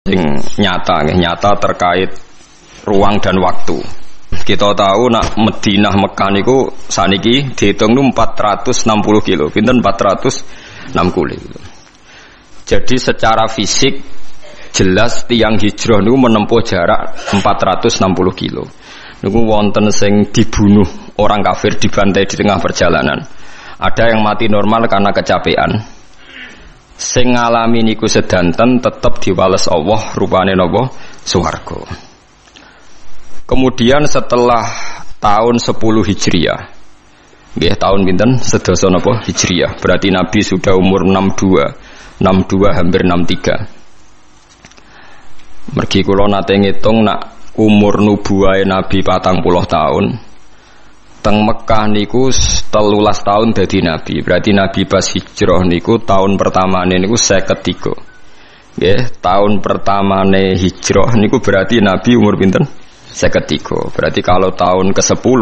Sing nyata terkait ruang dan waktu. Kita tahu nak Madinah Mekah niku saniki dihitung 460 kilo. Pinten 460 kilo. Jadi secara fisik jelas tiang hijrah niku menempuh jarak 460 kilo. Niku wonten sing dibunuh orang kafir, dibantai di tengah perjalanan. Ada yang mati normal karena kecapean. Sing ngalami niku sedanten tetep diwales Allah rupane napa swarga. Kemudian setelah tahun 10 Hijriah. Nggih tahun pinten? Sedasa napa Hijriah. Berarti Nabi sudah umur 62 hampir 63. Mergi kula nate ngitung nak umur nubuwahe Nabi 40 tahun. Teng Mekah niku 13 tahun dadi nabi. Berarti nabi pas hijrah niku tahun pertamane niku 53. Nggih, tahun pertamane hijrah niku berarti nabi umur pinten? 53. Berarti kalau tahun ke-10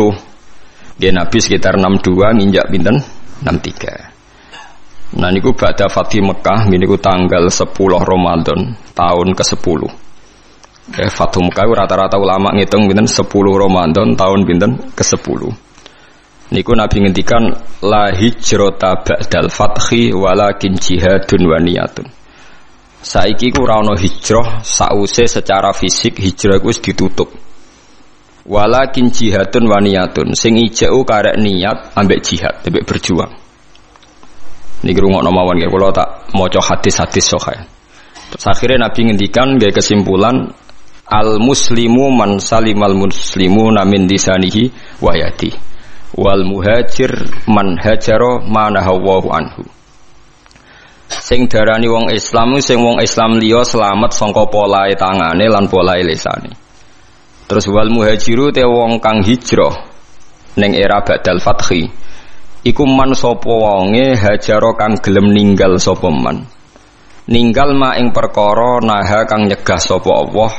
nggih nabi sekitar 62 nginjak pinten? 63. Nah niku ba'da Fatih Mekah niku tanggal 10 Ramadan tahun ke-10. Fathu Mekah rata-rata ulama ngitung pinten 10 Ramadan tahun pinten ke-10. Niku Nabi ngendikan la hijrata ba'dal fathi walakin jihadun wa niyatun. Saiki ku ora ana hijrah sause secara fisik hijrah ku wis ditutup. Walakin jihadun wa niyatun. Sing ijek karek niat ambek jihad, ambek berjuang. Niki rungokno mawon nggih kula tak maca hadis-hadis sahih. Terus akhirnya Nabi ngendikan gawe kesimpulan al muslimu man salimal muslimuna min lisanihi wa yadihi. Wal muhajir man hajaro manahawahu anhu. Sing darani wong Islam sing wong Islam liya selamat sangka polahe tangane lan polahe lisane. Terus wal muhajiru te wong kang hijrah ning era badal fathi iku man sapa wonge hajaro kang gelem ninggal sapa man. Ninggal ma ing perkara naha kang nyegah sapa Allah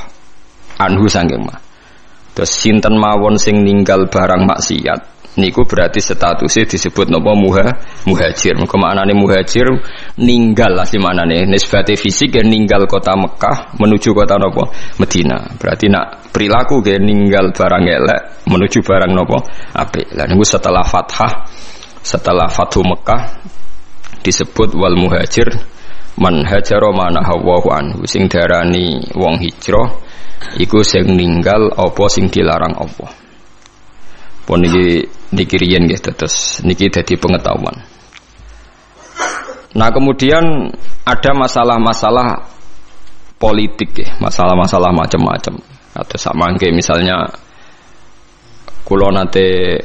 anhu sanging ma. Terus sinten mawon sing ninggal barang maksiat niku berarti statusnya disebut napa muhajir. Mengko maknane muhajir ninggal asli maknane nisbate fisik ya ninggal kota Mekah menuju kota napa Madinah. Berarti nak perilaku ge ninggal barang elek menuju barang napa apik. Lah niku setelah fathah setelah Fathu Mekah disebut wal muhajir man hajara manahawahu anhu. Sing darani wong hijrah iku sing ninggal apa sing dilarang Allah. Pun niki riyen nggih terus niki dadi pengetahuan. Nah kemudian ada masalah-masalah politik ya, masalah-masalah macam-macam. Atau sama kayak misalnya kula nate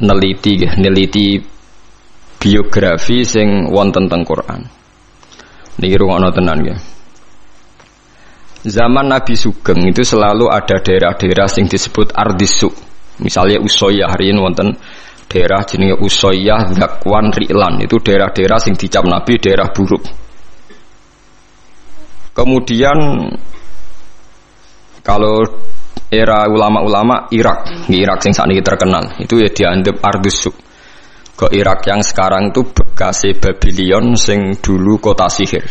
neliti biografi sing wonten teng Quran. Niki rungokno tenan nggih. Zaman Nabi Sugeng itu selalu ada daerah-daerah sing disebut Ardisuk. Misalnya Usoyyah hari ini wonten daerah jenenge Usoyyah, Zakwan, Ri'lan itu daerah-daerah sing dicap Nabi daerah buruk. Kemudian kalau era ulama-ulama Irak sing sakniki terkenal itu ya dianggap Ardusuk. Ke Irak yang sekarang itu bekase Babylon sing dulu kota sihir.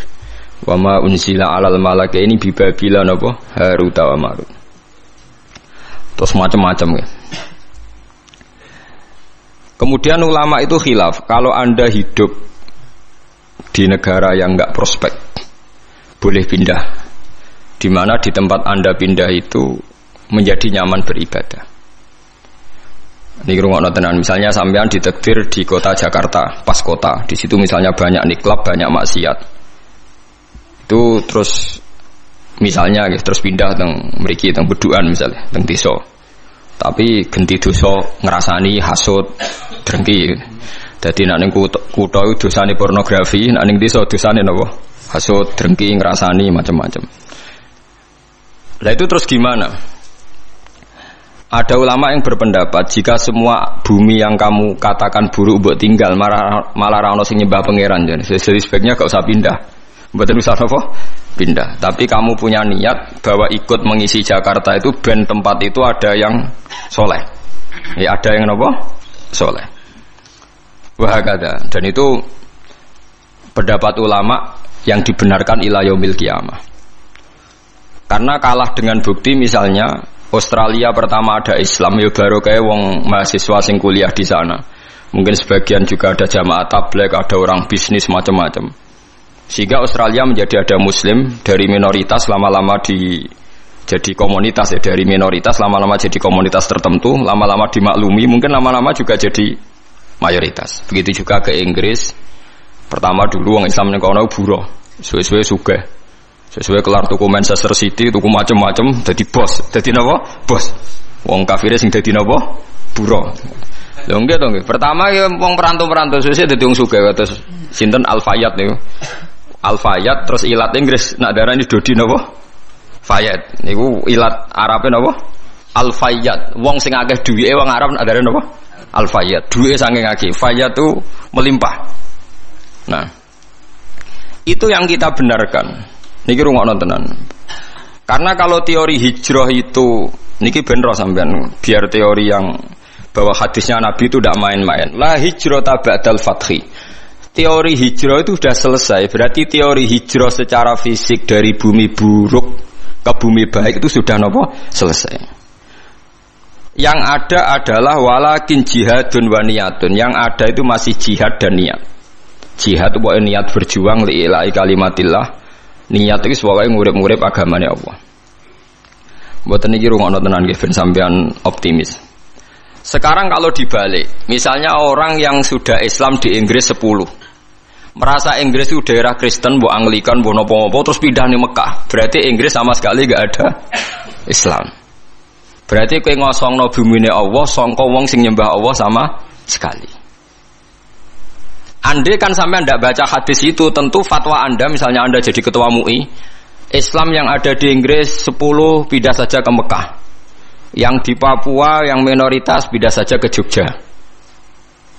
Wa ma unzila 'alal malakaini bi Babila napa Harut wa Marut. Terus macam-macam ya. Kemudian ulama itu khilaf, kalau Anda hidup di negara yang enggak prospek, boleh pindah. Di mana di tempat Anda pindah itu menjadi nyaman beribadah. Ini rungokno tenan, misalnya sampean ditakdir di kota Jakarta, pas kota, di situ misalnya banyak niklab, banyak maksiat. Itu terus misalnya terus pindah teng mriki teng Beduan misalnya, teng desa. Tapi genti dosa ngrasani hasud drengki. Dadi nek ning kutha dosane pornografi, nek ning desa dosane napa? Hasud drengki ngrasani macam-macam. Lah itu terus gimana? Ada ulama yang berpendapat jika semua bumi yang kamu katakan buruk mbok tinggal malah ra ono sing nyembah pangeran jadi sebaiknya gak usah pindah. Mboten usah apa? Pindah. Tapi kamu punya niat bahwa ikut mengisi Jakarta itu ben tempat itu ada yang soleh. Ya ada yang apa? Soleh. Wahakada. Dan itu pendapat ulama yang dibenarkan ila yaumil qiyamah. Karena kalah dengan bukti misalnya Australia pertama ada Islam ya baru kayak wong mahasiswa sing kuliah di sana. Mungkin sebagian juga ada jamaah tabligh, ada orang bisnis macam-macam. Sehingga Australia menjadi ada muslim dari minoritas lama-lama jadi komunitas ya, dari minoritas lama-lama jadi komunitas tertentu, lama-lama dimaklumi, mungkin lama-lama juga jadi mayoritas. Begitu juga ke Inggris. Pertama dulu orang Islam yang kono buruh, suwe-suwe sugih. Sesuai kelar tuku Manchester City, tuku macam-macam, jadi bos. Jadi napa? Bos. Wong kafire sing dadi napa? Buruh. Lho nggih to nggih. Pertama ya wong perantau-perantau suwe dadi wong sugih terus sinten Al-Fayyad niku. Al-Fayyad terus ilat Inggris nak darani Dodi napa? Fayyad. Niku ilat Arabe napa? Al-Fayyad. Wong sing akeh duwike wong Arab nak darani napa? Al-Fayyad. Duwike saking akeh. Fayyad itu melimpah. Nah, itu yang kita benarkan. Niki rungokno tenan. Karena kalau teori hijrah itu niki benro sampean, biar teori yang bahwa hadisnya Nabi itu tidak main-main. La hijrata ba'dal fathi. Teori hijrah itu sudah selesai. Berarti teori hijrah secara fisik dari bumi buruk ke bumi baik itu sudah nopo? Selesai. Yang ada adalah walakin jihadun wa niyatun. Yang ada itu masih jihad dan niat. Jihad itu pokoknya niat berjuang li'ilahi kalimatillah. Niat itu sebagai ngurip-ngurip agamanya Allah. Mboten niki rungokno tenan nggih ben sampean optimis. Sekarang kalau dibalik, misalnya orang yang sudah Islam di Inggris 10, merasa Inggris itu daerah Kristen, mbok Anglikan, mbok napa-napa terus pindah ning Mekah. Berarti Inggris sama sekali enggak ada Islam. Berarti kowe ngosongno bumine Allah, sangka wong sing nyembah Allah sama sekali. Andai kan sampai tidak baca hadis itu, tentu fatwa Anda, misalnya Anda jadi ketua MUI, Islam yang ada di Inggris 10 pindah saja ke Mekah, yang di Papua yang minoritas pindah saja ke Jogja.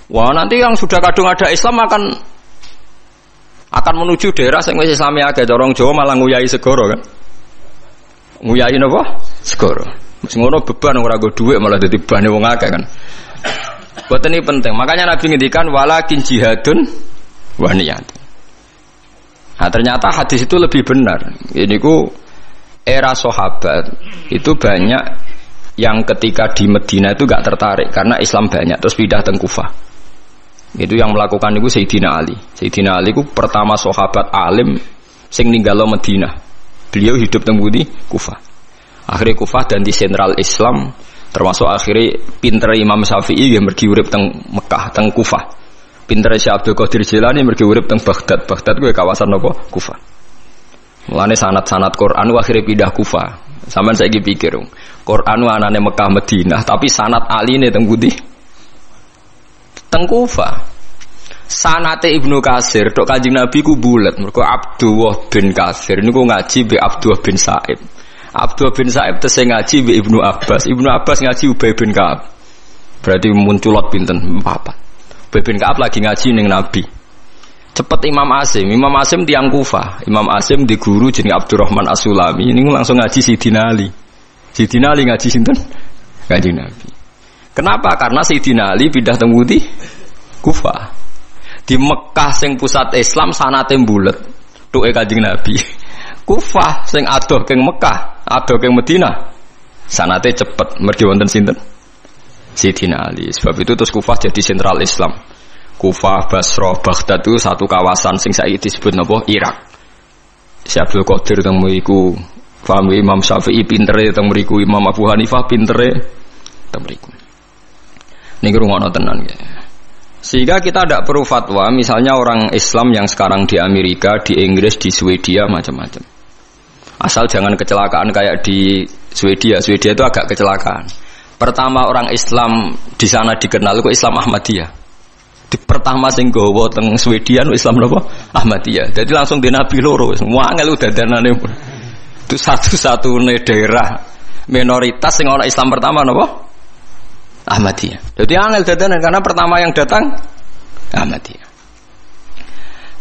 Wah, nanti yang sudah kadung ada Islam akan menuju daerah yang wis Islami akeh, dorong Jawa malah nguyai segoro kan. Nguyai napa? Segoro. Mesti ngono beban ora nggo dhuwit malah dadi bebane wong akeh kan. Buat ini penting. Makanya Nabi ngendikan walakin jihadun wa niyat. Nah, ternyata hadis itu lebih benar. Ini ku era sahabat itu banyak yang ketika di Medina itu gak tertarik karena Islam banyak terus pindah teng Kufah. Itu yang melakukan itu Sayyidina Ali. Sayyidina Ali ku pertama sahabat alim sing ninggalo Medina. Beliau hidup teng Budi Kufah. Akhirnya Kufah dan di sentral Islam. Termasuk akhirnya pinter Imam Syafi'i yang pergi urip teng Mekah, teng Kufah. Pinter Syekh Abdul Qadir Jilani pergi urip teng Baghdad. Baghdad kuwi kawasan apa? Kufah. Mulane sanad-sanad Quran akhirnya pindah Kufah. Sampeyan saiki pikir, Quran anane Mekah Madinah, tapi sanad aline teng pundi? Teng Kufah. Sanate Ibnu Katsir tok Kanjeng Nabi ku bulet. Mergo Abdullah bin Katsir niku ngaji be Abdullah bin Sa'ib. Abdullah bin Sa'ib tese ngaji bi Ibnu Abbas. Ibnu Abbas ngaji Ubay bin Ka'ab. Berarti munculot pinten 4. Ubay bin Ka'ab lagi ngaji ning Nabi. Cepet Imam Asim. Imam Asim tiang Kufah. Imam Asim di guru jenenge Abdurrahman As-Sulami. Ini langsung ngaji Sayyidina Ali. Sayyidina Ali ngaji sinten? Ngaji Nabi. Kenapa? Karena Sayyidina Ali pindah teng pundi? Kufah. Di Mekah sing pusat Islam sanate mbulet. Tuke Kanjeng Nabi. Kufah sing adoh keng Mekah, adoh keng Madinah. Sanate cepet, mergi wonten sinten? Sayyidina Ali. Sebab itu terus Kufah jadi sentral Islam. Kufah, Basra, Baghdad itu satu kawasan sing saiki disebut napa? Irak. Syekh Abdul Qadir teng mriku, paham Imam Syafi'i pintere teng mriku, Imam Abu Hanifah pintere teng mriku. Niki rungokno tenan ya. Sehingga kita tidak perlu fatwa, misalnya orang Islam yang sekarang di Amerika, di Inggris, di Swedia macam-macam. Asal jangan kecelakaan kayak di Swedia. Swedia itu agak kecelakaan. Pertama orang Islam di sana dikenal kok Islam Ahmadiyah. Di pertama sing gawa teng Swedia Islam napa? Ahmadiyah. Jadi langsung di Nabi loro wis ngangel dadanane. Itu satu-satunya daerah minoritas sing ana Islam pertama napa? Ahmadiyah. Jadi angel dadanan karena pertama yang datang Ahmadiyah.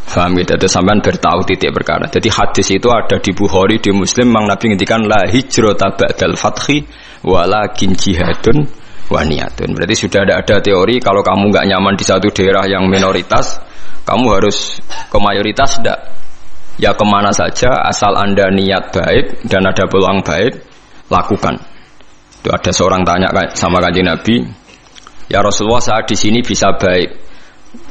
Faham gitu, ada sampean bertahu titik perkara. Jadi hadis itu ada di Bukhari, di Muslim, Mang Nabi ngendikan la hijrata ba'dal fathi walakin jihadun wa niyatun. Berarti sudah ada teori kalau kamu enggak nyaman di satu daerah yang minoritas, kamu harus ke mayoritas enggak? ya kemana saja asal Anda niat baik dan ada peluang baik, lakukan. Itu ada seorang tanya sama Kanjeng Nabi, ya Rasulullah saat di sini bisa baik.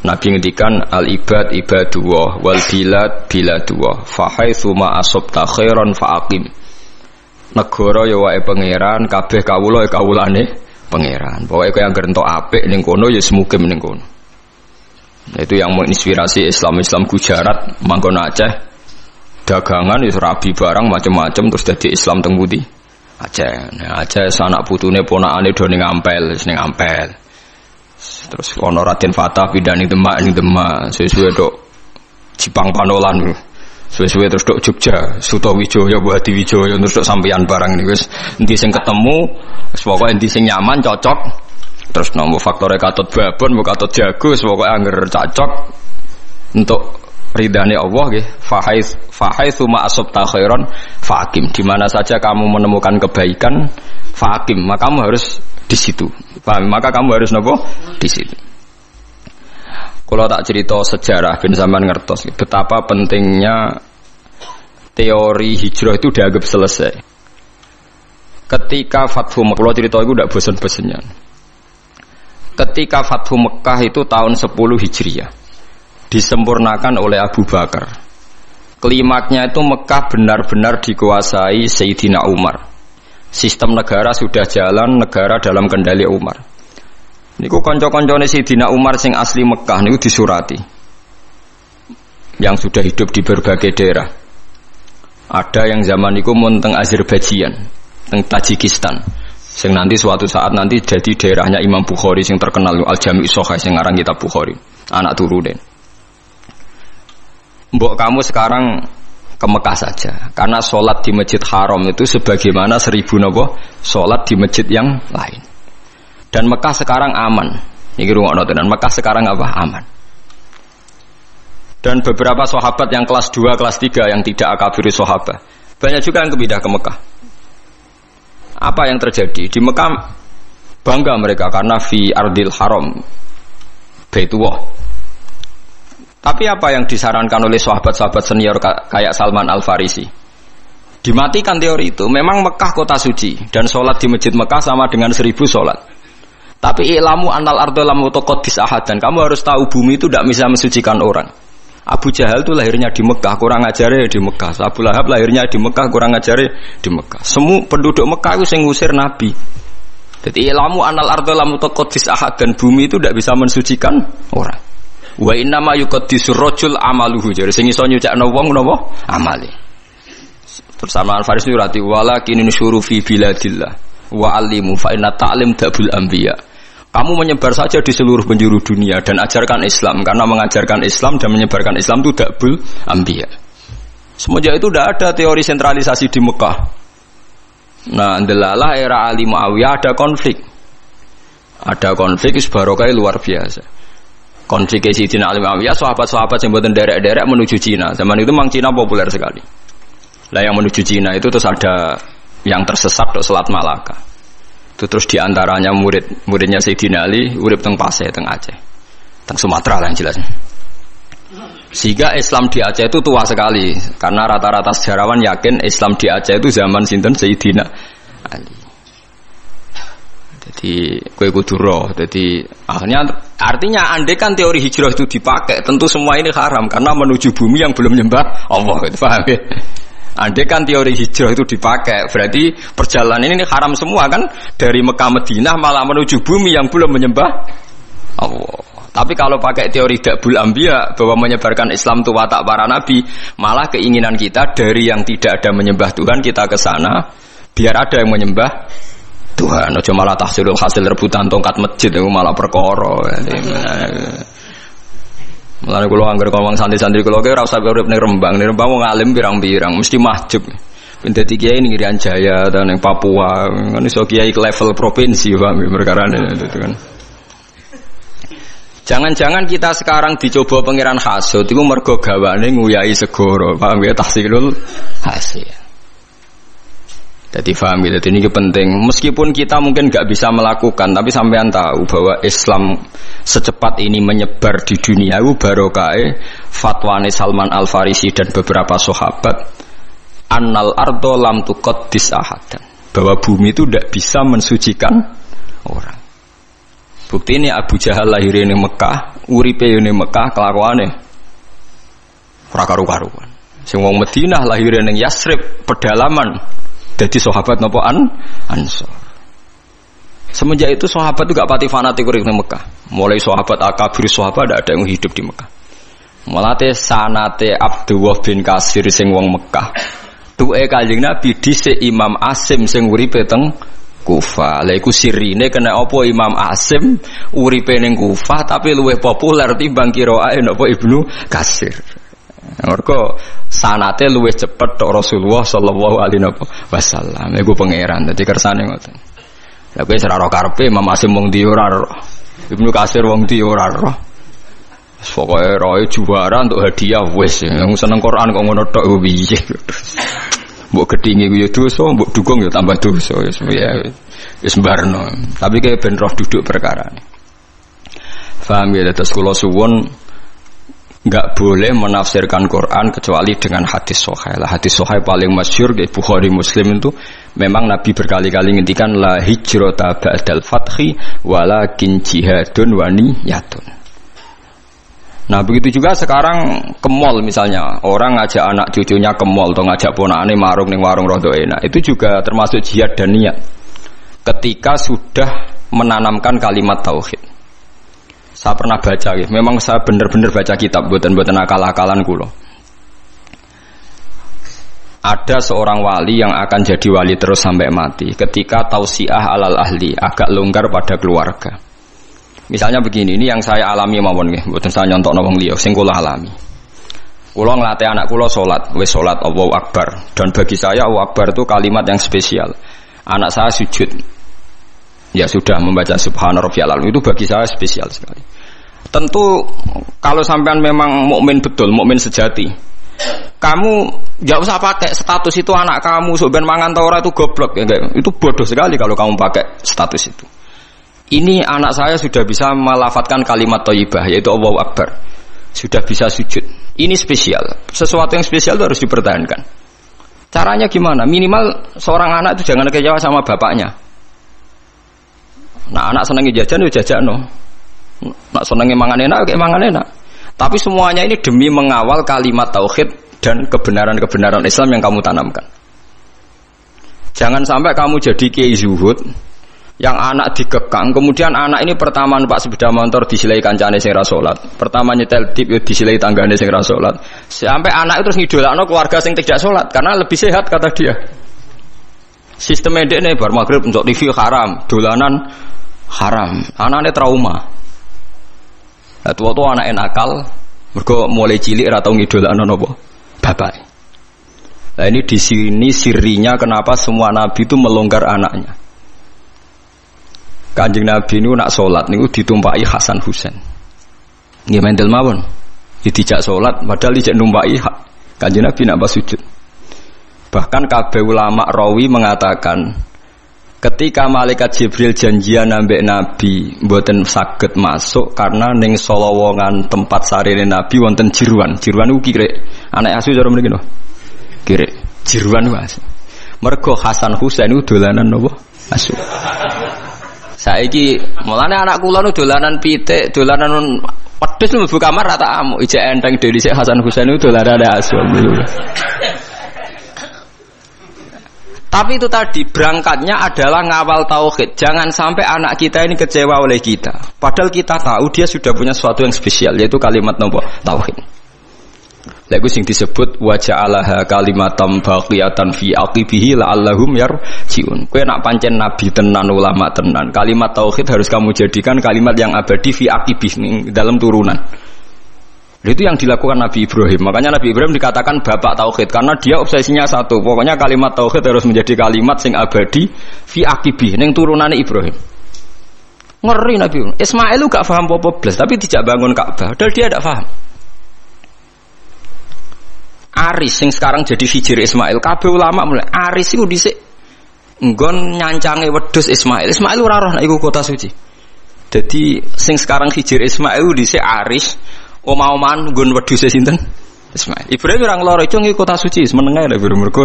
Nabi ngendikan al ibad ibadullah wal bilad biladullah fa haitsu ma asabta khairan fa aqim. Negara ya wae pangeran, kabeh kawula ya kawulane pangeran. Pokoke kowe anggere entuk apik ning kono ya semukim ning kono. Itu yang menginspirasi Islam Gujarat, manggon Aceh, dagangan itu rabi barang macam-macam terus dadi Islam teng pundi? Aceh. Nah, Aceh sanak putune ponakane do ning Ampel, ning Ampel. Terus ono Raden Fatah pindah ning Demak, suwe-suwe tok Jipang Panolan. Suwe-suwe terus tok Jogja, Sutawijaya, Bupati Wijaya terus tok sampeyan barang niku wis endi sing ketemu, wis pokoke endi sing nyaman cocok. Terus nomor faktornya katut babon, bukan katut jago, pokoknya angger cocok untuk ridhani Allah nggih. Fahaitsu ma asabta khairan faqim. Di mana saja kamu menemukan kebaikan, faqim, maka kamu harus di situ. Paham? Maka kamu harus nopo? Di situ. Kalau tak cerita sejarah ben sampean ngertos betapa pentingnya teori hijrah itu dianggap selesai. Ketika Fathu Makkah, cerita itu tidak bosan-bosannya. Ketika Fathu Mekah itu tahun 10 Hijriah disempurnakan oleh Abu Bakar. Klimaknya itu Mekah benar-benar dikuasai Sayyidina Umar. Sistem negara sudah jalan, negara dalam kendali Umar. Niku kanca-kancane Sayyidina Umar sing asli Mekah niku disurati. Yang sudah hidup di berbagai daerah. Ada yang zaman niku mun teng Azerbaijan, teng Tajikistan. Sing nanti suatu saat nanti jadi daerahnya Imam Bukhari sing terkenal Al-Jami' As-Sahih sing ngarang kitab Bukhari, anak turune. Mbok kamu sekarang ke Mekah saja, karena sholat di Masjid Haram itu sebagaimana 1000 nopo sholat di masjid yang lain. Dan Mekah sekarang aman. Niki rungokno tenan, Mekah sekarang apa? Aman. Dan beberapa sahabat yang kelas 2, kelas 3 yang tidak akabir sahabat, banyak juga yang pindah ke Mekah. Apa yang terjadi? Di Mekah bangga mereka karena fi ardil haram Baitullah. Tapi apa yang disarankan oleh sahabat-sahabat senior kayak Salman Al-Farisi? Dimatikan teori itu. Memang Mekah kota suci dan sholat di masjid Mekah sama dengan 1000 sholat. Tapi ilamu anal ardo lam utaqaddis ahadan. Kamu harus tahu bumi itu tidak bisa mensucikan orang. Abu Jahal itu lahirnya di Mekah, kurang ajarnya di Mekah. Abu Lahab lahirnya di Mekah, kurang ajarnya di Mekah. Semua penduduk Mekah itu yang ngusir Nabi. Jadi ilmu anal ardo lam utaqaddis ahad, dan bumi itu tidak bisa mensucikan orang. Wa inna ma yuqaddisur rajul amaluhu. Jadi sing iso nyucikno wong napa? Amale. Terus Salman Al-Farisi rati walakin nusyuru fi biladillah wa alimu fa inna ta'lim dabul anbiya. Kamu menyebar saja di seluruh penjuru dunia dan ajarkan Islam, karena mengajarkan Islam dan menyebarkan Islam itu dabul anbiya. Semenjak itu tidak ada teori sentralisasi di Mekah. Nah, ndelalah era Ali Muawiyah ada konflik. Ada konflik barokah luar biasa. Konflik Sayyidina Ali Muawiyah, sahabat-sahabat yang mboten derek-derek menuju Cina. Zaman itu memang Cina populer sekali. Lah yang menuju Cina itu terus ada yang tersesat ke Selat Malaka. Itu terus diantaranya muridnya Sayyidina Ali urip teng Pasai, teng Aceh, teng Sumatera lah yang jelas. Sehingga Islam di Aceh itu tua sekali, karena rata-rata sejarawan yakin Islam di Aceh itu zaman sinten Sayyidina Ali. Jadi kowe kudu roh. Jadi artinya andai kan teori hijrah itu dipakai, tentu semua ini haram karena menuju bumi yang belum nyembah Allah, gitu, paham ya? Andai kan teori hijrah itu dipakai, berarti perjalanan ini haram semua kan, dari Mekah Madinah malah menuju bumi yang belum menyembah Allah. Tapi kalau pakai teori Dabul Anbiya bahwa menyebarkan Islam itu watak para nabi, malah keinginan kita dari yang tidak ada menyembah Tuhan kita ke sana biar ada yang menyembah Tuhan. Aja malah tahsilul hasil rebutan tongkat masjid itu malah perkara. Mulane kula anggere ngomong santri-santri kula ki ora usah urip ning Rembang. Ning Rembang wong alim pirang-pirang mesti mahjub. Ben dadi kiai ning Irian Jaya ta ning Papua, kan iso kiai ke level provinsi paham perkarane itu kan. Jangan-jangan kita sekarang dicoba pangeran hasud iku mergo gawane nguyai segara, paham ya tahsilul hasil. Jadi paham gitu. Jadi ini penting. Meskipun kita mungkin nggak bisa melakukan, tapi sampean tahu bahwa Islam secepat ini menyebar di dunia. Barokah fatwane Salman Al Farisi dan beberapa sahabat. Annal ardo lam tuqaddis ahadan. Bahwa bumi itu tidak bisa mensucikan orang. Bukti ini Abu Jahal lahirnya di Mekah, uripe di Mekah, kelakuannya ora karu-karuan. Sing wong Madinah lahirnya ning Yasrib, pedalaman. Jadi sahabat napa Ansor. Semenjak itu sahabat itu gak pati fanatik urip ning Mekah. Mulai sahabat akabir sahabat ada yang hidup di Mekah. Mulate sanate Abdullah bin Kasir sing wong Mekah. Tuke Kanjeng Nabi dhisik Imam Asim sing uripe teng Kufah. Lha iku sirine kena apa Imam Asim uripe ning Kufah tapi luwih populer timbang qiraate napa Ibnu Kasir. Mergo sanate luwih cepet tok Rasulullah sallallahu alaihi wasallam. Iku pangeran dadi kersane ngoten. Lah kowe ora ro karepe Imam Asim wong ndi ora ro. Ibnu Kasir wong ndi ora ro. Pokoke roe juara untuk hadiah wis. Yang seneng Quran kok ngono tok piye. Mbok gedhinge ku ya dosa, mbok dukung ya tambah dosa. Wis mbarno. Tapi kayak ben roh duduk perkarane. Paham ya, terus kula suwun enggak boleh menafsirkan Quran kecuali dengan hadis sahih. Lah hadis sahih paling masyhur di Bukhari Muslim itu memang Nabi berkali-kali ngendikan la hijrata ba'dal fathi walakin jihadun wa niyatun. Nah begitu juga sekarang ke mall misalnya, orang ngajak anak cucunya ke mall atau ngajak ponakane marung ning warung rodo enak, itu juga termasuk jihad dan niat ketika sudah menanamkan kalimat tauhid. Saya pernah baca, memang saya benar-benar baca kitab, buatan akal-akalan kulo. Ada seorang wali yang akan jadi wali terus sampai mati ketika tausiah alal ahli, agak longgar pada keluarga. Misalnya begini, ini yang saya alami mawon nggih, mboten saya nyontokno wong liya, sing kula alami. Kula nglatih anak kula salat, wis salat Allahu Akbar. Dan bagi saya Allahu Akbar itu kalimat yang spesial. Anak saya sujud, ya sudah membaca Subhana Rabbiyal A'la, itu bagi saya spesial sekali. Tentu kalau sampean memang mukmin betul, mukmin sejati, kamu enggak usah pakai status itu anak kamu soben mangan ta ora itu goblok ya, itu bodoh sekali kalau kamu pakai status itu. Ini anak saya sudah bisa melafatkan kalimat thayyibah yaitu Allahu Akbar. Sudah bisa sujud. Ini spesial. Sesuatu yang spesial itu harus dipertahankan. Caranya gimana? Minimal seorang anak itu jangan kecewa sama bapaknya. Nah, anak seneng jajan ya jajakno. Nak seneng mangan enak ya mangan enak. Tapi semuanya ini demi mengawal kalimat tauhid dan kebenaran-kebenaran Islam yang kamu tanamkan. Jangan sampai kamu jadi kiai zuhud yang anak dikekang, kemudian anak ini pertama numpak sepeda motor disilai kancane sing ra salat, pertama nyetel tip disilai tanggane sing ra salat, sampai anak itu terus ngidolakno keluarga sing tidak salat karena lebih sehat kata dia. Sistem edekne bar magrib untuk TV haram, dolanan haram, anaknya trauma. Lah tua-tua anak nakal, mergo mulai cilik ra tau ngidolakno napa bapak. Nah ini di sini sirinya kenapa semua nabi itu melonggar anaknya. Kanjeng Nabi ini nak sholat niku ditumpai Hasan Husain. Nggih mendel mawon. Dijak sholat padahal dijak numpai Kanjeng Nabi nak pas sujud. Bahkan kabeh ulama rawi mengatakan ketika malaikat Jibril janjian ambek Nabi mboten saged masuk karena ning solowongan tempat sarine Nabi wonten jiruan. Jiruan niku kirek. Anak asu cara mriki no. Kirek. Jiruan wae. Mergo Hasan Husain niku dolanan napa? Asu. Saiki mulane anak kula nu dolanan pitik, dolanan wedhus mlebu kamar rata amuk, ijek enteng dhewe sik Hasan Husain itu dolanan asu. Tapi itu tadi berangkatnya adalah ngawal tauhid. Jangan sampai anak kita ini kecewa oleh kita. Padahal kita tahu dia sudah punya sesuatu yang spesial yaitu kalimat napa? Tauhid. Lagu sing disebut wa ja'alaha kalimatam baqiyatan fi aqibihi la'allahum yarji'un. Kowe nak pancen nabi tenan ulama tenan, kalimat tauhid harus kamu jadikan kalimat yang abadi fi aqibih dalam turunan. Itu yang dilakukan Nabi Ibrahim. Makanya Nabi Ibrahim dikatakan bapak tauhid karena dia obsesinya satu. Pokoknya kalimat tauhid harus menjadi kalimat sing abadi fi aqibih ning turunane Ibrahim. Ngeri Nabi Ibrahim. Ismail lu gak paham apa-apa blas tapi tidak bangun Ka'bah. Padahal dia tidak paham. Aris yang sekarang jadi hijir Ismail, kabeh ulama mulai Aris itu dhisik nggon nyancange wedhus Ismail. Ismail ora roh nek iku kota suci. Jadi sing sekarang hijir Ismail dhisik Aris, omah-omahan nggon wedhuse sinten? Ismail. Ibrahim ora ngloro itu ngi kota suci, menenge lek mergo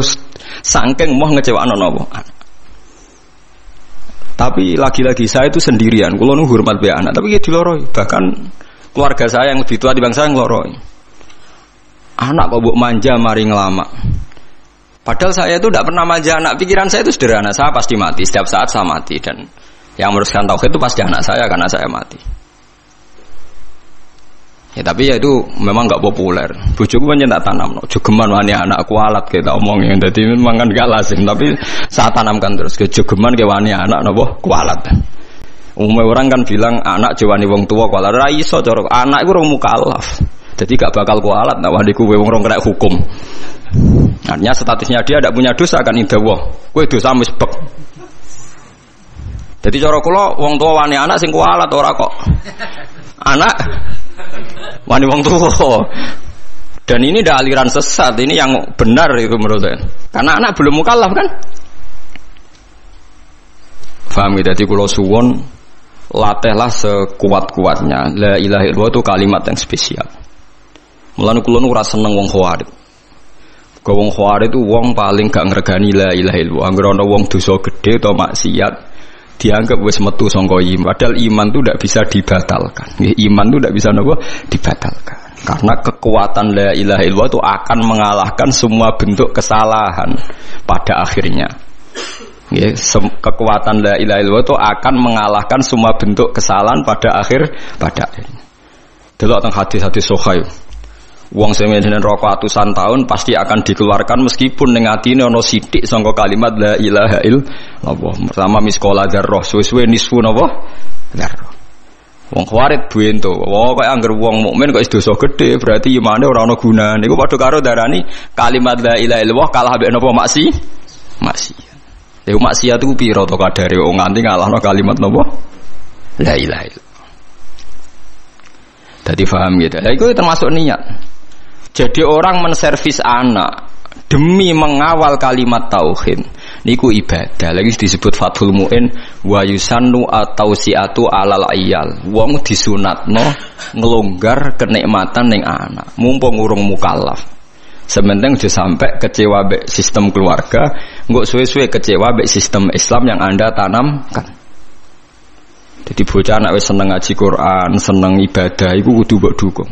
saking moh ngecewakno napa. Tapi lagi-lagi saya itu sendirian, kula nu hormat be anak, tapi ya diloroi. Bahkan keluarga saya yang lebih tua dibanding saya ngloroi. Anak kok mbok manja mari ngelama. Padahal saya itu tidak pernah manja anak, pikiran saya itu sederhana, saya pasti mati, setiap saat saya mati dan yang meneruskan tauhid itu pasti anak saya karena saya mati. Ya tapi ya itu memang enggak populer. Bojoku pancen tak tanamno, jogeman wani anakku alat kita omongin. Dadi memang kan gak lazim, tapi saya tanamkan terus ke jogeman ke wani anak napa kualat. Umumnya orang kan bilang anak jawani wong tua kualat ra iso cara anak iku urung mukallaf. Jadi gak bakal kualat nek waniku wong rong kena hukum. Artinya statusnya dia tidak punya dosa kan indawah. Kowe dosa wis bek. Jadi cara kula wong tua wani anak sing kualat ora kok. Anak wani wong tua. Dan ini dah aliran sesat, ini yang benar itu menurut saya. Karena anak belum mukallaf kan? Paham ya? Jadi kula suwon latihlah sekuat-kuatnya. La ilaha illallah itu kalimat yang spesial. Mulane kula ora seneng wong khawarij. Wong khawarij itu wong paling gak ngregani la ilaha illallah. Anggere ana wong dosa gedhe atau maksiat dianggap wis metu sangka iman. Padahal iman itu tidak bisa dibatalkan. Iman itu tidak bisa napa dibatalkan. Karena kekuatan la ilaha illallah itu akan mengalahkan semua bentuk kesalahan pada akhirnya. Kekuatan la ilaha illallah itu akan mengalahkan semua bentuk kesalahan pada akhirnya. Delok teng hadis-hadis sahih. Wong sing menjen rokok atusan tahun pasti akan dikeluarkan meskipun ning atine ana sithik sangka kalimat la ilaha illallah. Pertama miskola dzarrah, suwe-suwe nisfu napa? Dzarrah. Wong khawarij buento. Wong kok anggere wong mukmin kok dosa gedhe, berarti imane ora ana gunane. Iku padha karo darani kalimat la ilaha illallah kalah mbek napa maksiat. Lha maksiat iku pira to kadare wong nganti ngalahno kalimat napa? La ilaha illallah. Dadi paham gitu. Lah iku termasuk niat. Jadi orang menservis anak demi mengawal kalimat tauhid niku ibadah. Lagi disebut Fathul Mu'in wa yusannu atau siatu alal ayal. Wong disunatno ngelonggar kenikmatan ning anak mumpung urung mukallaf. Sementing aja sampai kecewa be sistem keluarga, engko suwe-suwe kecewa be sistem Islam yang Anda tanamkan. Jadi bocah anak wis seneng ngaji Quran, seneng ibadah iku kudu mbok dukung.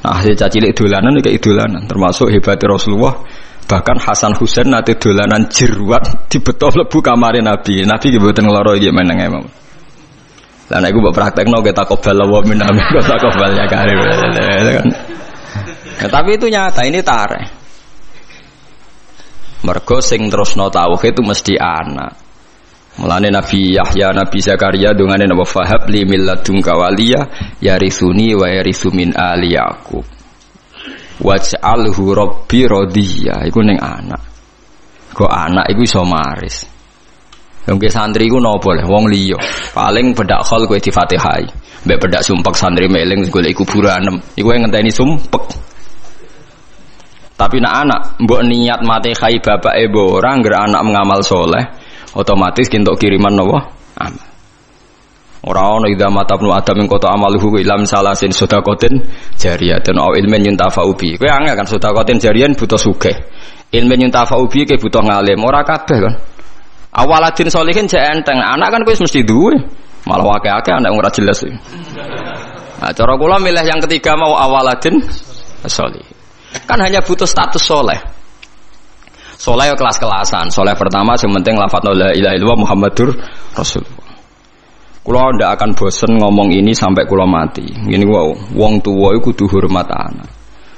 Nah, hasil cacilik dolanan iki idolanan, termasuk hebatnya Rasulullah. Bahkan Hasan Husain nate dolanan jeruat dibeto mlebu kamare Nabi. Nabi nggih mboten ngloro iki meneng emang. Lah nek iku mbok praktekno kita takobal wa min amin takobal ya karim. Nah, tapi itu nyata, ini tareh. Mergo sing terusno tauhid itu mesti anak. Mulane Nabi Yahya, Nabi Zakaria dongane napa fahab li milladunka waliya yarithuni wa yarithu min ali Yaqub. Waj'alhu rabbi radhiya. Iku ning anak. Kok anak iku iso maris. Wong santri iku napa le wong liya. Paling bedak khol kowe di-Fatihai. Mbek bedak sumpek santri meling golek kuburan. Iku ngenteni sumpek. Tapi nak anak mbok niat mate khai bapake mbok ora ngger anak mengamal soleh. Otomatis kintuk kiriman napa? Amal. Ora ana idza matabnu adam ing kota amaluhu ilam salasin sedaqatin jariyatan au ilmin yuntafa'u bi. Kowe angel kan sedaqatin jariyan butuh sugih. Ilmin yuntafa'u bi ke butuh ngalim, ora kabeh kan. Awaladin sholihin jek enteng, anak kan kowe mesti duwe. Malah akeh-akeh anak ora jelas. Nah, cara kula milih yang ketiga mau awaladin sholih. Kan hanya butuh status soleh. Soleh kelas-kelasan. Soleh pertama yang penting lafadz la ilaha illallah Muhammadur Rasulullah. Kula ndak akan bosen ngomong ini sampai kula mati. Ngene wae, wong tuwa iku kudu hormat anak.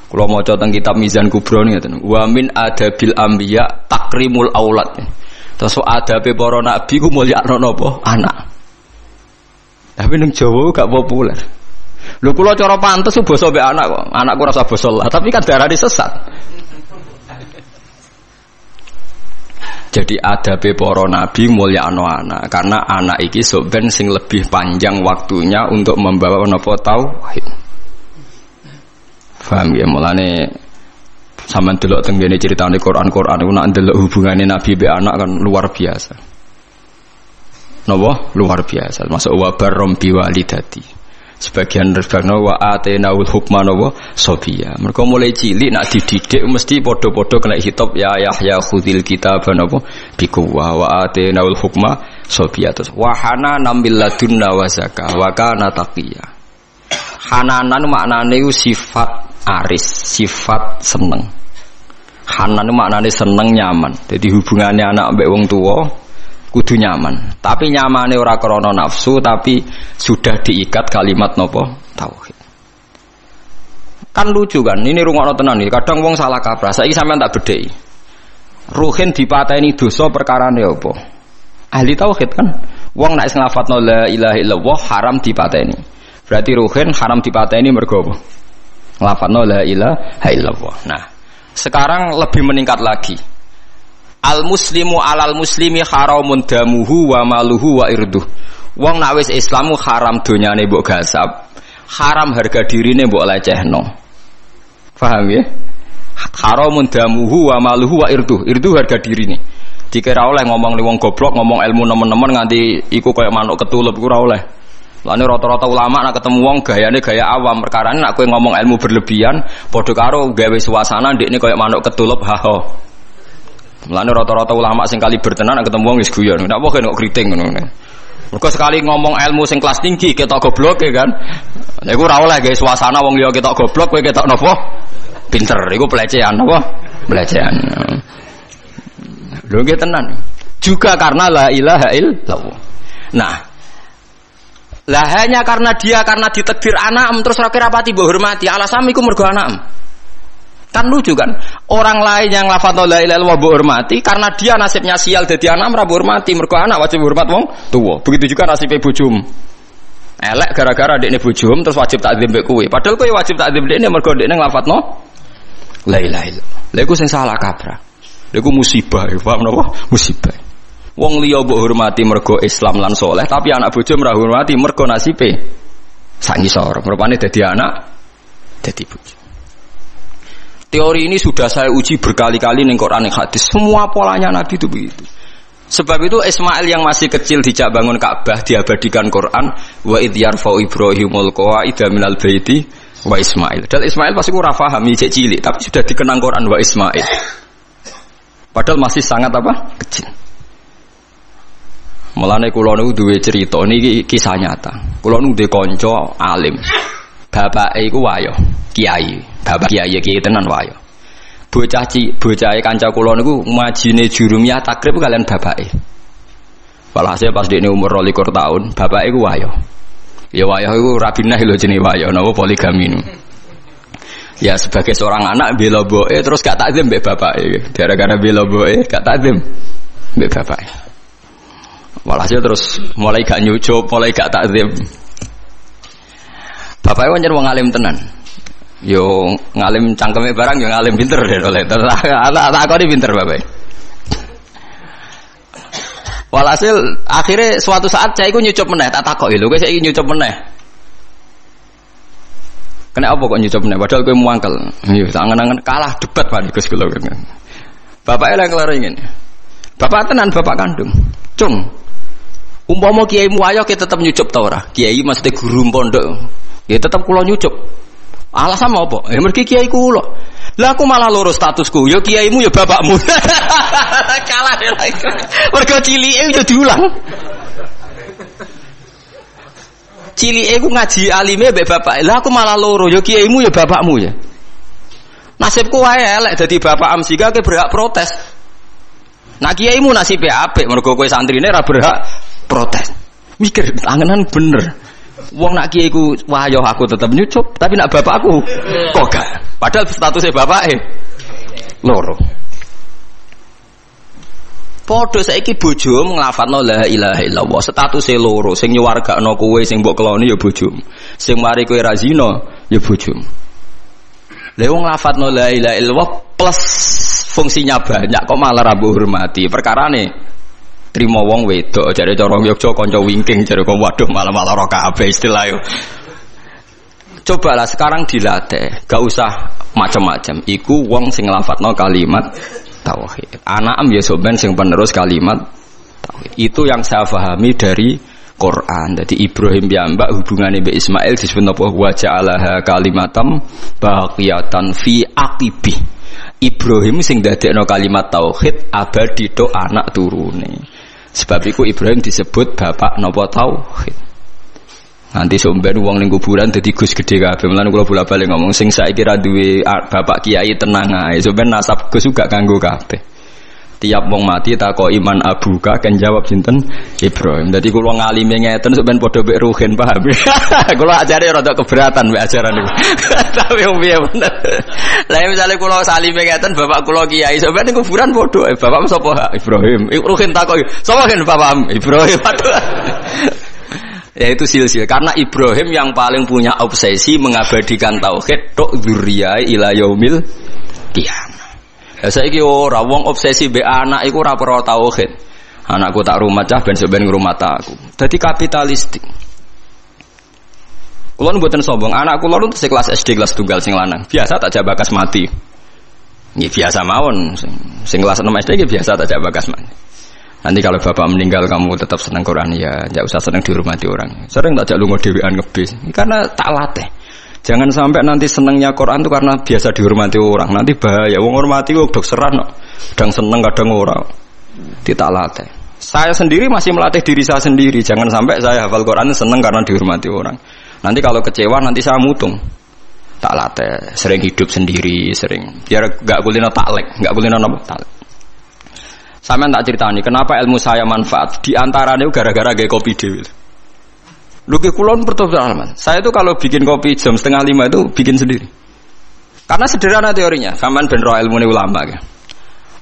Kula maca teng kitab Mizan Kubra ngeten. Wa min adabil anbiya takrimul aulad. Terus adabe para nabi ku mulyakno napa? Anak. Tapi ning Jawa gak populer. Lho kula cara pantes basa mbek anak kok. Anakku rasa basa lah, tapi kan darane sesat. Jadi adabe para nabi mulyakno anak karena anak iki sok ben sing lebih panjang waktunya untuk membawa napa tauhid. Paham ya, mulane Sampeyan delok teng ngene critane Quran iku nak ndelok hubungane Nabi be anak kan luar biasa. Napa? Luar biasa. Masuk wa barrom biwalidati. Sebagian rebana wa atenaul hukma napa sobiya. Mergo mulai cilik nak dididik mesti padha-padha kena hitop ya Yahya khudil kitab napa bikuwa wa atenaul hukma sobiya. Terus wa hananan min ladunna wa zakah wa kana taqiya. Hananan maknane sifat aris, sifat seneng. Hanan maknane seneng nyaman. Jadi hubungannya anak mbek wong tuwa kudu nyaman. Tapi nyamane ora krana nafsu, tapi sudah diikat kalimat nopo tauhid. Kan lucu kan, ini rungokno tenan iki. Kadang wong salah kaprah. Saiki sampean tak bedheki. Ruhin dipateni dosa perkarane apa? Ahli tauhid kan. Wong nek nglafadzno la ilaha illallah haram dipateni. Berarti ruhin haram dipateni mergo apa? Nglafadzno la ilaha illallah. Nah, sekarang lebih meningkat lagi. Al muslimu alal muslimi haramun damuhu wa maluhu wa irduh. Wong nak wis Islamu haram donyane mbok gasap, haram harga dirine mbok lecehno. Paham ya? Haramun damuhu wa maluhu wa irduh. Irduh harga dirine. Dikira oleh ngomong li wong goblok, ngomong ilmu nemen-nemen nganti iku kaya manuk ketulup iku ora oleh. Lane rata-rata ulama nak ketemu wong gayane gaya awam, perkarane nak kowe ngomong ilmu berlebihan padha karo gawe suasana ndekne kaya manuk ketulup haho. Mulane rata-rata ulama sing kali bertenan ketemu wong wis guyon. Nek apa kok kriting ngono. Mergo sekali ngomong ilmu sing kelas tinggi ketok goblok ya kan. Lha iku ora oleh gawe suasana wong liya ketok goblok kowe ketok napa? Pinter. Iku pelecehan apa? Pelecehan. Lho nggih tenan. Juga karena la ilaha illallah. Nah, lah hanya karena ditakdir anak terus ora kira pati mbok hormati. Alasan iku mergo anak. Kan lucu kan, orang lain yang lafadz la ilaha illallah hormati karena dia nasibnya sial jadi anak ora hormati, mergo anak wajib hormat wong tuwa. Begitu juga nasibnya bojom. Elek gara-gara dekne bojom terus wajib takzim mbek kowe. Padahal kowe wajib takzim dekne mergo dekne nglafadzno la ilaha illallah. Lha iku sing salah kaprah. Lha iku musibah, paham napa? Musibah. Wong liya mbok hormati mergo Islam lan saleh, tapi anak bojom ora hormati mergo nasibe sak ngisor. Rupane dadi anak dadi bojom. Teori ini sudah saya uji berkali-kali ning Quran dan hadis. Semua polanya Nabi itu begitu. Sebab itu Ismail yang masih kecil dijak bangun Ka'bah diabadikan Quran wa idh yarfa'u Ibrahimul qawa'ida minal baiti wa Ismail. Dan Ismail pasti ora paham cek cilik, tapi sudah dikenang Quran wa Ismail. Padahal masih sangat apa? Kecil. Mulane kula niku duwe cerita niki kisah nyata. Kula niku duwe kanca alim. Bapake iku wayo, kiai. Bapak kiai tenan wayo. Bocahe kanca kula niku majine jurumiyah takrib kalian bapake. Walhasil pas dekne umur 22 tahun, bapake iku wayo. Ya wayo iku rabinah lho jenenge wayo, napa poligami niku. Ya sebagai seorang anak bela boke terus gak takzim mbek bapake. Gara-gara bela boke gak takzim mbek bapake. Walhasil terus mulai gak nyucup, mulai gak takzim. Bapake pancen wong alim tenan. Yo ngalim cangkeme barang yo ngalim pinter deh oleh. Tak kok pinter bapak. Walhasil akhirnya suatu saat saya iku nyucup meneh, tak takoki lho kowe saiki nyucup meneh. Kena apa kok nyucup meneh padahal kowe muangkel. Yo angen-angen kalah debat Pak Gus kula. Bapake lek kelare ngene. Bapak tenan bapak kandung. Cung. Umpama kiaimu ayo kita tetep nyucup ta ora? Kiai mesti guru pondok. Ya tetep kula nyucup. Alasan apa? Ya mergi kiai kula. Lah aku malah loro statusku. Ya kiaimu ya bapakmu. Kalah deh lagi. Mergo cilike yo diulang. Cilike ku ngaji alime mbek bapak. Lah aku malah loro. Ya kiaimu ya bapakmu ya. Nasibku wae elek dadi bapak amsika ke berhak protes. Nah kiaimu nasibe apik mergo kowe santrine ora berhak protes. Mikir angenan bener. Wong nak kiai ku wahyo aku tetap nyucup, tapi nak bapakku kok gak. Padahal statusnya bapake loro. Padha saiki bojomu nglafadzno la ilaha illallah, statusé loro, sing nyuwargakno kowe sing mbok keloni ya bojomu. Sing mari kowe ra zina ya bojomu. Lha wong nglafadzno la ilaha illallah plus fungsinya banyak kok malah ra hormati. Perkarane trimo wong wedok jare cara Yogya kanca wingking jare kok waduh malah ora kabeh istilah yo. Cobalah sekarang dilatih, gak usah macam-macam. Iku wong sing nglafadzno kalimat tauhid. An'am ya sampean sing penerus kalimat tauhid. Itu yang saya pahami dari Quran. Jadi Ibrahim piyambak hubungannya mbek Ismail disebut apa? Wa ja'alaha kalimatam baqiyatan fi aqibih. Ibrahim sing dadekno kalimat tauhid abadi tok anak turune. Sebab iku Ibrahim disebut bapak napa tauhid. Nanti somben wong ning kuburan dadi Gus gede kabeh. Mulane kula bola-balik ngomong sing saiki ra duwe bapak kiai tenang ae. Somben nasab Gus juga kanggo kabeh. Tiap wong mati takoki iman abuka kan jawab sinten Ibrahim. Dadi kula ngalime ngeten somben padha mek ruhin paham. Kula ajare rada keberatan mek ajaran niku. Tapi piye bener. Lah misale kula salime ngeten bapak kula kiai somben ning kuburan padha bapak sapa Ibrahim. Ruhin takoki sapa kan bapak Ibrahim. Ya itu silsil karena Ibrahim yang paling punya obsesi mengabadikan tauhid tok dzurriyyah ila yaumil qiyamah. Ya saiki ora wong obsesi mbek anak iku ora perlu tauhid. Anakku tak rumah cah ben sampeyan ngrumah aku. Dadi kapitalistik. Kula mboten sombong, anak kula nu kelas SD kelas tunggal sing lanang. Biasa tak jak bakas mati. Nggih biasa mawon sing kelas 6 SD nggih biasa tak jak bakas mati. Nanti kalau bapak meninggal kamu tetap senang Quran ya, jangan usah senang dihormati orang. Sering tak lunga dhewean ngebis, karena tak latih. Jangan sampai nanti senangnya Quran itu karena biasa dihormati orang. Nanti bahaya. Wong hormati kok dok seran, kadang seneng kadang ora. Tidak latih. Saya sendiri masih melatih diri saya sendiri. Jangan sampai saya hafal Quran seneng karena dihormati orang. Nanti kalau kecewa nanti saya mutung. Tak latih. Sering hidup sendiri, sering. Biar gak kulino taklek, gak kulino napa taklek. Sampeyan tak ceritani kenapa ilmu saya manfaat di antaranya gara-gara gawe kopi dhewe. Lho ki kula pertobatan. Saya itu kalau bikin kopi jam 4:30 itu bikin sendiri. Karena sederhana teorinya, sampean ben ro ilmune ulama ya.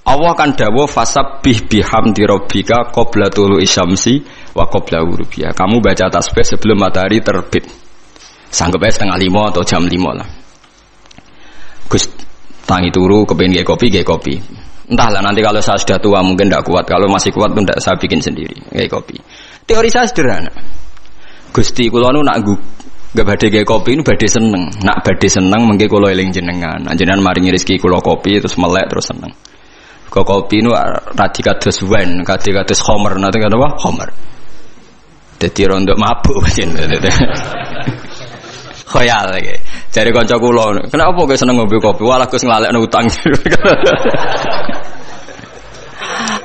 Allah kan dawuh fasabbih bihamdi rabbika qabla tulu'i syamsi wa qabla ghurubiha. Kamu baca tasbih sebelum matahari terbit. Sanggup ae 4:30 atau jam 5 lah. Gus tangi turu kepengin gawe kopi. Entahlah nanti kalau saya sudah tua mungkin tidak kuat. Kalau masih kuat pun tidak saya bikin sendiri kayak kopi. Teori saya sederhana. Gusti kula nu nak gak badhe gawe kopi ini badhe seneng. Nak badhe seneng mengke kula eling jenengan. Jenengan maringi rezeki kula kopi terus melek terus seneng. Kok kopi nu radi kados wine, kados khamr, nanti kan apa? Khamr. Dadi rondo mabuk jenenge. Khoyal lagi. Jare kanca kula, kenapa kok seneng ngombe kopi? Walah Gus nglalekno utang.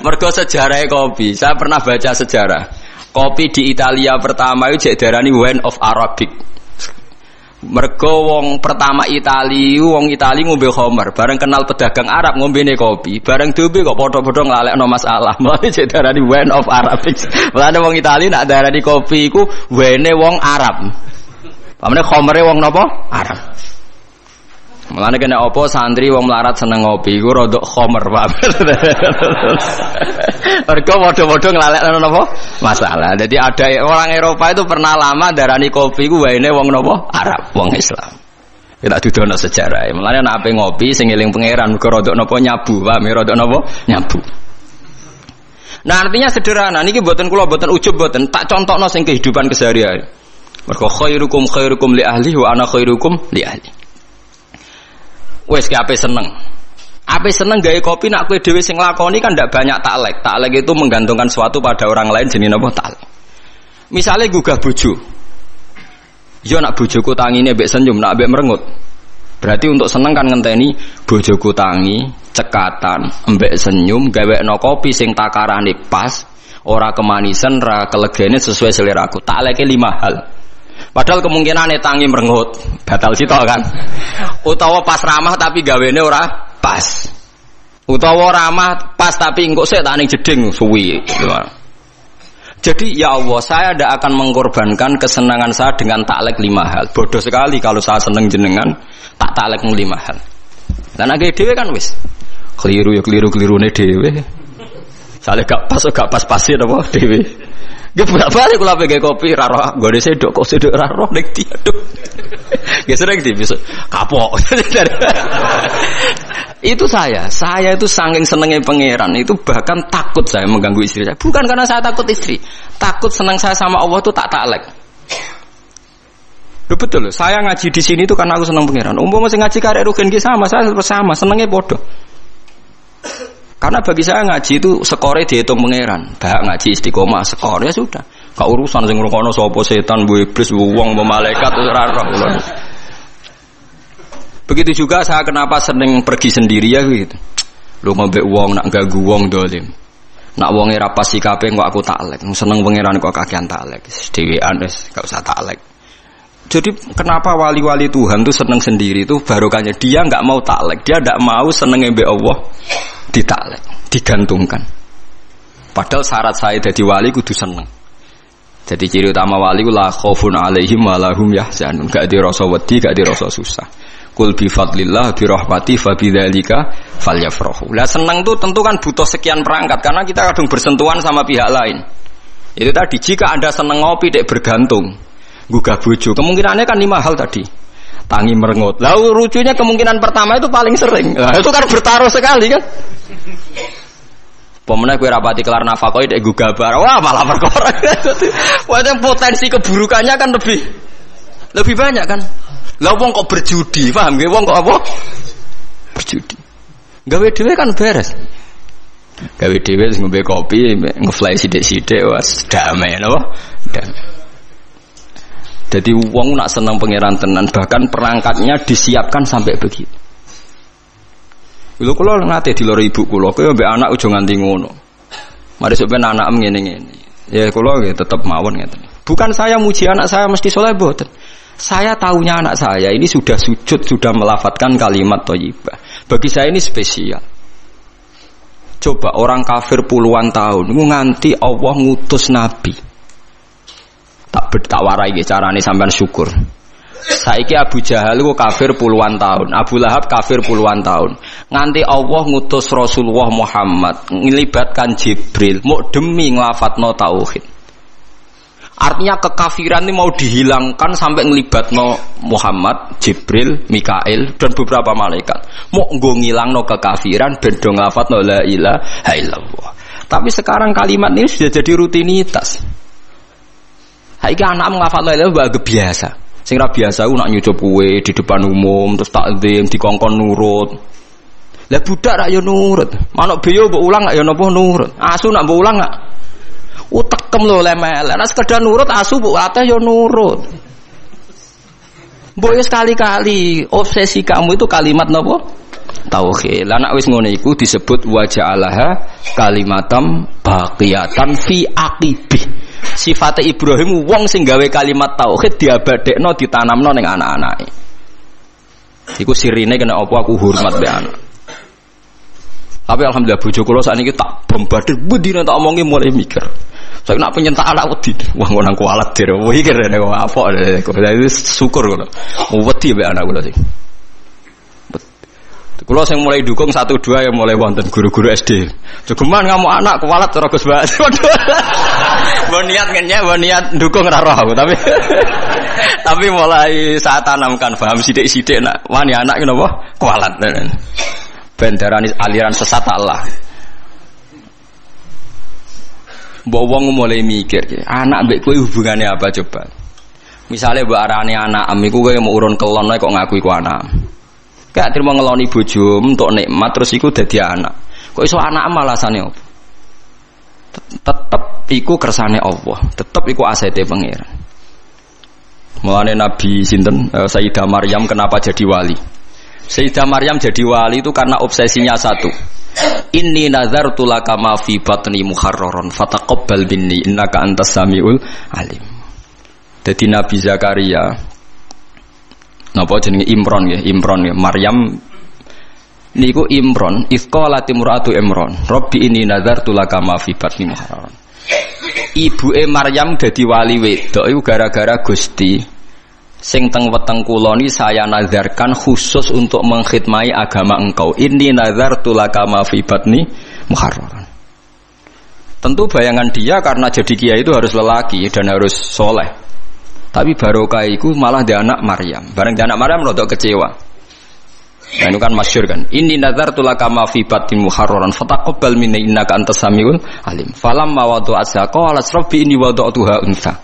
Mergo sejarah kopi. Saya pernah baca sejarah. Kopi di Italia pertama itu jek darani wine of Arabic. Mergo wong pertama wong Itali ngombe khamr, bareng kenal pedagang Arab ngombene kopi. Bareng diombe kok padha-padha nglalekno masalah. Mulane jek darani wine of Arabic. Mulane wong Itali nak darani kopi iku wine wong Arab. Pamane khamre wong napa? Arab. Mulane kena apa santri wong melarat seneng ngopi iku rodok khamr, Pak. Mergo padha-padha nglalekno napa? Masalah. Jadi ada orang Eropa itu pernah lama darani kopi iku waene wong napa? Arab, wong Islam. Kita dudono sejarah. Mulane nek ape ngopi sing eling pangeran mergo rodok napa nyabu, Pak. Rodok napa? Nyabu. Nah, artinya sederhana. Niki mboten kula mboten ujub mboten, tak contohno sing kehidupan keseharian. Mergo khairukum li ahli wa ana khairukum li ahli. Wes ki ape seneng. Ape seneng gawe kopi nak kowe dhewe sing lakoni kan ndak banyak taklek. Taklek itu menggantungkan sesuatu pada orang lain jenenge napa taklek. Misale gugah bojo. Yo nak bojoku tangine mbek senyum, nak mbek merengut. Berarti untuk seneng kan ngenteni bojoku tangi, cekatan, mbek senyum, gawekno kopi sing takarane pas, ora kemanisan, ora kelegene sesuai seleraku. Takleke 5 hal. Padahal kemungkinan tangi merengut batal sitok kan. Utawa pas ramah tapi gawene ora pas. Utawa ramah pas tapi engko sik tak ning jeding suwi. Jadi ya Allah, saya tidak akan mengorbankan kesenangan saya dengan taklek 5 hal. Bodoh sekali kalau saya seneng jenengan tak taklek 5 hal. Dan agak dhewe kan wis. Keliru ya keliru-kelirune dhewe. Sale gak pas-pasin apa dhewe. Nggih bolak-balik kula pege kopi ra roh nggone sedok kok sedok ra roh nek diaduk. Nggih sering bisa kapok. Itu saya itu saking senengnya pangeran itu bahkan takut saya mengganggu istri saya. Bukan karena saya takut istri, takut senang saya sama Allah itu tak taklek. Loh betul loh, saya ngaji di sini itu karena aku senang pangeran. Umpama sing ngaji karek rugen ki sama, saya sama, senengnya bodoh. Karena bagi saya ngaji itu skore dihitung pangeran. Bahak ngaji istiqomah skor ya sudah. Gak urusan sing ngrungokno sapa setan, bu iblis, bu wong, bu malaikat ora roh. Begitu juga saya kenapa sering pergi sendiri ya gitu. Lu ngombe wong nak ganggu wong dolim. Nak wonge ra pas sikape kok aku taklek. Seneng pangeran kok kakean taklek. Dhewean wis gak usah taklek. Jadi kenapa wali-wali Tuhan tuh seneng sendiri itu barokahnya dia enggak mau taklek. Dia enggak mau seneng mbek Allah ditaklek, digantungkan. Padahal syarat saya jadi wali kudu seneng. Jadi ciri utama wali ku la khaufun alaihim wa lahum yahzanun. Gak dirasa wedi, gak dirasa susah. Qul bi fadlillah bi rahmati fa bidzalika falyafrahu. Lah seneng tuh tentu kan butuh sekian perangkat karena kita kadang bersentuhan sama pihak lain. Itu tadi jika Anda seneng ngopi dek bergantung, gugah bojo, kemungkinannya kan 5 hal tadi. Tangi merengut. Lah lucunya kemungkinan pertama itu paling sering. Lah itu kan bertaruh sekali kan. Pemenang kue rapati kelar nafakoi dek gugah bar, wah malah perkara. Wah itu potensi keburukannya kan lebih banyak kan. Lah wong kok berjudi, paham nggih? Wong kok apa? Berjudi. Gawe dhewe kan beres. Gawe dhewe sing ngombe kopi, ngefly sithik-sithik wis damai napa? Damai. Jadi wong nak seneng pangeran tenan, bahkan perangkatnya disiapkan sampai begitu. Lho kula nate diloro ibu kula, kowe mbek anak aja nganti ngono. Mari sampeyan anak ngene-ngene. Ya kula nggih tetep mawon ngeten. Bukan saya muji anak saya mesti saleh mboten. Saya tahunya anak saya ini sudah sujud, sudah melafatkan kalimat thayyibah. Bagi saya ini spesial. Coba orang kafir puluhan tahun nganti Allah ngutus nabi. Tak warai carane sampean syukur. Saiki Abu Jahal ku kafir puluhan tahun, Abu Lahab kafir puluhan tahun. Nganti Allah ngutus Rasulullah Muhammad ngelibatkan Jibril mau demi nglafatno tauhid. Artinya kekafiran ini mau dihilangkan sampai ngelibatno Muhammad, Jibril, Mikail dan beberapa malaikat. Mau nggo ngilangno kekafiran ben do nglafatno la ilaha illallah. Tapi sekarang kalimat ini sudah jadi rutinitas. Saiki anak nglafat la ilaha illallah biasa. Sing ra biasa ku nak nyucup kuwe di depan umum terus takzim dikongkon nurut. Lah budak rak yo nurut. Manuk beyo mbok ulang gak yo napa nurut. Asu nak mbok ulang gak utekem lho lemel. Nek sekedar nurut asu mbok latih yo nurut. Mbok yo sekali-kali obsesi kamu itu kalimat napa? Tauhid. Lah nek wis ngono iku disebut wa ja'alaha kalimatam baqiyatan fi aqibih. Sifate Ibrahim wong sing gawe kalimat tauhid diabadekno ditanamno ning anak-anake. Iku sirine kena apa aku hormat be anak. Tapi alhamdulillah bojo kula sakniki tak bombardir bendina tak omongi mulai mikir. Saya nak penyentak anak wedi. Wah ngono nang kualat dire. Wah iki rene kok apa. Dadi syukur kula. Wedi be anak kula sing. Kulo sing mulai dukung 1-2 yang mulai wonten guru-guru SD. Jogeman ngamuk anak kualat cara Gus Bas. Mbok niat ngenyek, mbok niat dukung ora roh aku, tapi mulai saat tanamkan paham sithik-sithik nak wani anak ki napa kualat. Ben darani aliran sesat Allah. Mbok wong mulai mikir, anak mbek kowe hubungane apa coba? Misale mbok arane anak am iku kowe mau urun kelon kok ngaku iku anak. Gak terima ngeloni bojo untuk nikmat terus iku dadi anak. Kok iso anak malasane opo? Tetep iku kersane Allah, tetep iku asete pangeran. Mulane Nabi sinten Sayyidah Maryam kenapa jadi wali? Sayyidah Maryam jadi wali itu karena obsesinya satu. Inni nazartu laka ma fi batni muharraran fataqabbal minni innaka antas samiul alim. Dadi Nabi Zakaria napa jenenge Imron ya Maryam niku Imron isqalat imraatu Imron Rabbi inni nazartu laka ma fi batni muharraran. Ibuke Maryam dadi wali wedok iku gara-gara Gusti sing teng weteng kula ni saya nazarkan khusus untuk mengkhidmati agama engkau. Inni nazartu laka ma fi batni muharraran. Tentu bayangan dia karena jadi kiai itu harus lelaki dan harus soleh. Tapi barokah iku malah dia anak Maryam. Bareng dia anak Maryam rodok kecewa. Nah itu kan masyhur kan. Inni nazartu laka ma fi batni muharraran fataqabbal minni innaka antas samiul alim. Falamma wada'atha qalat rabbi inni wada'tuha untha.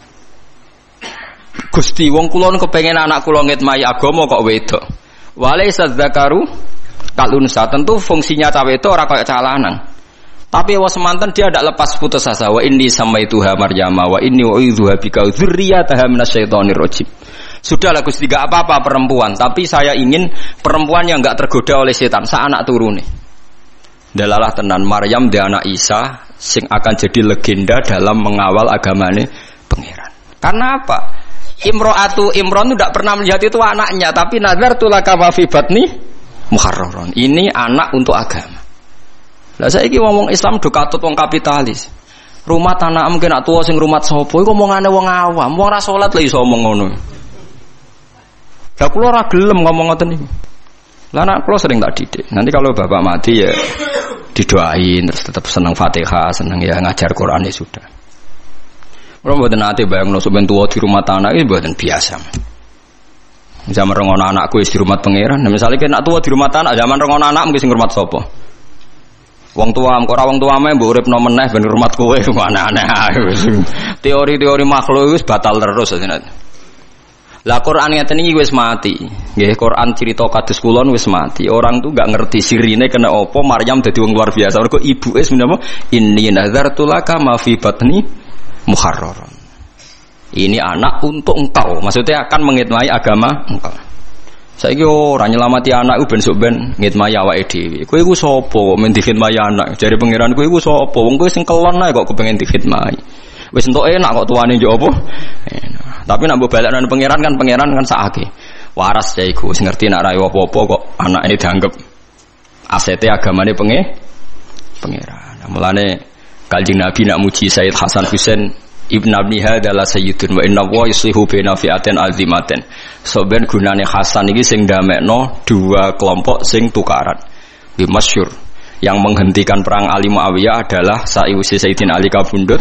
Gusti wong kula kepengin anak kula ngitmai agama kok wedok. Walaisa dzakaru kalunsa, tentu fungsinya cawe itu ora kaya cah lanang. Tapi wa semanten dia tidak lepas putus asa. Wa inni samaituha Maryama wa inni uidzuha bika dzurriyyataha minasyaitonir rajim. Sudahlah Gusti, gak apa-apa perempuan, tapi saya ingin perempuan yang enggak tergoda oleh setan, sa anak turune. Dalalah tenan Maryam dia anak Isa sing akan jadi legenda dalam mengawal agamane pangeran. Karena apa? Imro'atu Imron itu tidak pernah melihat itu anaknya, tapi nazartu laka ma fi batni muharraron. Ini anak untuk agama. Lah saiki wong Islam do katut wong kapitalis. Rumah tanah mungkin nak tuwa sing rumah sapa iku omongane wong awam, wong ora salat lho iso omong ngono. Lah kula ora gelem ngomong ngoten niku. Lah anak kula sering tak didik. Nanti kalau bapak mati ya didoain terus tetap senang Fatihah, senang ya ngajar Quran ya sudah. Kalau mboten nate bayangno sampeyan tuwa di rumah tanah iki mboten biasa. Zaman rengono anakku wis di rumah pangeran. Nah, misalnya kena tua di rumah tanah, zaman rengono anak mungkin sing ngurmat sapa? Wong tua, ora wong tuame mbok uripno meneh ben ngurmat kowe aneh-aneh ae. Teori-teori makhluk wis batal terus jenenge. Lah Quran ngeten iki wis mati. Nggih, Quran cerita kados kulon wis mati. Orang tuh enggak ngerti sirine kena apa Maryam dadi wong luar biasa. Mergo ibuke sebenarnya inni nazartu laka ma fi batni muharraron. Ini anak untuk engkau, maksudnya akan mengitmai agama engkau. Saiki ora nyelamati anak ku ben sok ben ngitmai awake dhewe. Kowe iku sapa kok men dikhidmati anak? Jare pangeran kowe iku sapa? Wong kowe sing kelon ae kok kepengin dikhidmati. Wis entuk enak kok tuane yo apa? Enak. Tapi nek mbok balekno pangeran kan sakake. Waras ya iku, sing ngerti nek ra apa-apa kok anake dianggep asete agamane pangeran. Mulane Kanjeng Nabi nak muji Sayyid Hasan Husain Ibn Abniha adalah sayyidun wa inna wa yuslihu baina fi'atin azimatin. Soben gunane Hasan iki sing ndamekno dua kelompok sing tukaran. Nggih masyhur. Yang menghentikan perang Ali Muawiyah adalah sa'iwisi Sayyidina Ali kabundut.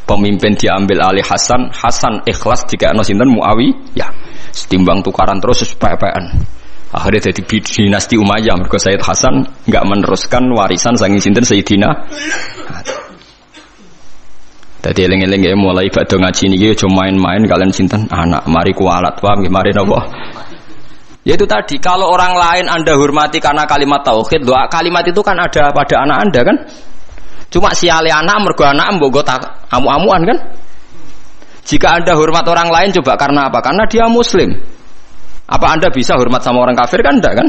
Pemimpin diambil alih Hasan, Hasan ikhlas dikekno sinten Muawiyah. Setimbang tukaran terus pepean. Akhirnya jadi dinasti Umayyah mergo Sayyid Hasan enggak meneruskan warisan saking sinten Sayyidina. Dadi eling-eling ya mulai badhe ngaji niki aja main-main kalian sinten anak mari kualat paham nggih mari napa. Ya itu tadi kalau orang lain Anda hormati karena kalimat tauhid, doa kalimat itu kan ada pada anak Anda kan? Cuma siale anak mergo anak mbok amu-amuan kan? Jika Anda hormat orang lain coba karena apa? Karena dia muslim. Apa Anda bisa hormat sama orang kafir kan enggak kan?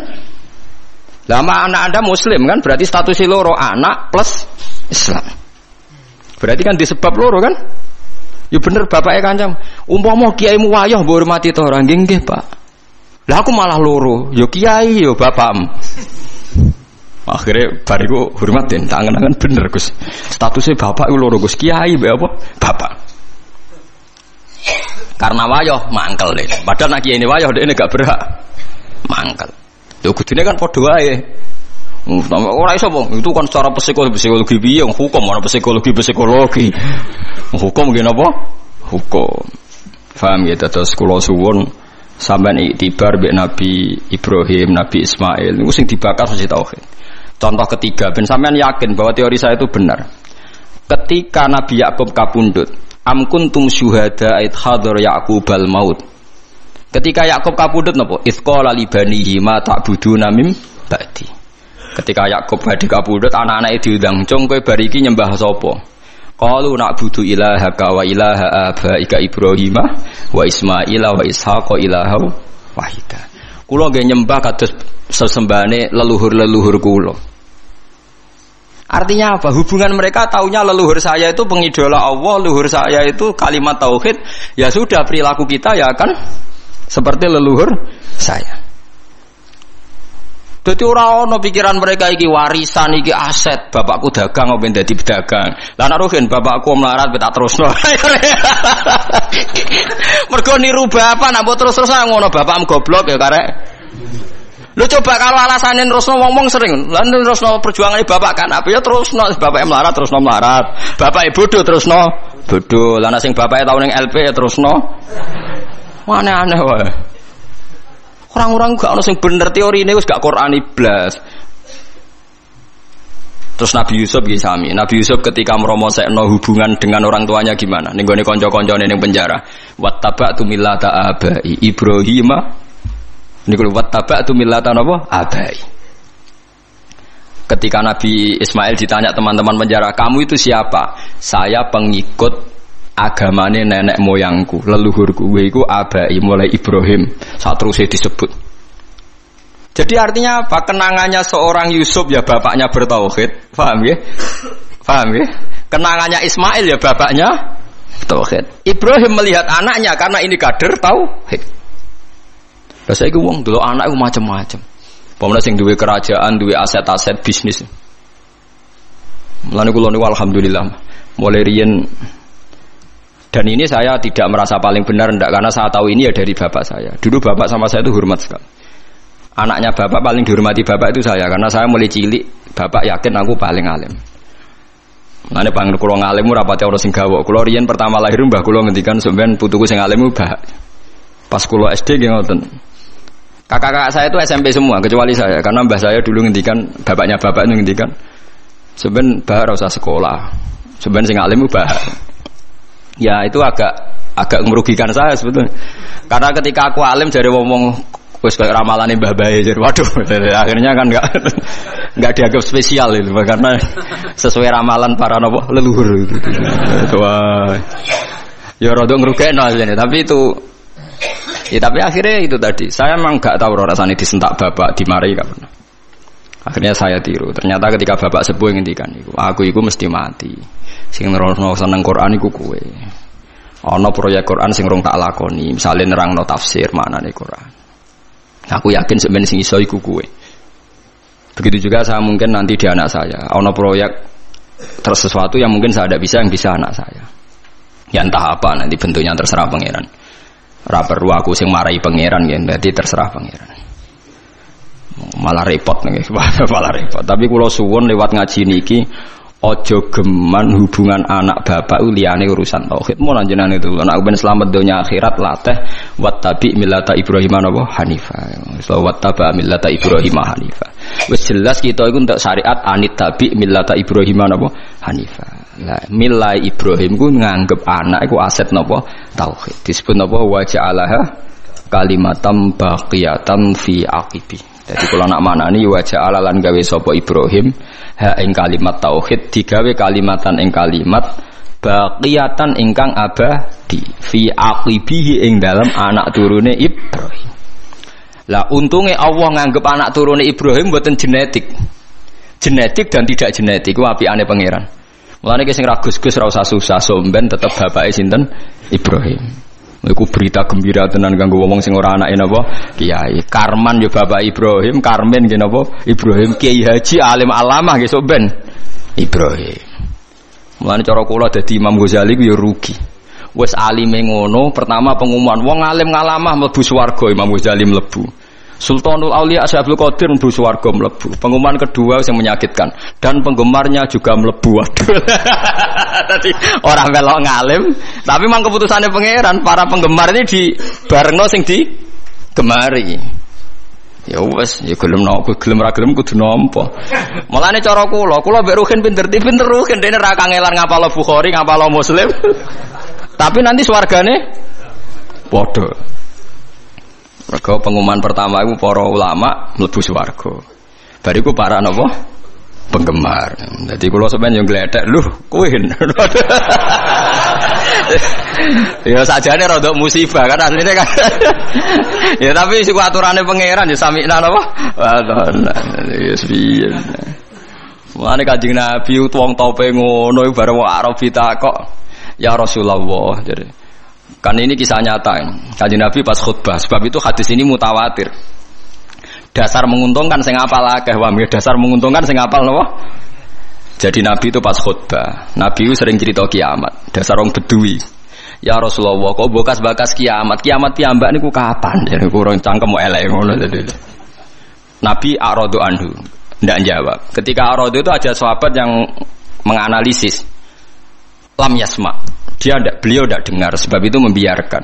Lama anak Anda muslim kan berarti statusnya loro anak plus Islam. Berarti kan disebab loro kan? Ya bener bapaknya kancam. Umpama kiaimu wayah mbok hormati to ora nggih Pak. Lah aku malah loro, ya kiai ya bapakmu. Akhirnya bariku hormatin, tangan-tangan bener Gus. Statusnya bapak iku loro Gus, kiai mbek apa? Bapak. Karena wayah mangkel deh. Padahal nek kiai ini wayah dekne gak berhak mangkel. Lho kudune kan padha wae. Ora iso wong itu kan secara psikologi piye hukum ana psikologi hukum nggih napa hukum paham ya terus kula suwun sampean iktibar mbek Nabi Ibrahim Nabi Ismail niku sing dibakar sing tauhid. Contoh ketiga ben sampean yakin bahwa teori saya itu benar. Ketika Nabi Yakub kapundhut am kuntum syuhada id hadar Yaqubal maut. Ketika Yakub kapundhut napa isqala li banihi ma ta'buduna mim ba'di. Ketika Yakub badhe kapundhut anak-anake diundang, "Cung kowe bar iki nyembah sapa?" Qalu na'budu ilahaka wa ilaha abaika Ibrahim wa Ismail wa Ishaq ilaha wahida. Kula nggih nyembah kados sesembahane leluhur-leluhur kula. Artinya apa? Hubungan mereka taunya leluhur saya itu pengidola Allah, leluhur saya itu kalimat tauhid. Ya sudah perilaku kita ya kan seperti leluhur saya. Dadi ora ana pikiran mereka iki warisan iki aset, bapakku dagang apa dadi pedagang. Lah nek rugen bapakku melarat tak terusno. Mergo niru bapak nek mbok terus-terusan ngono bapakmu goblok ya karek. Lho coba kalau alasane terusno wong-wong sering, lan terusno perjuangane bapak kan apa ya terusno bapake melarat terusno melarat. Bapake bodho terusno bodho. Lah nek sing bapake tau ning LP ya terusno. Aneh-aneh wae. Orang-orang gak ono sing bener teori ini wis gak Quran iblas. Terus Nabi Yusuf nggih sami. Nabi Yusuf ketika meromosekno hubungan dengan orang tuanya gimana? Ning gone kanca-kancane ning penjara. Wattaba'tu millata abai Ibrahim. Niku wattaba'tu millata napa? Abai. Ketika Nabi Ismail ditanya teman-teman penjara, "Kamu itu siapa?" "Saya pengikut agamane nenek moyangku, leluhurku." Iku abai mulai Ibrahim. Saterusé disebut. Jadi artinya apa? Kenangannya seorang Yusuf ya bapaknya bertauhid. Paham ya? Paham ya? Kenangannya Ismail ya bapaknya tauhid. Ibrahim melihat anaknya karena ini kader tauhid. Lah saiki wong delok anak iku macam-macam. Pemene sing duwe kerajaan, duwe aset-aset bisnis. Mulane kula niku alhamdulillah mulai riyen, dan ini saya tidak merasa paling benar ndak, karena saya tahu ini ya dari bapak saya. Dulu bapak sama saya itu hormat sekali. Anaknya bapak paling dihormati bapak itu saya, karena saya mulai cilik bapak yakin aku paling alim. Mane bang kula ngalim ora pati ana sing gawok. Kula riyen pertama lahir mbah kula ngendikan sampean putuku sing alim mbah. Pas kula SD nggih ngoten. Kakak-kakak saya itu SMP semua kecuali saya, karena mbah saya dulu ngendikan, bapaknya bapak itu ngendikan sampean mbah ora usah sekolah. Sampean sing alim mbah. Ya itu agak merugikan saya sebetulnya. Karena ketika aku alim jare wong wis kayak ramalane Mbah Bae, jadi waduh, akhirnya kan enggak dianggap spesial itu, karena sesuai ramalan para nopo leluhur itu. Wah, ya rada ngrugekno asline, tapi itu, ya tapi akhirnya itu tadi, saya memang enggak tahu rasanya disentak bapak, dimarahi enggak pernah. Akhirnya saya tiru. Ternyata ketika bapak sepuh ngendikan iku, aku iku mesti mati. Sing nerangno seneng Quran iku kowe. Ana proyek Quran sing rong tak lakoni, misale nerangno tafsir maknane Quran. Aku yakin sebenarnya sing iso iku kowe. Begitu juga saya mungkin nanti di anak saya. Ono proyek terus sesuatu yang mungkin saya tidak bisa, yang bisa anak saya. Ya entah apa nanti bentuknya terserah pangeran. Ora perlu aku sing marahi pangeran ya, berarti terserah pangeran. Malah repot nih, malah repot. Tapi kula suwun lewat ngaji niki ojo geman hubungan anak bapak liyane urusan tauhid. Mun jenengan itu anak ben selamat dunia akhirat latih wattabi millata Ibrahim hanifa. So wattaba millata Ibrahim hanifa. Wis jelas kita iku untuk syariat anit tabi millata Ibrahim hanifa. Lah milai Ibrahim ku nganggep anak iku aset napa tauhid. Disebut napa wa ja'alaha kalimatam baqiyatan fi aqibi. Jadi kalau nak manani wa ja'ala lan gawe sapa Ibrahim ha ing kalimat tauhid digawe kalimatan ing kalimat baqiyatan ingkang abadi fi aqibihi ing dalam anak turune Ibrahim. Lah untungnya Allah nganggep anak turune Ibrahim mboten genetik. Genetik dan tidak genetik ku apikane pangeran. Mulane ki sing ra gus-gus ra usah susah somben tetep bapake sinten Ibrahim. Iku berita gembira tenan kanggo wong sing ora anake napa kiai. Karman yo bapak Ibrahim, Karmen nggih napa Ibrahim, Kiai Haji alim alamah nggih sok ben Ibrahim. Mulane cara kula dadi Imam Ghazali ku yo rugi. Wis alime ngono, pertama pengumuman wong alim ngalamah mlebu swarga, Imam Ghazali mlebu. Sultanul Aulia Ashabul Qadir mlebu swarga mlebu. Pengumuman kedua yang menyakitkan dan penggemarnya juga mlebu. Waduh. Tadi orang melok ngalim, tapi memang keputusannya pangeran, para penggemar ini di barengno sing di gemari. Ya wes, ya gelem ra gelem kudu nampa. Mulane cara kula mbek Ruhin pinter Ruhin dene ra kangelan ngapalo Bukhari, ngapalo Muslim. Tapi nanti swargane padha. Mergo pengumuman pertama itu para ulama mlebu swarga. Bariku para napa? Penggemar. Dadi kula sampeyan yo gledek, lho, kowe. Ya sajane rada musibah kan asline kan. Ya tapi iku aturane pangeran ya samikna napa? Ya piye. Mulane Kanjeng Nabi wong tope ngono bareng wong Arab ditakok, "Ya Rasulullah," jadi kan ini kisah nyata. Kanjeng Nabi pas khutbah, sebab itu hadis ini mutawatir. Dasar menguntungkan sing apal akeh wae, dasar menguntungkan sing apal napa? Jadi Nabi itu pas khutbah, Nabi itu sering cerita kiamat. Dasar wong Bedui. Ya Rasulullah, kok bekas-bekas kiamat? Kiamat piyambak niku kapan? Jadi kurang cangkem elek ngono tadi. Nabi a'radu anhu, ndak jawab. Ketika a'radu itu ada sahabat yang menganalisis. Lam yasma. Beliau tidak dengar, sebab itu membiarkan.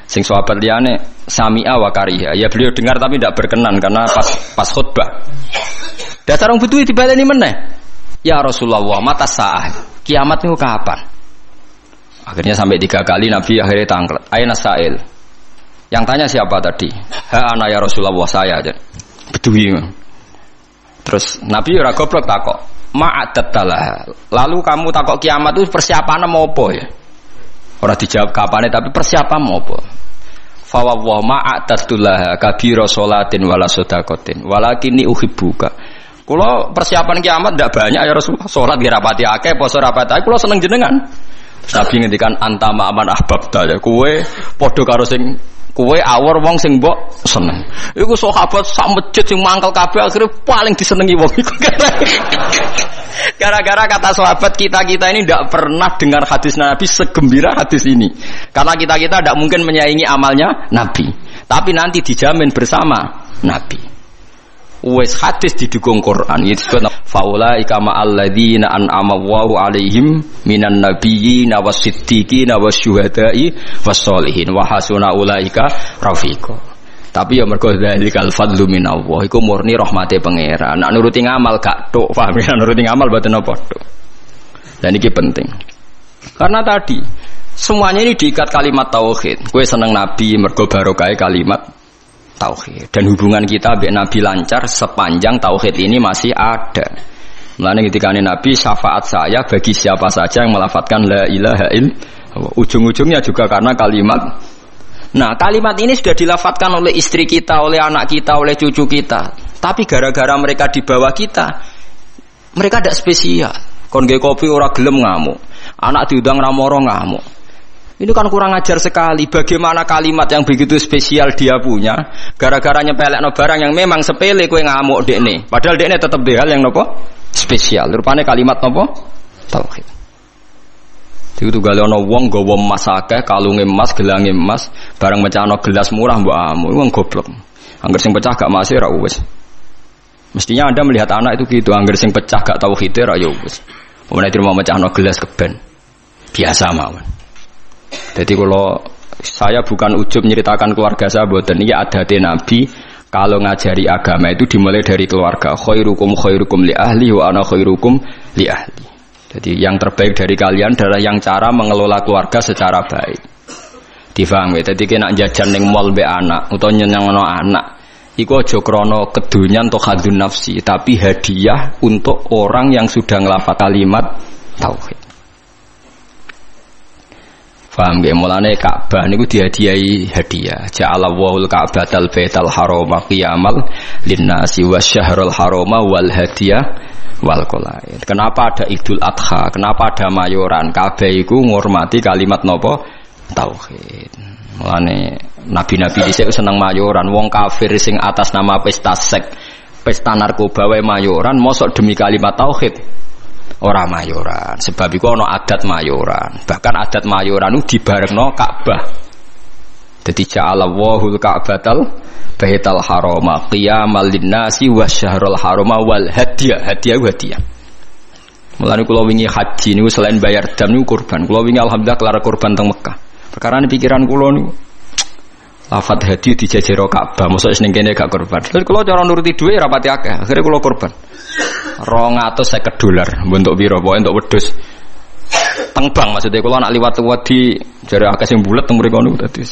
Sing sahabat liyane sami'a wa kariha. Ya beliau dengar tapi tidak berkenan karena pas khutbah. Dasar wong Bedui dibaleni meneh. "Ya Rasulullah, mata sa'ah? Kiamat itu kapan?" Akhirnya sampai 3 kali Nabi akhirnya tangklet. "Aina sa'il?" Yang tanya siapa tadi? "Ha ana ya Rasulullah, saya aja." Bedui. Terus Nabi ora goblok takok, "Ma'adattalah." Lalu kamu takok kiamat itu persiapan mau apa ya? Ora dijawab kapane tapi persiapan mau apa? Fa wa ma'adattalah kabira sholatin wala sedaqatin walakini uhibbuka. Kula persiapan kiamat ndak banyak ya Rasulullah. Salat nggih rapati akeh, poso rapati akeh, kula seneng jenengan. Nabi ngendikan antama aman ahbabta ya. Kowe padha karo sing kowe awor wong sing mbok seneng. Iku sahabat sak masjid sing mangkel kabeh akhirnya paling disenengi wong iku. Gara-gara kata sahabat kita ini tidak pernah dengar hadis Nabi segembira hadis ini. Karena kita tidak mungkin menyaingi amalnya Nabi. Tapi nanti dijamin bersama Nabi. Wes hadis didukung Quran. Disebut faulaika ma'al ladzina an'ama Allahu 'alaihim minan nabiyyin was-siddiqin wasyuhada'i was-sholihin wa hasuna ulaika rafiqa. Tapi ya mergo dzalikal fadlu minallah iku murni rahmate pangeran. Nek nuruti ngamal gak tok, paham ya? Nuruti ngamal mboten apa tok. Dan ini penting. Karena tadi semuanya ini diikat kalimat tauhid. Kowe seneng Nabi mergo barokah kalimat tauhid. Dan hubungan kita mbek Nabi lancar sepanjang tauhid ini masih ada. Mulane ketika Nabi syafaat saya bagi siapa saja yang melafadzkan la ilaha illallah. Ujung-ujungnya juga karena kalimat. Nah, kalimat ini sudah dilafadzkan oleh istri kita, oleh anak kita, oleh cucu kita. Tapi gara-gara mereka di bawah kita, mereka tidak spesial. Kon nggih kopi ora gelem ngamuk. Anak diundang ra moro ngamuk. Ini kan kurang ajar sekali. Bagaimana kalimat yang begitu spesial dia punya, gara-gara nyepelekno barang yang memang sepele kowe ngamuk dekne. Padahal dekne tetep de hal yang nopo? Spesial. Rupane kalimat nopo? Tauhid. Itu gale ana wong nggawa emas akeh, kalunge emas, gelange emas, barang mecahno gelas murah mbok amu. Wong goblok. Angger sing pecah gak mase ra wis. Mestinya Anda melihat anak itu gitu, angger sing pecah gak tauhid ra ya wis. Mulane terima mecahno gelas keben. Biasa mawon. Jadi kalau saya bukan ujub menceritakan keluarga saya, boten iki adate Nabi kalau ngajari agama itu dimulai dari keluarga. Khairukum khairukum li ahli wa ana khairukum li ahli. Jadi yang terbaik dari kalian adalah yang cara mengelola keluarga secara baik. Difahami. Jadi kena jajan ning mall mbek anak utawa nyenengno anak. Iku aja krana kedunyan atau hadun nafsi, tapi hadiah untuk orang yang sudah ngelafal kalimat tauhid. Faham nggih? Mulane Ka'bah niku dihadiahi hadiah. Ja'alallahul Ka'batal Baital Harama qiyamal linnasi wasyahrul harama wal hadiah wal qalaid. Kenapa ada Idul Adha? Kenapa ada mayoran? Kabeh iku ngurmati kalimat napa? Tauhid. Mulane nabi-nabi dhisik seneng mayoran. Wong kafir sing atas nama pesta seks, pesta narkoba wae mayoran, mosok demi kalimat tauhid ora mayoran. Sebab iku ana adat mayoran. Bahkan adat mayoran itu dibarengno Ka'bah. Dadi ja'alallahul Ka'batal Baital Harama qiyamal linnasi wasyahrul harama wal hadiah. Hadiah. Mulane kula wingi haji niku selain bayar dam niku kurban. Kula wingi alhamdulillah kelar kurban teng Mekah. Perkara pikiran kula niku lafadz hadiah dijajero Ka'bah, mosok ning kene gak kurban. Terus kula cara nuruti dhuwit ra pati akeh. Akhire kula kurban. $250 bentuk piro pokoke untuk wedhus teng bank maksudnya kula nak liwat di jare akeh sing bulet teng mriko niku dadi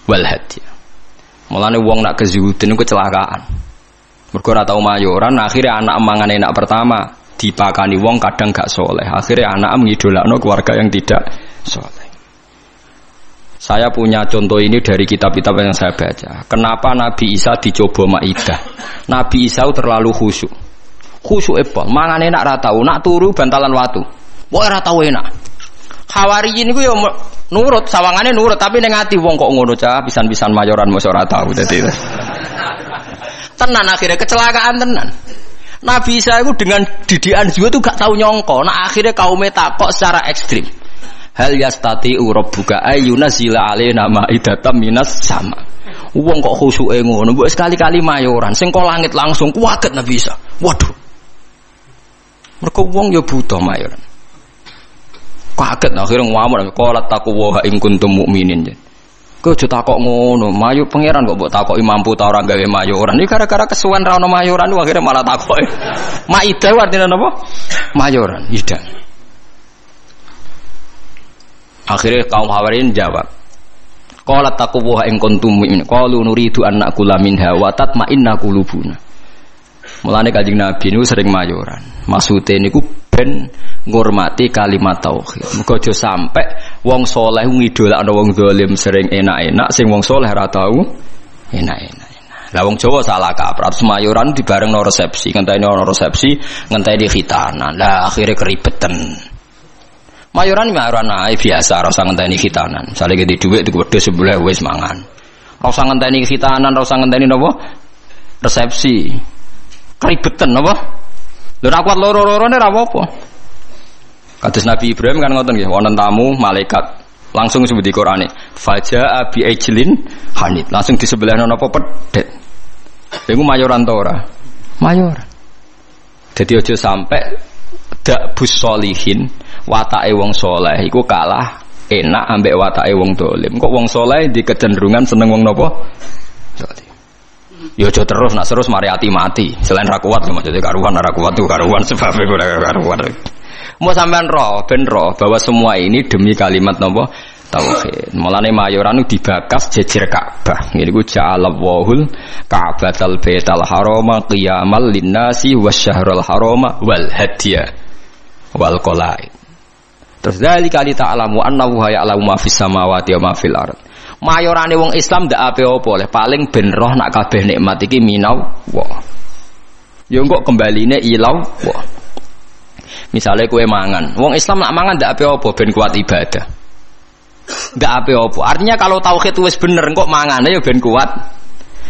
wal hadiah. Mulane wong nak kezuhud niku kecelakaan. Mergo ora tau mayoran, akhirnya anak mangane anak pertama dipakani wong kadang gak soleh. Akhirnya anak mengidolakno keluarga yang tidak soleh. Saya punya contoh ini dari kitab-kitab yang saya baca. Kenapa Nabi Isa dicoba Maidah? Nabi Isa terlalu khusyuk. Khusyuk epon, mangan enak ra tau, nak turu bantalan watu. Wah ra tau enak. Hawariyin niku yo nurut, sawangane nurut, tapi ning ati wong kok ngono cah, pisan-pisan mayoran mosok ora tau dadi. Tenan akhirnya kecelakaan tenan. Nabi Isa itu dengan didikan juga tuh gak tahu nyongko. Nah akhirnya kaumnya takok secara ekstrim. Hal yastati'u rabbuka ayyunazila alaina ma'idatan minas sama. Wong kok khusyuke ngono, mbok sekali-kali mayoran sing kok langit langsung kuwaget Nabi Isa. Waduh. Mergo wong ya buta mayoran. Kaget akhirnya ngamuk qala taqwa in kuntum mukminin. Kok aja takok ngono, mayu pangeran kok mbok takoki mampu ta ora gawe mayuran. Iki gara-gara kesuwen ra ono mayuran akhirnya malah takoki. Maidah artinya napa? Mayuran, ida. Akhirnya kaum Hawarin jawab. Qalat taqwa in kuntum mu'minin. Qalu nuridu an na'kula minha wa tatma'inna qulubuna. Mulane Kanjeng Nabi niku sering mayuran. Maksude niku ben ngurmati kalimat tauhid. Muga aja sampe wong saleh ngidolakno wong zalim sering enak-enak, sing wong saleh ora tau enak-enak. Lah wong Jawa salah kaprah mayuran dibarengno resepsi, ngenteni ono resepsi, ngenteni khitanan. Lah akhire keribeten. Mayuran ae biasa, ora usah ngenteni khitanan. Misale gede dhuwit tuku wedhus sebelah wis mangan. Ora usah ngenteni khitanan, ora usah ngenteni napa? Resepsi. Keribeten napa? Lha ora kuat loro-lorone ora apa-apa. Kados Nabi Ibrahim kan ngoten nggih, wonten tamu malaikat langsung disebut di Qur'ane, faja'a bi ajlin hanid. Langsung di sebelahna napa pedet. Iku mayuran ta ora? Mayuran. Dadi aja sampe dak bus solihin watake wong saleh iku kalah enak ambek watake wong dolim. Kok wong saleh di kecenderungan seneng wong napa? Dolim. Ya aja terus nak terus mari ati mati. Selain ra kuat maksudnya karuan ra kuat tuh karuan sebab ora karuan. Mau sampean roh ben roh bahwa semua ini demi kalimat napa? Tauhid. Mulane mayuran dibakas jejer Ka'bah. Ngene iku ja'alallahul Ka'batal Baital Harama qiyamal linnasi wasyahrul harama wal hadiya wal qalaid. Terus zalika li ta'lamu annahu ya'lamu ma fis samawati wa ma fil ard. Mayorane wong Islam ndak ape-apa oleh paling ben roh nak kabeh nikmat iki minau wa. Ya engko kembaline ilau wa. Misale kowe mangan, wong Islam nak mangan ndak ape-apa ben kuat ibadah. Ndak ape-apa. Artinya kalau tauhid wis bener kok mangane ya ben kuat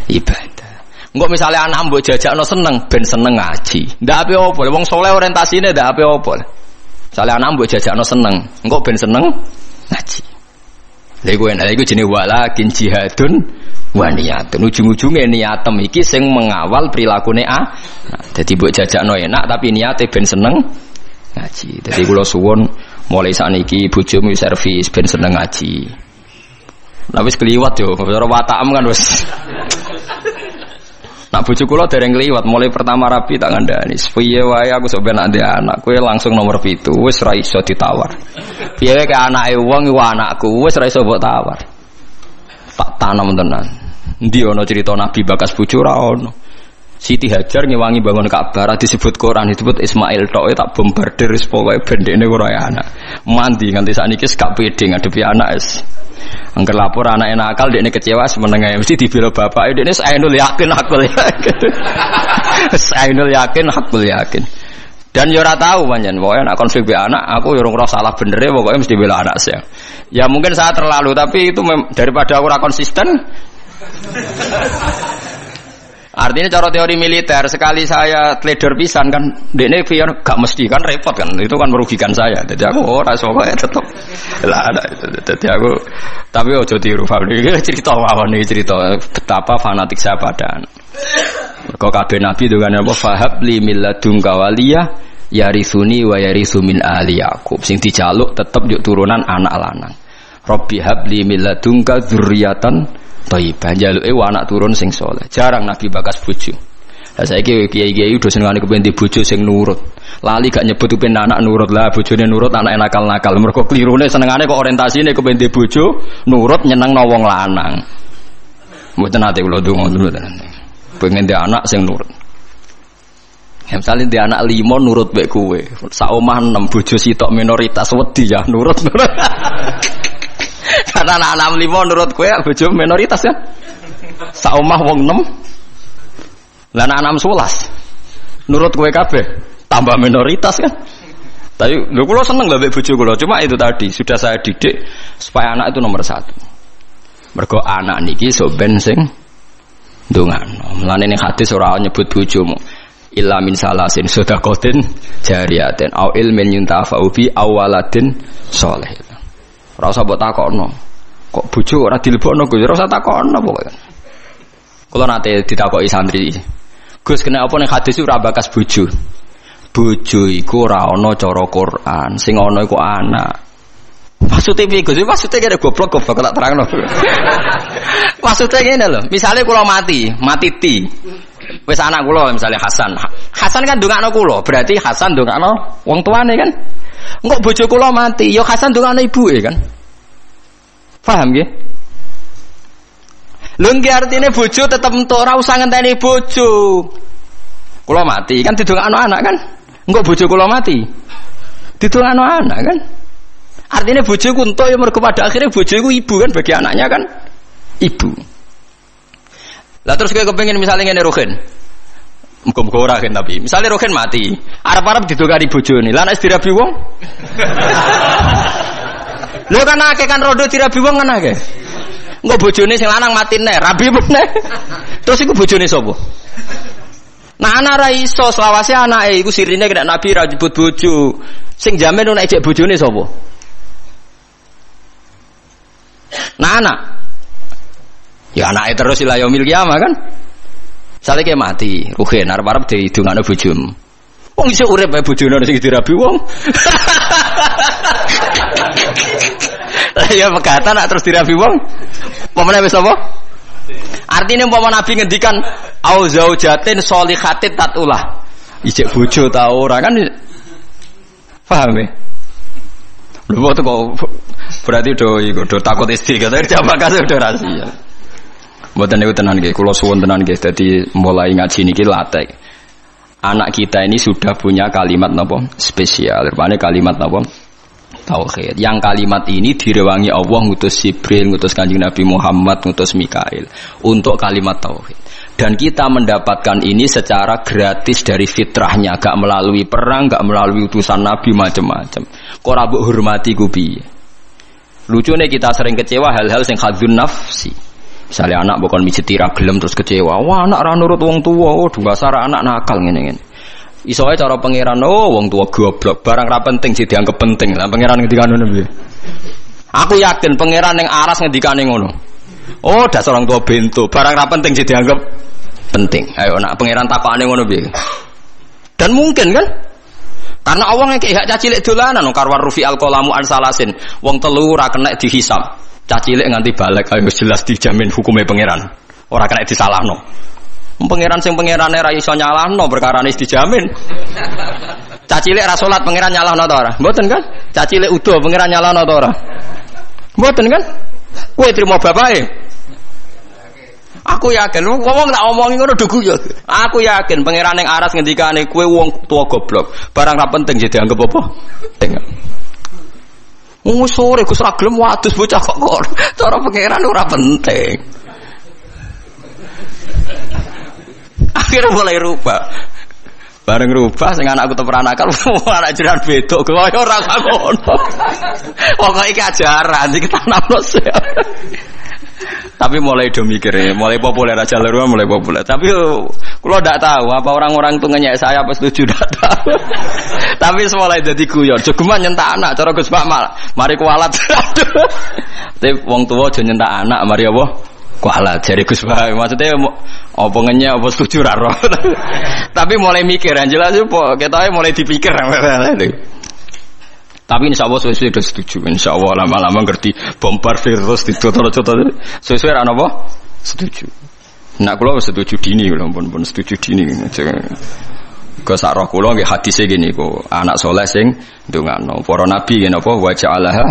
ibadah. Engko misale anak mbok jajakno seneng ben seneng ngaji. Ndak ape-apa. Wong saleh orientasine ndak ape-apa. Misale anak mbok jajakno seneng, engko ben seneng ngaji. Lha iku jenenge walakin jihadun wa niyatun. Ujung-ujunge niatem iki sing mengawal prilakune nah, dadi mbok jajakno enak tapi niate ben seneng ngaji. Dadi kula suwun mulai sakniki bojomu servis ben seneng ngaji. Lah wis kliwat yo, cara watakam kan wis. Nak bojo kula dereng kliwat mulai pertama rapi tak ngandani. Piye wae aku sok ben ndek anak, kowe langsung nomor 7, wis ra iso ditawar. Piye wae ke anake wong iku anakku, wis ra iso mbok tawar. Tak tanam tenan. Endi ana cerita Nabi bakas bojo ra ono. Siti Hajar ngewangi bangun Ka'bah disebut Quran disebut Ismail tok tak bombardir wis pokoke bendene ora anak. Mandi nganti sakniki gak pede ngadepi anak es. Angger lapor anake nakal dekne kecewa semenenge mesti dibela bapak dekne ainul yakin hakul yakin. Ainul yakin hakul yakin. Dan yo ora tahu pancen pokoke nek konflik be anak aku yo ora salah benere pokoke mesti bela anak saya. Ya mungkin saya terlalu tapi itu daripada aku ora konsisten. Artinya cara teori militer sekali saya trader pisan kan dekne pian gak mesti kan repot kan itu kan merugikan saya. Jadi aku ora sokoe tetep lah ada itu. Jadi aku tapi ojo tiru Fabri cerita mawon iki cerita betapa fanatik saya pada anak. Kok kabeh nabi dengan apa fahab li milladunka waliyah yarisuni wa yarisu min ali Yaqub sing dijaluk tetep yuk turunan anak lanang. Rabbi habli milladunka dzurriatan thayyibah jaluke anak turun sing saleh. Jarang nabi bakas bojo. Lah saiki kiai-kiai udah senengane kepen di bojo sing nurut. Lali gak nyebut kepen anak nurut lah bojone nurut anak nakal-nakal. Mergo klirune senengane kok orientasine kepen di bojo nurut nyenengno wong lanang. Mboten ate kula ndonga dulu tenan. Pengen di anak sing nurut. Ya misalnya di anak 5 nurut mek kowe. Sak omah 6 bojo sitok minoritas wedi ya nurut. Karena anak 5 nurut kowe bojo minoritas ya. Sak omah wong 6. Lah anak 11 nurut kowe kabeh tambah minoritas kan. Tapi lho kula seneng lho mek bojo kula. Cuma itu tadi sudah saya didik supaya anak itu nomor 1. Mergo anak niki sok ben sing ndongano. Mulane ning hadis ora nyebut bojomu. Illa min salasin sedaqatin jariyatin au ilmin yuntafa'u bi awaladin sholih. Ora usah mbok takokno. Kok bojo ora dilebokno Gus? Ora usah takokno pokoke. Kula nate ditakoki santri. Gus kena apa ning hadis ora bakas bojo? Bojo iku ora ana cara Quran, sing ana iku anak. Maksudnya piye Gus? Maksudnya kene goblok tak terangno. Maksudnya ngene lho, misale kula mati ti. Wis anak kula misalnya Hasan. Hasan kan ndongakno kula, berarti Hasan ndongakno wong tuane kan. Engko bojo kula mati, ya Hasan ndongakno ibuke kan. Paham nggih? Lho nggih artine bojo tetep entuk ora usah ngenteni bojo. Kula mati kan didongakno anak kan. Engko bojo kula mati. Didongakno anak kan. Artinya bojoku entuk ya mergo pada akhirnya bojoku ibu kan bagi anaknya kan ibu. Lah terus kowe kepengin misalnya ngene Rohin. Muga-muga ora kan tapi. Misalnya Rohin mati, arep-arep didongani bojone. Lah nek dirabi wong. Lho kan akeh kan rodo dirabi wong kan akeh. Engko bojone sing lanang mati neh, rabi meneh. Terus iku bojone sapa? Nah anak ra iso selawase anake iku sirine kena Nabi ra nyebut bojo. Sing jamin nek ejek bojone sapa? Nah anak ya anaknya terus ila yaumil qiyamah kan sale ke mati ruhen arep-arep didongakno bojomu wong iso urip ae bojone sing dirabi wong ya pegatan nak terus dirabi wong pemene wis apa artine umpama Nabi ngendikan au zaujatin sholihatin tatulah ijek bojo ta ora kan paham ya lho kok berarti do takut istri kata jawab kasih udah rahasia. Mboten niku tenan nggih, kula suwun tenan nggih dadi mulai ngaji niki latih. Anak kita ini sudah punya kalimat napa spesial, rupane kalimat napa tauhid. Yang kalimat ini direwangi Allah ngutus Jibril, ngutus Kanjeng Nabi Muhammad, ngutus Mikail untuk kalimat tauhid. Dan kita mendapatkan ini secara gratis dari fitrahnya, gak melalui perang, gak melalui utusan Nabi macam-macam. Kok ora mbok hormati ku piye? Lucunya kita sering kecewa hal-hal sing khadzun nafsi. Misalnya anak bukan mijeti ra gelem terus kecewa. Wah, anak ra nurut wong tuwa. Oh, dasar anak nakal ngene-ngene. Iso ae cara pangeran, oh wong tuwa goblok, barang ra penting sih dianggap penting. Lah pangeran ngendikane ngono piye? Aku yakin pangeran ning aras ngendikane ngono. Oh, dasar orang tua bento, barang ra penting sih dianggap penting. Ayo nak pangeran takokane ngono piye? Dan mungkin kan? Karena Allah ngekek hak cacilik dolanan karwar rufi al-qalamu an salasin. Wong telu ora kena dihisab. Cacilik nganti balik ayo jelas dijamin hukumnya pangeran. Ora kena disalahno. Pangeran sing pangerane ra iso nyalahno perkarane wis dijamin. Cacilik ra salat pangeran nyalahno ta ora? Mboten kan? Cacilik udo pangeran nyalahno ta ora? Mboten kan? Kowe trimo bapake. Aku yakin, ngomong tak omongi ngono dugu ya. Aku yakin pangeran ning aras ngendikane kowe wong tua goblok, barang ra penting jadi dianggap apa? Penting. Wong sore Gus ra gelem wadus bocah kok cara pangeran ora penting. Akhirnya mulai rubah. Bareng rubah sing anakku teperan akal anak jiran bedok kaya ora ngono. Pokoke iki ajaran iki tanamno. Tapi mulai do mikir, mulai populer aja luar mulai populer. Tapi kalau tidak tahu apa orang-orang itu ngenyek saya apa setuju tidak tahu. Tapi mulai jadi guyon. Jogeman nyentak anak, cara Gus Pak mari kualat. Tapi wong tua aja nyentak anak, mari apa? Kualat. Jadi Gus Pak maksudnya apa ngenyek apa setuju raro. Tapi mulai mikir, yang jelas itu kita mulai dipikir. Tapi insya Allah sesuai sudah setuju. Insya Allah lama-lama ngerti bombardir terus ditutur-tutur sesuai apa? Setuju. Nak kula setuju dini kula pun setuju dini. Ke sarah kula nggih hadise gini kok anak saleh sing ndongakno. Para nabi ngene apa wa ja'alaha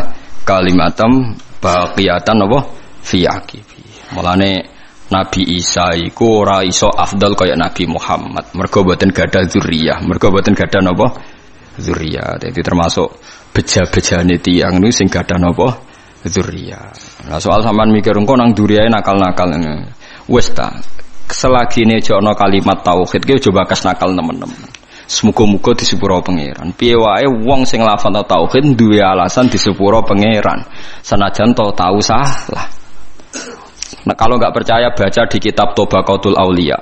kalimatam baqiyatan apa fi aqibi. Mulane Nabi Isa iku ora iso afdal kaya Nabi Muhammad. Mergo boten gadah dzurriyyah, mergo boten gadah napa? Dzurriyyah. Dadi termasuk beja-bejane tiyang niku sing gadah napa dzurriyyah. Nah soal sampean mikir engko nang duriyae nakal-nakal ngene. Wis ta, selagine aja ana kalimat tauhid ki aja bakas nakal temen-temen. Semoga-moga disepuro pangeran. Piye wae wong sing lafal tauhid duwe alasan disepuro pangeran. Senajan to tahu salah. Nah, kalau enggak percaya baca di kitab Tobaqatul Auliya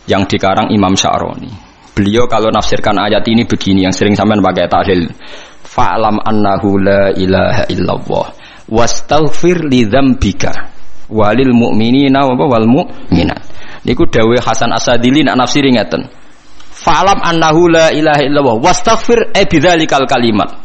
yang dikarang Imam Sya'rani. Beliau kalau nafsirkan ayat ini begini yang sering sampean pakai tahlil. Fa'lam annahu la ilaha illallah wastaghfir li dzambika walil mu'minina wal mu'minat. Niku dawuh Hasan As-Sadili nak nafsiri ngeten. Fa'lam annahu la ilaha illallah wastaghfir bidzalikal kalimat.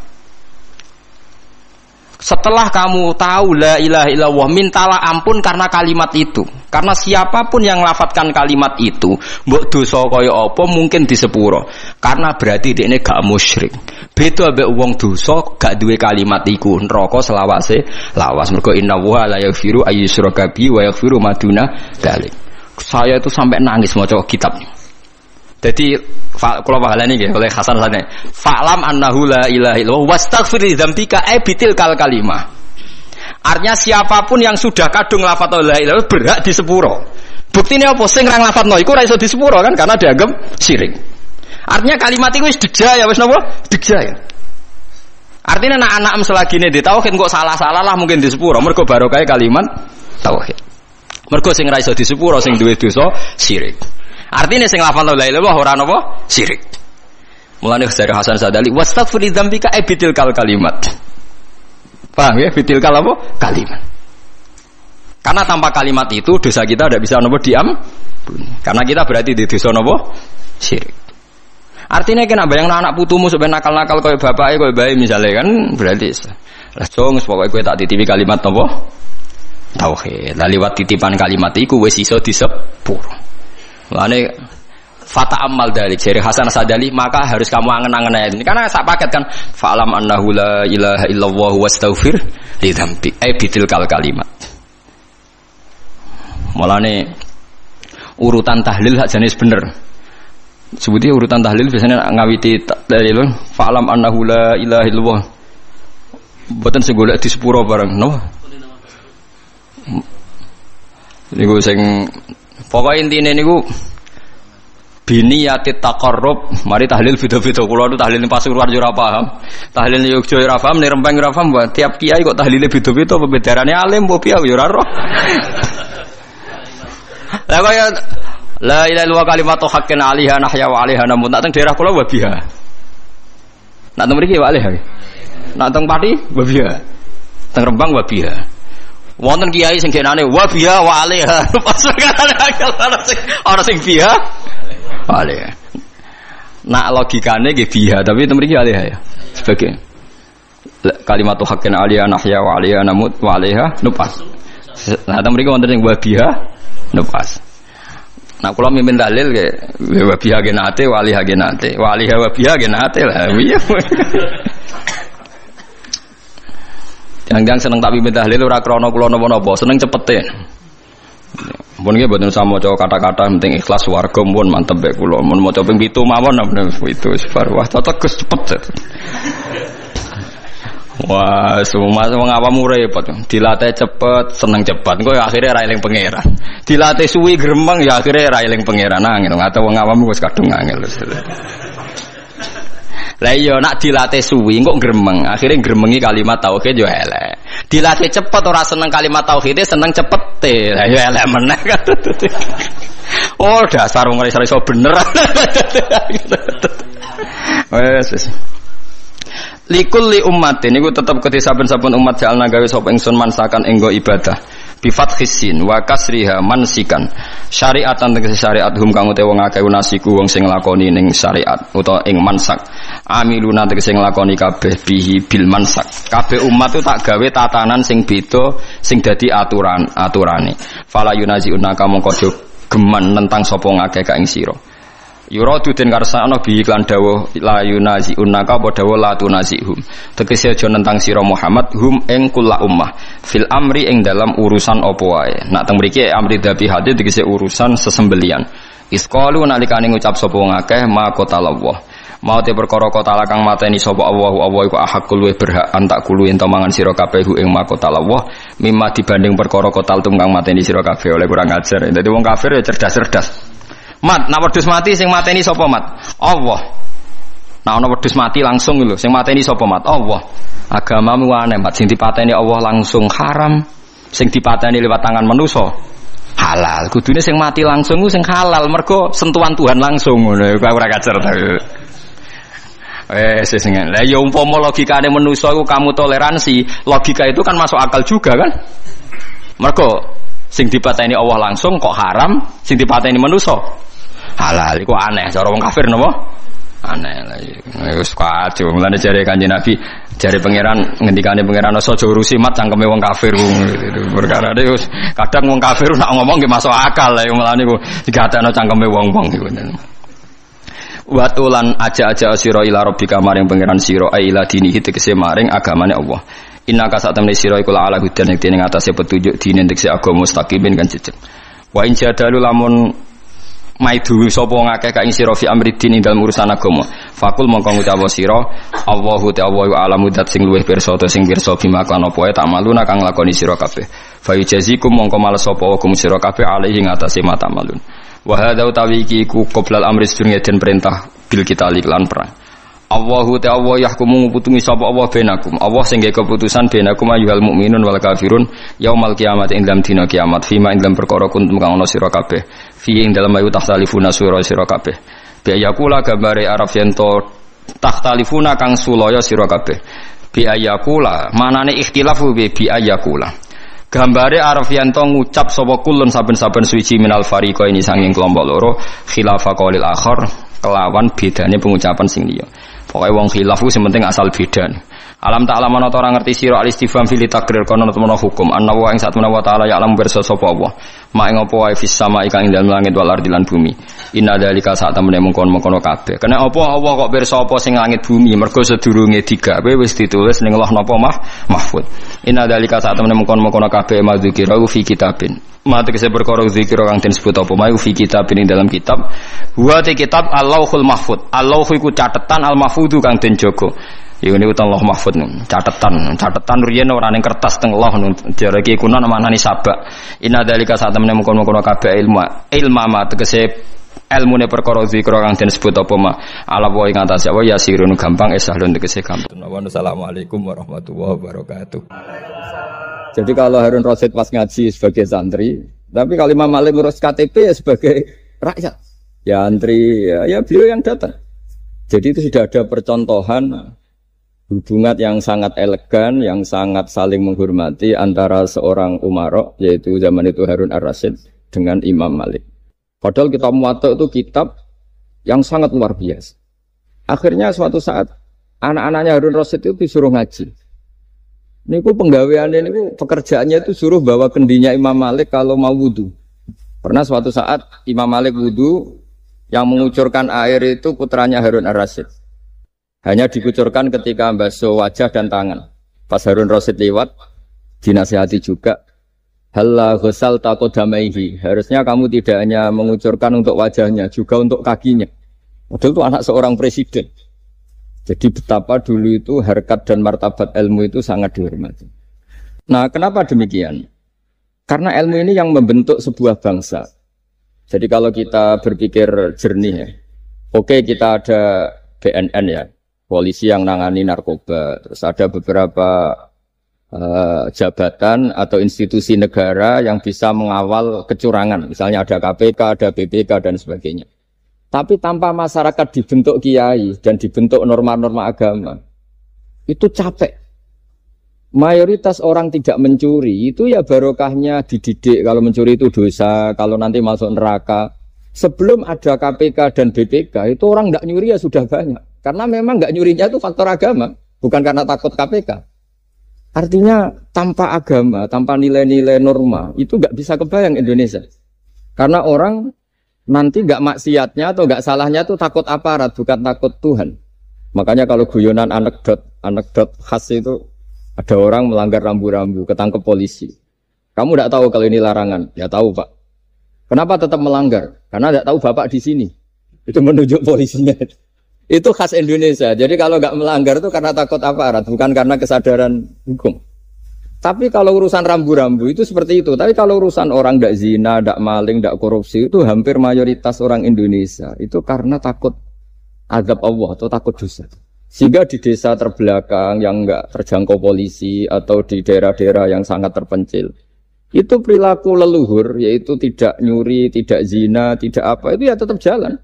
Setelah kamu tahu la ilaha illallah, mintalah ampun karena kalimat itu. Karena siapapun yang lafadzkan kalimat itu, mbok dosa kaya apa mungkin disepuro. Karena berarti dekne gak musyrik. Beda ambek wong dosa gak duwe kalimat iku, neraka selawase lawas. Mergo innallaha la yaghfiru ayyusyraka bihi wa yaghfiru ma duna dzalik. Saya itu sampai nangis maca kitabnya. Jadi kalau pahalane nggih oleh Hasan Sane. Fa'lam annahu la ilaha illallah wastaghfir li dzambika bitil kal kalimah. Artinya siapapun yang sudah kadung lafaz la ilaha illallah berhak di sepuro. Buktine apa sing ra nglafadzno iku ora iso di sepuro kan karena dianggap syirik. Artinya kalimat itu wis dijaya wis napa? Dijaya. Artinya anak-anak selagine di tauhid kok salah-salah lah mungkin di sepuro mergo barokah kalimat tauhid. Mergo sing ra iso di sepuro sing duwe dosa syirik. Artinya sing lafal la ilaha illallah ora napa syirik. Mulane dari Hasan Sadali wastaghfir dzambika bitil kal kalimat. Paham ya bitil kal apa? Kalimat. Karena tanpa kalimat itu dosa kita tidak bisa napa diam. Karena kita berarti di dosa napa syirik. Artinya kena bayang anak putumu sampai nakal-nakal koyo bapake koyo bae misalnya kan berarti lah jong pokoke kowe tak titipi kalimat napa tauhid. Lah liwat titipan kalimat iku wis iso disepuro. Lane fata amal dari jari Hasan Sadali maka harus kamu angen-angen ini karena sak paket kan fa'lam annahu la ilaha illallah wastaghfir li dzambik bitil kal kalimat. Mulane urutan tahlil hak jenis bener. Sebuti urutan tahlil biasanya ngawiti dalil fa'lam annahu la ilaha illallah. Mboten sing golek di sepuro bareng no. Niku sing pokoknya intinya niku biniyati taqarrub mari tahlil beda-beda kula nu tahlil Pasuruan yo ora paham tahlil Yogya yo ora paham ning Rempang ora paham tiap kiai kok tahlile beda-beda pembedarane alim mbok piye yo ora roh lah kaya la ilaha illallah kalimatu haqqin 'alaiha nahya wa 'alaiha namun nak teng daerah kula wabiha nak teng mriki wabiha nak teng Pati wabiha teng Rembang wabiha wonten kiai sing genane wa biha wa alaiha. Ora sing biha alaiha. Nak logikane nggih biha, tapi itu mriki alaiha ya. Sebagai kalimat haqqin alaiha nahya wa alaiha namut wa alaiha nupas. Nah, itu mriki wonten sing wa biha nupas. Nah, kula mimpin dalil nggih wa biha genate wa alaiha genate. Wa alaiha wa biha genate lah. Iya. Yang seneng tak pimpin tahlil ora krana kula napa-napa, seneng cepete. Mun nggih mboten usah maca kata-kata penting ikhlas warga mun mantep bae kula. Mun maca ping 7 mawon itu bar wah tetes cepet. Wah, semua wong awam repot. Dilatih cepet, seneng cepet. Engko akhire ra eling pangeran. Dilatih suwi gremeng ya akhire ra eling pangeran nangin. Atau wong awam wis kadung angel. Lah iya nak dilatih suwi kok gremeng, akhirnya gremengi kalimat tauhid yo elek. Dilatih cepet ora seneng kalimat tauhid, seneng cepete. Lah yo elek meneh kan. Oh, dasar wong ora iso bener. Wes. Likulli ummatin niku tetep kedhe saben-saben umat jalna gawe sapa ingsun mansakan enggo ibadah. Bi fathis sin wa kasriha mansikan. Syariatan tegese syariat hum kang utawa wong akeh nasiku wong sing nglakoni ning syariat utawa ing mansak. Amiluna tegese nglakoni kabeh bihi bil mansak. Kabeh umat itu tak gawe tatanan sing beda sing dadi aturane. Fala yunaziuna mongko do geman nentang sapa ngakeh ka ing sira. Yuradu den karsana bi iklan dawuh la yunaziuna ka padha la tunazihum. Tegese aja nentang sira Muhammad hum ing kula ummah fil amri ing dalam urusan apa wae. Nak teng mriki amri dzabihati tegese urusan sesembelian. Isqalu nalikane ngucap sapa ngakeh ma qatallah. Mau te perkara kota kang mateni sapa Allah iku ahakul we berhak antak kulu ento mangan sira kabeh ing makota Allah mimma dibanding perkara kota kang mateni sira kabeh oleh kurang ajar. Dadi wong kafir ya cerdas-cerdas. Mat, nak wedhus mati sing mateni sapa mat? Allah. Nah ana wedhus mati langsung lho, sing mateni sapa mat? Allah. Agamamu aneh, mat sing dipateni Allah langsung haram, sing dipateni lewat tangan manusa halal. Kudune sing mati langsung ku sing halal mergo sentuhan Tuhan langsung ngono. Ora kacer ta. Sesingen. Lah ya umpama logikane manusa iku kamu toleransi, logika itu kan masuk akal juga kan? Mergo sing dipateni Allah langsung kok haram, sing dipateni manusa halal. Iku aneh cara wong kafir napa? Aneh lah ya. Wis kacau. Mulane jare Kanjeng Nabi, jare pangeran ngendikane pangeran aja urusi mat cangkeme wong kafir. Perkara wis kadang wong kafir nak ngomong ge masuk akal lah mulane ku digatekno cangkeme wong-wong iku. Watulan aja-aja sira ila rabbika maring pangeran sira ila dinihi tegese maring agamane Allah. Innaka satamne sira iku ala hudan ing dene ngatasé petunjuk dine tegese agama mustaqimin kan jejeg. Wa in jadalu lamun maidu sapa ngakeh ka ing sira fi amridin ing dalem urusan agama. Fakul mongko ngucap sira Allahu ta'ala alamu dat sing luwih pirsa ta sing pirsa bima kan apa tak maluna kang lakoni sira kabeh. Fa yujazikum mongko males sapa hukum sira kabeh alaihi ngatasé mata malun. Wa hadza utawi iki ku qoblal amri sedurunge den perintah bil kita lan perang. Allahu ta'ala yahkumu nguputungi sapa Allah benakum. Allah sing gawe keputusan benakum ayyuhal mukminun wal kafirun yaumal kiamat ing dalam dina kiamat fima ing dalam perkara kuntum kang ana sira kabeh fi ing dalam ayu tahtalifuna sira kabeh bi ayakula gambare arab yen to tahtalifuna kang sulaya sira kabeh bi ayakula manane ikhtilafu bi ayakula gambare arab yen to ngucap sapa kulun saben-saben suci minal fariqa ini sanging kelompok loro khilafa qaulil akhar kelawan bedane pengucapan sing liya. Pokoke wong khilaf ku sing penting asal beda. Alam ta'ala ana ta ora ngerti sira al-istifham fil takrir kono temen hukum annahu ing satuna wa ta'ala ya alam pirsa sapa Allah. Mak ing apa wae fis sama ing dalem langit wal ardi lan bumi. Inna dzalika sak temene mengkon-mengkono kabeh. Kena apa Allah kok pirsa apa sing langit bumi mergo sedurunge digawe wis ditulis ning Allah napa mahfud. Inna dzalika sak temene mengkon-mengkono kabeh madzukira fi kitabin. Mate kese perkara zikir kang den sebut apa mae fi kitab ing dalam kitab. Wa te kitab Allahul Mahfud. Allah iku catetan al-mahfudu kang den jaga. Iku niku Allah Mahfud catetan riyen ora ning kertas teng Allah jare iki kuna manani sabak. Inna dzalika sak temene mengkon-mengkon kabeh ilma ma tegese ilmune perkara zikir kang den sebut apa ma ala wa ing atas apa ya sirun gampang esahlun tegese gampang. Wassalamualaikum warahmatullahi wabarakatuh. Jadi kalau Harun Rasid pas ngaji sebagai santri, tapi kalau Imam Malik ngurus KTP ya sebagai rakyat, ya antri, ya beliau yang datang. Jadi itu sudah ada percontohan hubungan yang sangat elegan, yang sangat saling menghormati antara seorang umara, yaitu zaman itu Harun Ar-Rasyid dengan Imam Malik. Padahal kitab Muwatta itu kitab yang sangat luar biasa. Akhirnya suatu saat anak-anaknya Harun Rasyid itu disuruh ngaji. Niku penggaweannya niku pekerjaannya itu suruh bawa kendinya Imam Malik kalau mau wudu. Pernah suatu saat Imam Malik wudu yang mengucurkan air itu putranya Harun Ar-Rasyid. Hanya dikucurkan ketika basuh wajah dan tangan. Pas Harun Rasyid lewat dinasihati juga. Halla ghusal taqaddamaihi. Harusnya kamu tidak hanya mengucurkan untuk wajahnya, juga untuk kakinya. Padahal itu anak seorang presiden. Jadi betapa dulu itu harkat dan martabat ilmu itu sangat dihormati. Nah, kenapa demikian? Karena ilmu ini yang membentuk sebuah bangsa. Jadi kalau kita berpikir jernih ya, oke kita ada BNN ya, polisi yang nangani narkoba, terus ada beberapa jabatan atau institusi negara yang bisa mengawal kecurangan, misalnya ada KPK, ada BPK dan sebagainya. Tapi tanpa masyarakat dibentuk kiai dan dibentuk norma-norma agama, itu capek. Mayoritas orang tidak mencuri, itu ya barokahnya dididik kalau mencuri itu dosa, kalau nanti masuk neraka. Sebelum ada KPK dan BPK, itu orang tidak nyuri ya sudah banyak. Karena memang tidak nyurinya itu faktor agama, bukan karena takut KPK. Artinya tanpa agama, tanpa nilai-nilai norma, itu nggak bisa kebayang Indonesia. Karena orang nanti nggak maksiatnya atau nggak salahnya itu takut aparat, bukan takut Tuhan. Makanya kalau guyonan anekdot khas itu ada orang melanggar rambu-rambu, ketangkep polisi. Kamu nggak tahu kalau ini larangan? Ya tahu Pak. Kenapa tetap melanggar? Karena nggak tahu Bapak di sini. Itu menunjuk polisinya. Itu khas Indonesia. Jadi kalau nggak melanggar itu karena takut aparat, bukan karena kesadaran hukum. Tapi kalau urusan rambu-rambu itu seperti itu. Tapi kalau urusan orang tidak zina, tidak maling, tidak korupsi, itu hampir mayoritas orang Indonesia itu karena takut azab Allah atau takut dosa. Sehingga di desa terbelakang yang enggak terjangkau polisi atau di daerah-daerah yang sangat terpencil, itu perilaku leluhur, yaitu tidak nyuri, tidak zina, tidak apa, itu ya tetap jalan.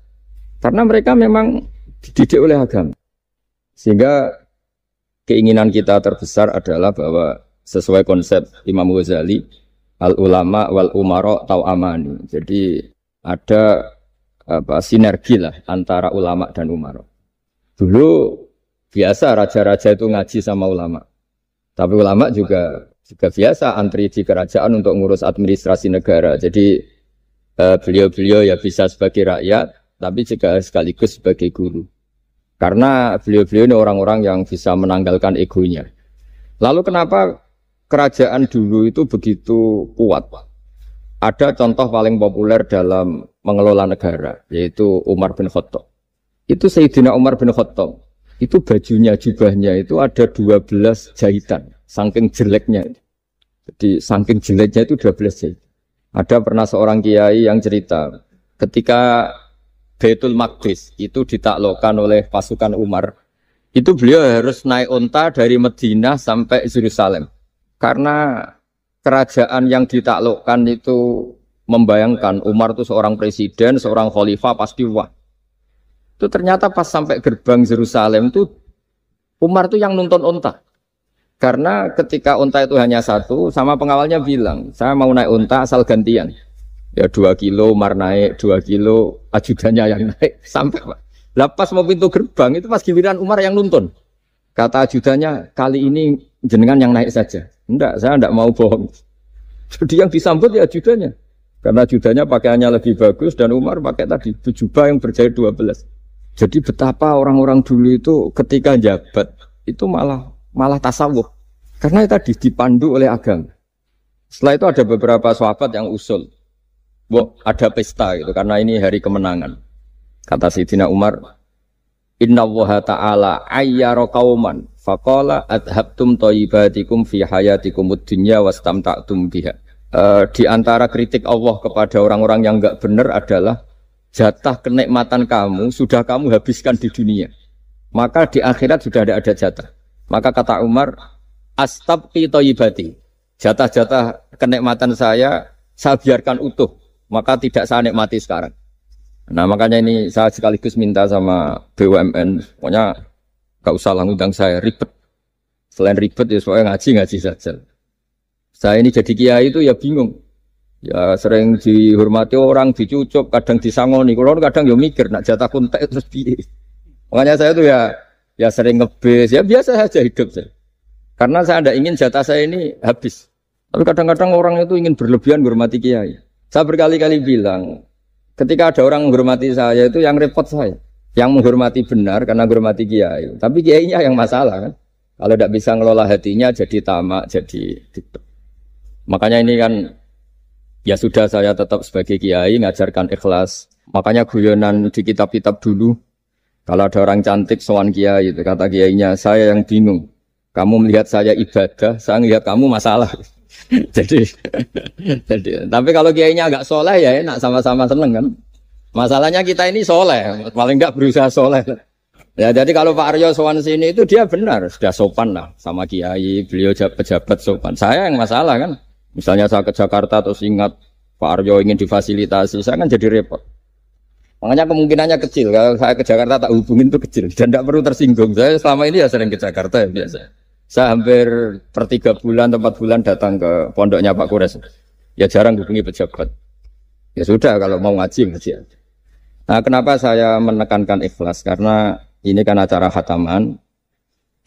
Karena mereka memang dididik oleh agama. Sehingga keinginan kita terbesar adalah bahwa sesuai konsep Imam Ghazali, al-ulama wal umara tau'amani. Jadi ada sinergi lah antara ulama dan umara. Dulu biasa raja-raja itu ngaji sama ulama. Tapi ulama juga biasa antri di kerajaan untuk ngurus administrasi negara. Jadi beliau-beliau ya bisa sebagai rakyat, tapi juga sekaligus sebagai guru. Karena beliau-beliau ini orang-orang yang bisa menanggalkan egonya. Lalu kenapa kerajaan dulu itu begitu kuat? Ada contoh paling populer dalam mengelola negara, yaitu Umar bin Khattab. Itu Sayyidina Umar bin Khattab. Itu bajunya, jubahnya itu ada 12 jahitan, saking jeleknya. Jadi saking jeleknya itu 12 jahitan. Ada pernah seorang kiai yang cerita, ketika Baitul Maqdis itu ditaklukkan oleh pasukan Umar, itu beliau harus naik unta dari Madinah sampai Yerusalem. Karena kerajaan yang ditaklukkan itu membayangkan Umar itu seorang presiden, seorang khalifah, pasti wah. Itu ternyata pas sampai gerbang Yerusalem itu Umar itu yang nuntun unta. Karena ketika unta itu hanya satu, sama pengawalnya bilang, saya mau naik unta asal gantian. Ya 2 kilo Umar naik, 2 kilo ajudannya yang naik. Sampai Pak. Lepas mau pintu gerbang, itu pas giliran Umar yang nuntun. Kata ajudannya, kali ini jenengan yang naik saja. Enggak, saya enggak mau bohong. Jadi yang disambut ya ajudannya. Karena ajudannya pakaiannya lebih bagus dan Umar pakai tadi jubah yang berjahit 12. Jadi betapa orang-orang dulu itu ketika jabat itu malah tasawuf. Karena tadi dipandu oleh agama. Setelah itu ada beberapa sahabat yang usul. Ada pesta gitu karena ini hari kemenangan. Kata Sayyidina Umar, Inna Allaha ta'ala ayyara qauman faqala adhabtum thayyibatikum fi hayatikumud dunya wastamta'tum biha. Di antara kritik Allah kepada orang-orang yang enggak benar adalah jatah kenikmatan kamu sudah kamu habiskan di dunia. Maka di akhirat sudah tidak ada jatah. Maka kata Umar, astabqi thayyibati. Jatah-jatah kenikmatan saya biarkan utuh. Maka tidak saya nikmati sekarang. Nah makanya ini saya sekaligus minta sama BUMN, pokoknya gak usah lah ngundang saya, ribet. Selain ribet ya soalnya ngaji saja. Saya ini jadi kiai itu ya bingung. Ya sering dihormati orang, dicucuk, kadang disangoni. Kalau kadang ya mikir, nak jatah kontak terus piye. Makanya saya tuh ya sering ngebes, ya biasa saja hidup saya. Karena saya tidak ingin jatah saya ini habis. Tapi kadang-kadang orang itu ingin berlebihan menghormati kiai. Saya berkali-kali bilang, ketika ada orang menghormati saya itu yang repot saya. Yang menghormati benar karena menghormati kiai. Tapi kiainya yang masalah kan. Kalau tidak bisa ngelola hatinya jadi tamak, jadi gitu. Makanya ini kan, ya sudah saya tetap sebagai kiai ngajarkan ikhlas. Makanya guyonan di kitab-kitab dulu, kalau ada orang cantik sowan kiai itu kata kiainya, saya yang bingung. Kamu melihat saya ibadah, saya melihat kamu masalah. jadi tapi kalau kiainya agak soleh ya enak sama-sama seneng kan. Masalahnya kita ini soleh, paling enggak berusaha soleh. Ya jadi kalau Pak Aryo sowan sini itu dia benar sudah sopan lah sama kiai, beliau pejabat sopan. Saya yang masalah kan. Misalnya saya ke Jakarta terus ingat Pak Aryo ingin difasilitasi, saya kan jadi repot. Makanya kemungkinannya kecil kalau saya ke Jakarta tak hubungin itu kecil dan tidak perlu tersinggung. Saya selama ini ya sering ke Jakarta ya biasa. Saya hampir per 3 bulan atau 4 bulan datang ke pondoknya Pak Kures. Ya jarang hubungi pejabat. Ya sudah kalau mau ngaji aja. Nah kenapa saya menekankan ikhlas? Karena ini kan acara khataman.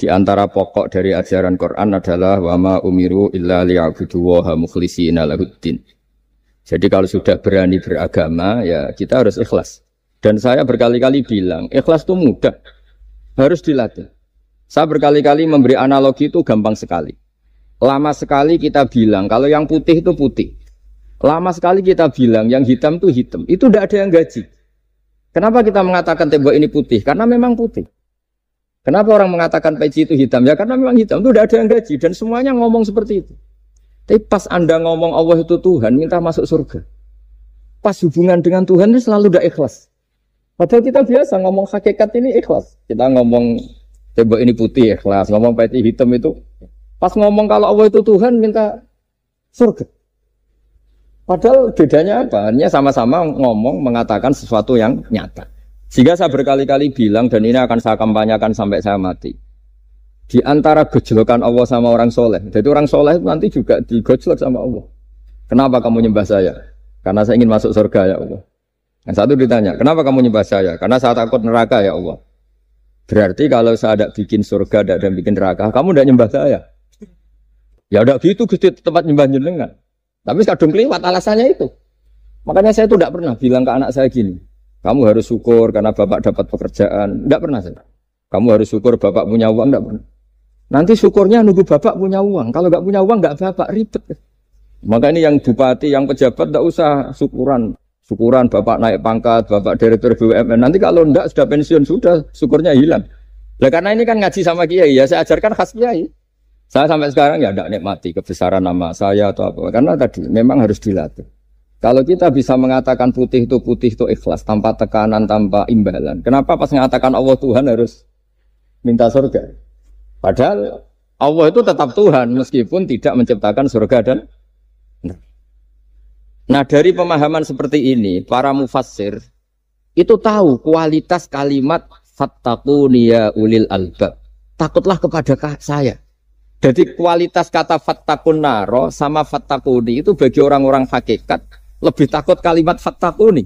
Di antara pokok dari ajaran Quran adalah wa ma umiru illa liya'budu waha mukhlishina lahuddin. Jadi kalau sudah berani beragama ya kita harus ikhlas. Dan saya berkali-kali bilang ikhlas itu mudah. Harus dilatih. Saya berkali-kali memberi analogi itu gampang sekali. Lama sekali kita bilang kalau yang putih itu putih. Lama sekali kita bilang yang hitam itu hitam. Itu tidak ada yang gaji. Kenapa kita mengatakan tembok ini putih? Karena memang putih. Kenapa orang mengatakan peci itu hitam? Ya karena memang hitam. Itu tidak ada yang gaji. Dan semuanya ngomong seperti itu. Tapi pas Anda ngomong Allah itu Tuhan, minta masuk surga. Pas hubungan dengan Tuhan itu selalu tidak ikhlas. Padahal kita biasa ngomong hakikat ini ikhlas. Kita ngomong tembok ini putih ikhlas, ngomong peci hitam itu. Pas ngomong kalau Allah itu Tuhan, minta surga. Padahal bedanya apa? Hanya sama-sama ngomong, mengatakan sesuatu yang nyata. Sehingga saya berkali-kali bilang, dan ini akan saya kampanyakan sampai saya mati. Di antara gejolokan Allah sama orang soleh. Jadi orang soleh itu nanti juga digojlok sama Allah. Kenapa kamu nyembah saya? Karena saya ingin masuk surga ya Allah. Yang satu ditanya, kenapa kamu nyembah saya? Karena saya takut neraka ya Allah. Berarti kalau saya ada bikin surga, ada bikin neraka, kamu tidak nyembah saya. Ya udah gitu tempat nyembah jenengan. Tapi kadung keliwat alasannya itu. Makanya saya itu tidak pernah bilang ke anak saya gini, kamu harus syukur karena bapak dapat pekerjaan. Tidak pernah saya. Kamu harus syukur bapak punya uang, tidak pernah. Nanti syukurnya nunggu bapak punya uang. Kalau nggak punya uang nggak bapak ribet. Maka ini yang bupati, yang pejabat tidak usah syukuran. Syukuran bapak naik pangkat, bapak direktur BUMN. Nanti kalau enggak sudah pensiun sudah syukurnya hilang. Nah, karena ini kan ngaji sama kiai ya, saya ajarkan khas kiai. Saya sampai sekarang ya tidak nikmati kebesaran nama saya atau apa. Karena tadi memang harus dilatih. Kalau kita bisa mengatakan putih itu ikhlas tanpa tekanan, tanpa imbalan. Kenapa pas mengatakan Allah Tuhan harus minta surga? Padahal Allah itu tetap Tuhan meskipun tidak menciptakan surga dan neraka. Nah dari pemahaman seperti ini para mufassir itu tahu kualitas kalimat fattaquni ya ulil albab. Takutlah kepada saya. Jadi kualitas kata fattaqun naro sama fattaquni itu bagi orang-orang hakikat lebih takut kalimat fattaquni.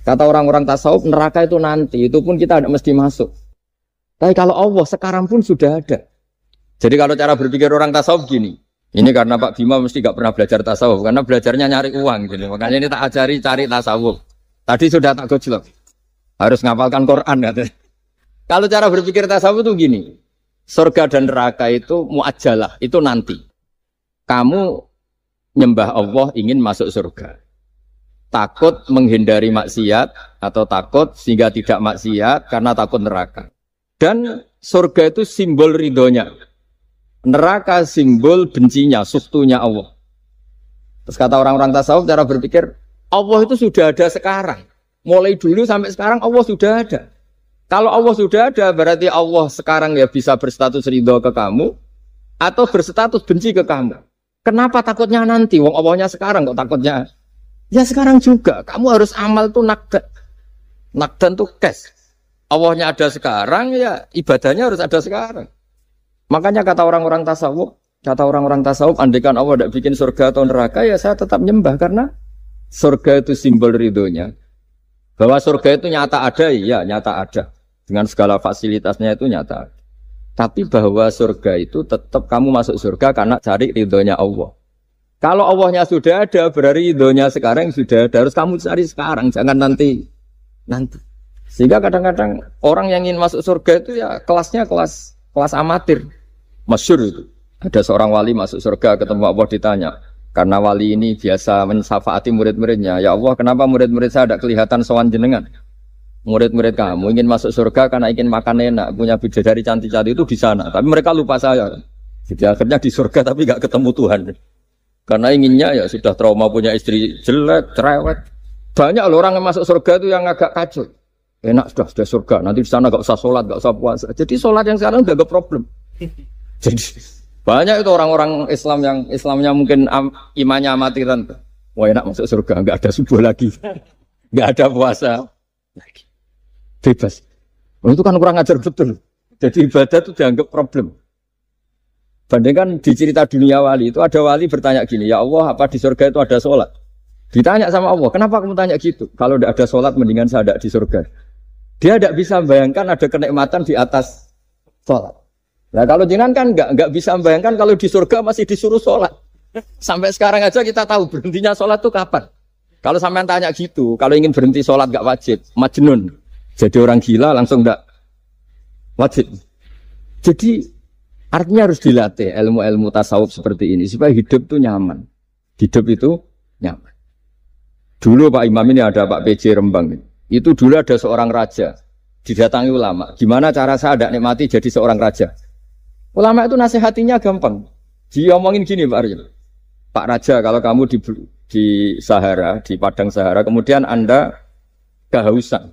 Kata orang-orang tasawuf neraka itu nanti, itu pun kita tidak mesti masuk. Tapi kalau Allah sekarang pun sudah ada. Jadi kalau cara berpikir orang tasawuf gini, ini karena Pak Bima mesti gak pernah belajar tasawuf, karena belajarnya nyari uang. Gitu. Makanya ini tak ajari cari tasawuf. Tadi sudah tak gojlok. Harus ngapalkan Quran. Katanya. Kalau cara berpikir tasawuf itu gini, surga dan neraka itu muajalah, itu nanti. Kamu nyembah Allah ingin masuk surga. Takut menghindari maksiat atau takut sehingga tidak maksiat karena takut neraka. Dan surga itu simbol ridhonya. Neraka simbol bencinya, suktunya Allah. Terus kata orang-orang tasawuf cara berpikir, Allah itu sudah ada sekarang. Mulai dulu sampai sekarang Allah sudah ada. Kalau Allah sudah ada berarti Allah sekarang ya bisa berstatus ridho ke kamu atau berstatus benci ke kamu. Kenapa takutnya nanti? Wong Allahnya sekarang kok takutnya? Ya sekarang juga. Kamu harus amal tuh nakdan. Nakdan tuh cash. Allahnya ada sekarang, ya ibadahnya harus ada sekarang. Makanya kata orang-orang tasawuf, andaikan Allah tidak bikin surga atau neraka, ya saya tetap nyembah karena surga itu simbol ridhonya. Bahwa surga itu nyata ada, ya nyata ada. Dengan segala fasilitasnya itu nyata ada. Tapi bahwa surga itu tetap kamu masuk surga karena cari ridhonya Allah. Kalau Allahnya sudah ada, berarti ridhonya sekarang sudah ada. Harus kamu cari sekarang, jangan nanti. Sehingga kadang-kadang orang yang ingin masuk surga itu ya kelasnya kelas amatir. Masyhur itu. Ada seorang wali masuk surga ketemu Allah ditanya. Karena wali ini biasa mensyafaati murid-muridnya. Ya Allah, kenapa murid-murid saya tidak kelihatan sowan jenengan? Murid-murid kamu ingin masuk surga karena ingin makan enak, punya bidadari cantik-cantik itu di sana. Tapi mereka lupa saya. Jadi akhirnya di surga tapi nggak ketemu Tuhan. Karena inginnya ya sudah trauma punya istri jelek, cerewet. Banyak loh orang yang masuk surga itu yang agak kacau. Enak sudah surga, nanti di sana gak usah sholat, gak usah puasa. Jadi sholat yang sekarang udah gak problem. Jadi banyak itu orang-orang Islam yang Islamnya mungkin imannya amatiran. Wah enak masuk surga, gak ada subuh lagi, gak ada puasa lagi, bebas. Oh, itu kan kurang ajar betul. Jadi ibadah itu dianggap problem. Bandingkan di cerita dunia wali itu ada wali bertanya gini, ya Allah apa di surga itu ada sholat? Ditanya sama Allah, kenapa kamu tanya gitu? Kalau tidak ada sholat mendingan saya tidak di surga. Dia tidak bisa membayangkan ada kenikmatan di atas sholat. Nah kalau jenengan kan nggak bisa membayangkan kalau di surga masih disuruh sholat. Sampai sekarang aja kita tahu berhentinya sholat itu kapan. Kalau sampean tanya gitu, kalau ingin berhenti sholat nggak wajib, majnun. Jadi orang gila langsung nggak wajib. Jadi artinya harus dilatih ilmu-ilmu tasawuf seperti ini supaya hidup itu nyaman. Hidup itu nyaman. Dulu Pak Imam ini ada Pak PJ Rembang. Itu dulu ada seorang raja, didatangi ulama. Gimana cara saya tidak nikmati jadi seorang raja? Ulama itu nasihatinya gampang. Dia omongin gini Pak Arya. Pak Raja, kalau kamu di Sahara, di padang Sahara, kemudian Anda kehausan.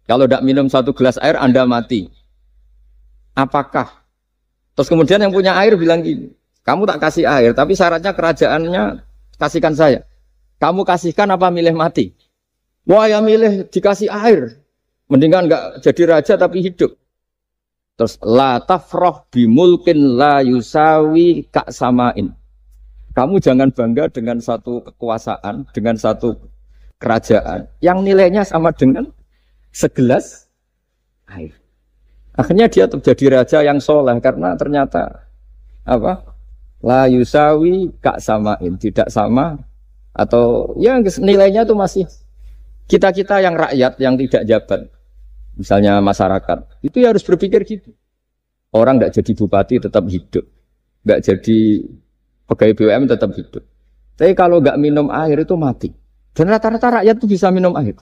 Kalau tidak minum 1 gelas air, Anda mati. Apakah? Terus kemudian yang punya air bilang gini, kamu tak kasih air, tapi syaratnya kerajaannya kasihkan saya. Kamu kasihkan apa milih mati? Wah ya milih dikasih air. Mendingan enggak jadi raja tapi hidup. Terus la tafrah bimulkin la yusawi kak samain. Kamu jangan bangga dengan satu kekuasaan, dengan satu kerajaan yang nilainya sama dengan segelas air. Akhirnya dia terjadi raja yang soleh karena ternyata apa? La yusawi kak samain, tidak sama atau ya nilainya itu masih kita yang rakyat yang tidak jabat, misalnya masyarakat itu ya harus berpikir gitu. Orang nggak jadi bupati tetap hidup, nggak jadi pegawai BUMN tetap hidup. Tapi kalau nggak minum air itu mati. Dan rata-rata rakyat itu bisa minum air.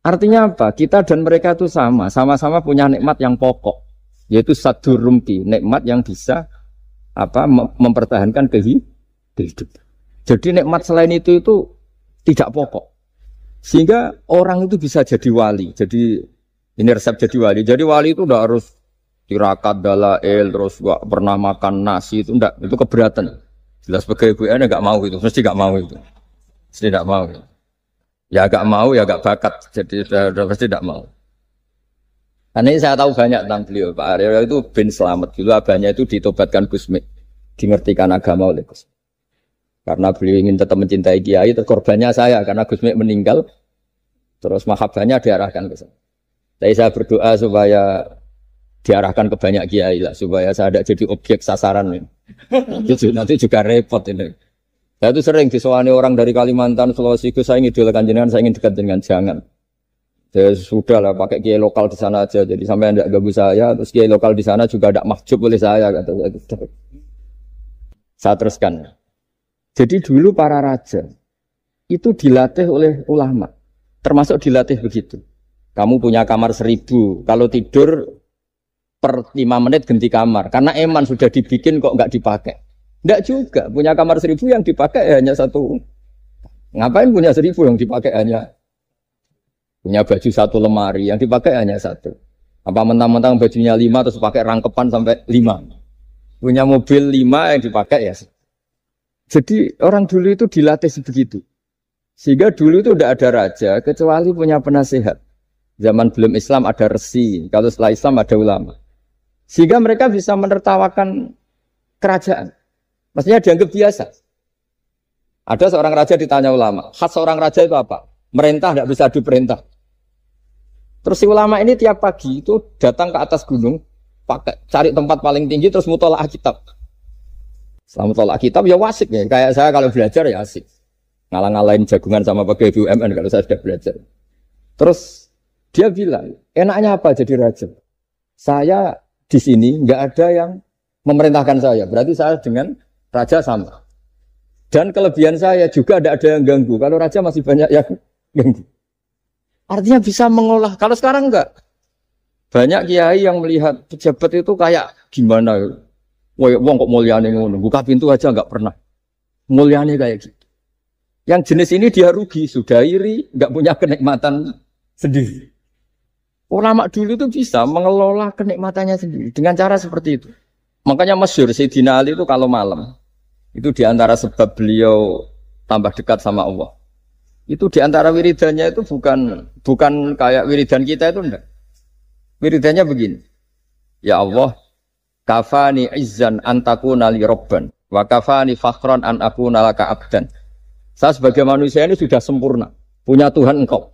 Artinya apa? Kita dan mereka itu sama-sama punya nikmat yang pokok, yaitu sadur rumpi, nikmat yang bisa mempertahankan kehidupan. Jadi nikmat selain itu tidak pokok. Sehingga orang itu bisa jadi wali. Jadi ini resep jadi wali. Jadi wali itu udah harus tirakat dalail terus gak pernah makan nasi itu enggak, itu keberatan. Jelas sebagai BUMN enggak mau itu, mesti enggak mau itu. Mesti enggak mau. Ya enggak mau ya enggak bakat. Jadi sudah pasti enggak mau. Karena ini saya tahu banyak tentang beliau. Pak Aryo itu bin selamat dulu, abahnya itu ditobatkan Gusmi, dimengertikan agama oleh Gusmi. Karena beliau ingin tetap mencintai kiai, korbannya saya karena Gusmi meninggal, terus mahabbahnya diarahkan ke saya. Tapi saya berdoa supaya diarahkan ke banyak kiai lah, supaya saya tidak jadi objek sasaran. Nanti juga repot ini. Saya itu sering disewani orang dari Kalimantan, Sulawesi, saya ingin idolakan jenengan, saya ingin dekat dengan jangan. Ya sudah lah, pakai kiai lokal di sana aja. Jadi sampai tidak ganggu saya, terus kiai lokal di sana juga tidak mahjub oleh saya. Kata saya. Saya teruskan. Jadi dulu para raja itu dilatih oleh ulama, termasuk dilatih begitu. Kamu punya kamar 1000, kalau tidur per 5 menit ganti kamar. Karena eman sudah dibikin kok nggak dipakai. Nggak juga, punya kamar 1000 yang dipakai hanya 1. Ngapain punya 1000 yang dipakai hanya punya baju 1 lemari, yang dipakai hanya 1. Apa mentang-mentang bajunya 5 terus pakai rangkepan sampai 5. Punya mobil 5 yang dipakai ya. Jadi orang dulu itu dilatih sebegitu. Sehingga dulu itu tidak ada raja kecuali punya penasehat. Zaman belum Islam ada resi, kalau setelah Islam ada ulama. Sehingga mereka bisa menertawakan kerajaan. Maksudnya dianggap biasa. Ada seorang raja ditanya ulama, khas seorang raja itu apa? Merintah tidak bisa diperintah. Terus si ulama ini tiap pagi itu datang ke atas gunung, cari tempat paling tinggi terus mutola'ah kitab. Selama tolak kitab ya wasik ya. Kayak saya kalau belajar ya asik. Ngalang-ngalain jagungan sama pegawai BUMN kalau saya sudah belajar. Terus dia bilang, enaknya apa jadi raja? Saya di sini nggak ada yang memerintahkan saya. Berarti saya dengan raja sama. Dan kelebihan saya juga tidak ada yang ganggu. Kalau raja masih banyak yang ganggu. Artinya bisa mengolah. Kalau sekarang enggak. Banyak kiai yang melihat pejabat itu kayak gimana. Wong kok mulyane ngono, buka pintu aja enggak pernah. Mulyane kayak gitu. Yang jenis ini dia rugi, sudah iri, enggak punya kenikmatan sendiri. Ulama dulu itu bisa mengelola kenikmatannya sendiri dengan cara seperti itu. Makanya masyhur Sayyidina Ali itu kalau malam itu diantara sebab beliau tambah dekat sama Allah. Itu diantara wiridannya itu bukan kayak wiridan kita itu enggak. Wiridannya begini. Ya Allah, kafani izzan antakuna li robban wa kafani fakhran an akuna laka abdan. Saya sebagai manusia ini sudah sempurna, punya Tuhan engkau,